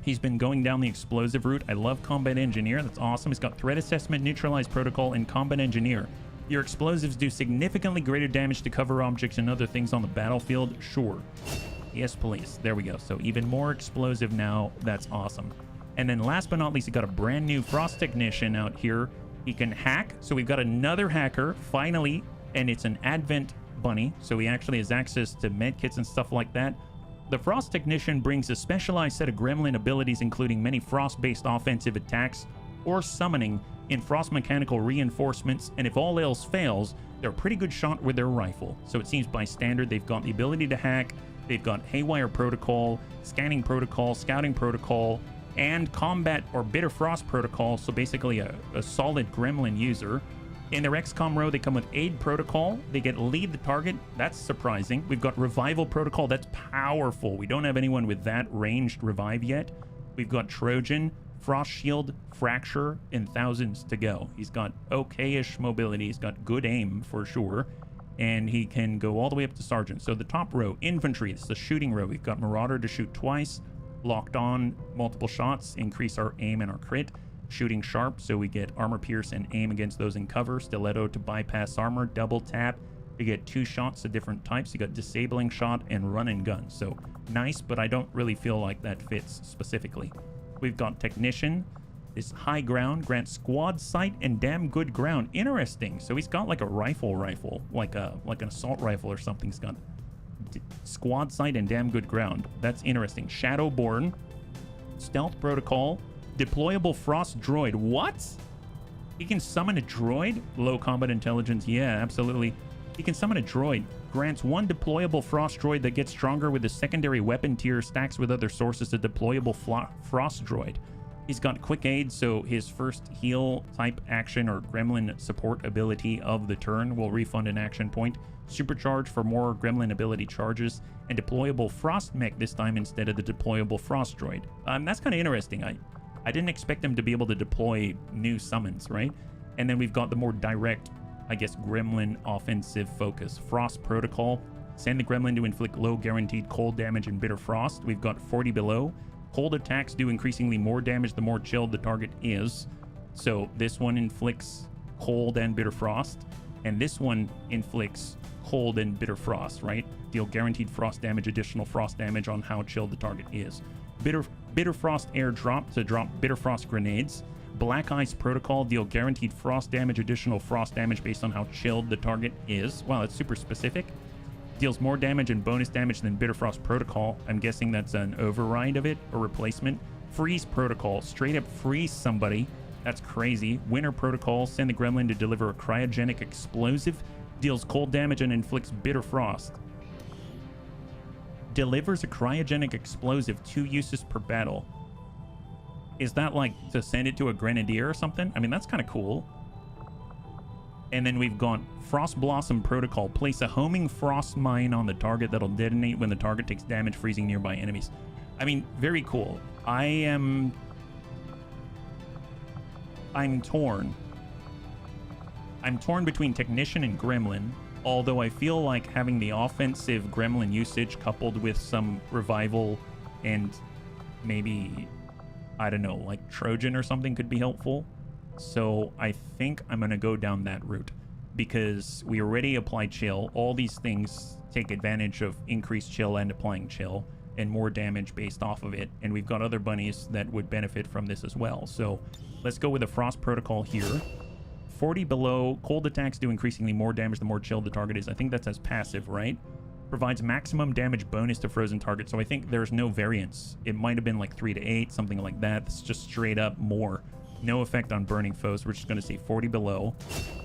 Speaker 1: He's been going down the explosive route. I love Combat Engineer. That's awesome. He's got Threat Assessment, Neutralized Protocol, and Combat Engineer. Your explosives do significantly greater damage to cover objects and other things on the battlefield. Sure. Yes, please. There we go. So even more explosive now. That's awesome. And then last but not least, we got a brand new Frost Technician out here. He can hack. So we've got another hacker, finally, and it's an Advent bunny. So he actually has access to medkits and stuff like that. The Frost Technician brings a specialized set of gremlin abilities, including many frost-based offensive attacks or summoning in frost mechanical reinforcements, and if all else fails, they're a pretty good shot with their rifle. So it seems by standard they've got the ability to hack, they've got Haywire Protocol, Scanning Protocol, Scouting Protocol, and Combat or Bitter Frost Protocol, so basically a solid gremlin user. In their XCOM row, they come with Aid Protocol. They get Lead the Target. That's surprising. We've got Revival Protocol. That's powerful. We don't have anyone with that ranged revive yet. We've got Trojan, Frost Shield, Fracture, and thousands to go. He's got okay-ish mobility. He's got good aim for sure. And he can go all the way up to Sergeant. So the top row, Infantry. This is the shooting row. We've got Marauder to shoot twice. Locked on, multiple shots. Increase our aim and our crit. Shooting sharp, so we get armor pierce and aim against those in cover. Stiletto to bypass armor. Double tap. You get 2 shots of different types. You got disabling shot and run and gun. So nice, but I don't really feel like that fits specifically. We've got Technician. This high ground grants squad sight and damn good ground. Interesting. So he's got like a rifle, like an assault rifle or something. He's got squad sight and damn good ground. That's interesting. Shadowborn. Stealth Protocol. Deployable Frost Droid. What? He can summon a droid? Low combat intelligence. Yeah, absolutely. He can summon a droid. Grants 1 deployable Frost Droid that gets stronger with the secondary weapon tier. Stacks with other sources a deployable Frost Droid. He's got Quick Aid, so his first heal type action or gremlin support ability of the turn will refund an action point. Supercharge for more gremlin ability charges. And deployable Frost Mech this time instead of the deployable Frost Droid. That's kind of interesting. I didn't expect them to be able to deploy new summons, right? And then we've got the more direct, I guess, gremlin offensive focus. Frost Protocol. Send the gremlin to inflict low guaranteed cold damage and bitter frost. We've got 40 below. Cold attacks do increasingly more damage the more chilled the target is. So this one inflicts cold and bitter frost. And this one inflicts cold and bitter frost, right? Deal guaranteed frost damage, additional frost damage on how chilled the target is. Bitter Frost airdrop to drop Bitter Frost grenades. Black Ice Protocol, deal guaranteed frost damage, additional frost damage based on how chilled the target is. Wow, that's super specific. Deals more damage and bonus damage than Bitter Frost Protocol. I'm guessing that's an override of it, a replacement. Freeze Protocol, straight up freeze somebody. That's crazy. Winter Protocol, send the gremlin to deliver a cryogenic explosive. Deals cold damage and inflicts bitter frost. Delivers a cryogenic explosive, 2 uses per battle. Is that like to send it to a grenadier or something? I mean, that's kind of cool. And then we've got Frost Blossom Protocol. Place a homing frost mine on the target that'll detonate when the target takes damage, freezing nearby enemies. I mean, very cool. I'm torn. I'm torn between Technician and Gremlin. Although I feel like having the offensive gremlin usage coupled with some revival and maybe, I don't know, like Trojan or something could be helpful. So I think I'm going to go down that route because we already apply chill. All these things take advantage of increased chill and applying chill and more damage based off of it. And we've got other bunnies that would benefit from this as well. So let's go with the Frost Protocol here. 40 below, cold attacks do increasingly more damage the more chilled the target is. I think that's as passive, right? Provides maximum damage bonus to frozen targets. So I think there's no variance. It might have been like 3 to 8, something like that. It's just straight up more. No effect on burning foes. We're just going to say 40 below.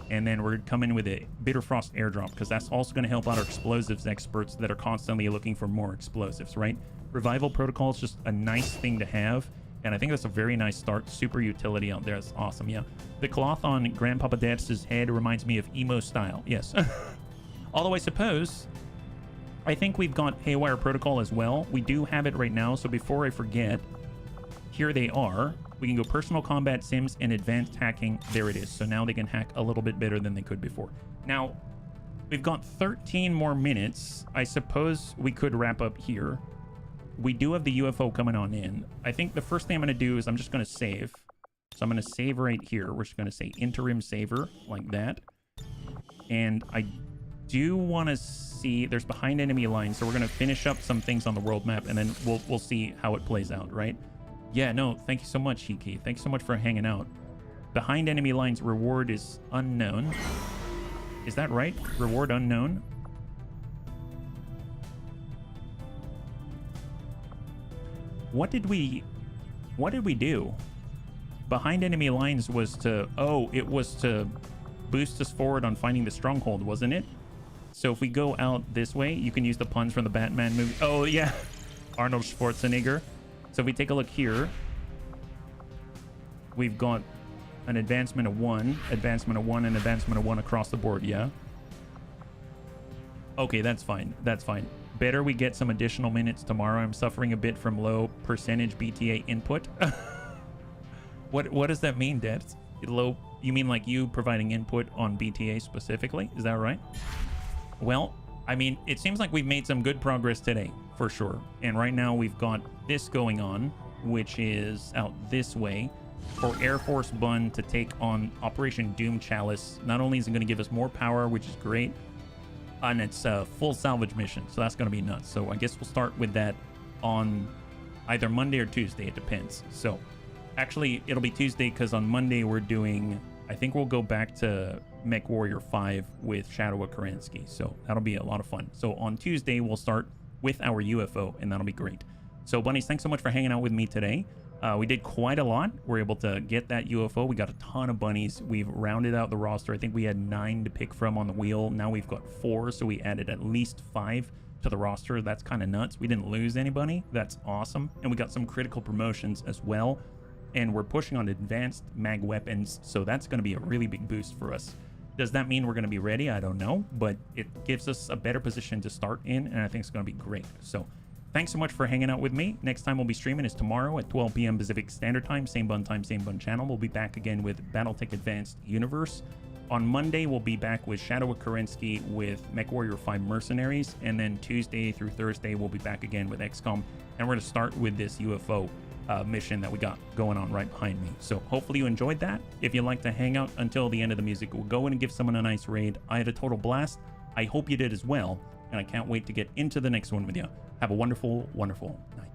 Speaker 1: And then we're coming with a Bitter Frost airdrop because that's also going to help out our explosives experts that are constantly looking for more explosives, right? Revival Protocol is just a nice thing to have. And I think that's a very nice start. Super utility out there. That's awesome, yeah. The cloth on Grandpapa Dax's head reminds me of emo style. Yes. Although I suppose, I think we've got Haywire Protocol as well. We do have it right now. So before I forget, here they are. We can go personal combat sims and advanced hacking. There it is. So now they can hack a little bit better than they could before. Now, we've got 13 more minutes. I suppose we could wrap up here. We do have the UFO coming on in. I think the first thing I'm going to do is I'm just going to save. So I'm going to save right here. We're just going to say interim saver like that. And I do want to see there's behind enemy lines. So we're going to finish up some things on the world map and then we'll see how it plays out, right? Yeah, no, thank you so much, Hiki. Thanks so much for hanging out. Behind enemy lines reward is unknown. Is that right? Reward unknown? What did we do? Behind enemy lines was to, it was to boost us forward on finding the stronghold, wasn't it? So if we go out this way, you can use the puns from the Batman movie. Oh yeah, Arnold Schwarzenegger. So if we take a look here, we've got an advancement of 1, advancement of 1, and advancement of 1 across the board, yeah? Okay, that's fine. That's fine. Better we get some additional minutes tomorrow. I'm suffering a bit from low percentage BTA input. What does that mean, Dad? Low? You mean like you providing input on BTA specifically? Is that right? Well, I mean, it seems like we've made some good progress today, for sure. And right now we've got this going on, which is out this way for Air Force Bun to take on Operation Doom Chalice. Not only is it going to give us more power, which is great, and it's a full salvage mission, so that's going to be nuts. So I guess we'll start with that on either Monday or Tuesday. It depends. So actually, it'll be Tuesday because on Monday we're doing, I think we'll go back to Mech Warrior 5 with Shadow of Kerensky. So that'll be a lot of fun. So on Tuesday, we'll start with our UFO, and that'll be great. So Bunnies, thanks so much for hanging out with me today. We did quite a lot. We're able to get that UFO. We got a ton of bunnies. We've rounded out the roster. I think we had 9 to pick from on the wheel. Now we've got 4, so we added at least 5 to the roster. That's kind of nuts. We didn't lose anybody. That's awesome. And we got some critical promotions as well. And we're pushing on advanced mag weapons, so that's going to be a really big boost for us. Does that mean we're going to be ready? I don't know, but it gives us a better position to start in, and I think it's going to be great. So thanks so much for hanging out with me. Next time we'll be streaming is tomorrow at 12 p.m. Pacific Standard Time. Same bun time, same bun channel. We'll be back again with Battletech Advanced Universe. On Monday, we'll be back with Shadow of Kerensky with Mech Warrior 5 Mercenaries. And then Tuesday through Thursday, we'll be back again with XCOM. And we're going to start with this UFO mission that we got going on right behind me. So hopefully you enjoyed that. If you'd like to hang out until the end of the music, we'll go in and give someone a nice raid. I had a total blast. I hope you did as well. And I can't wait to get into the next one with you. Have a wonderful, wonderful night.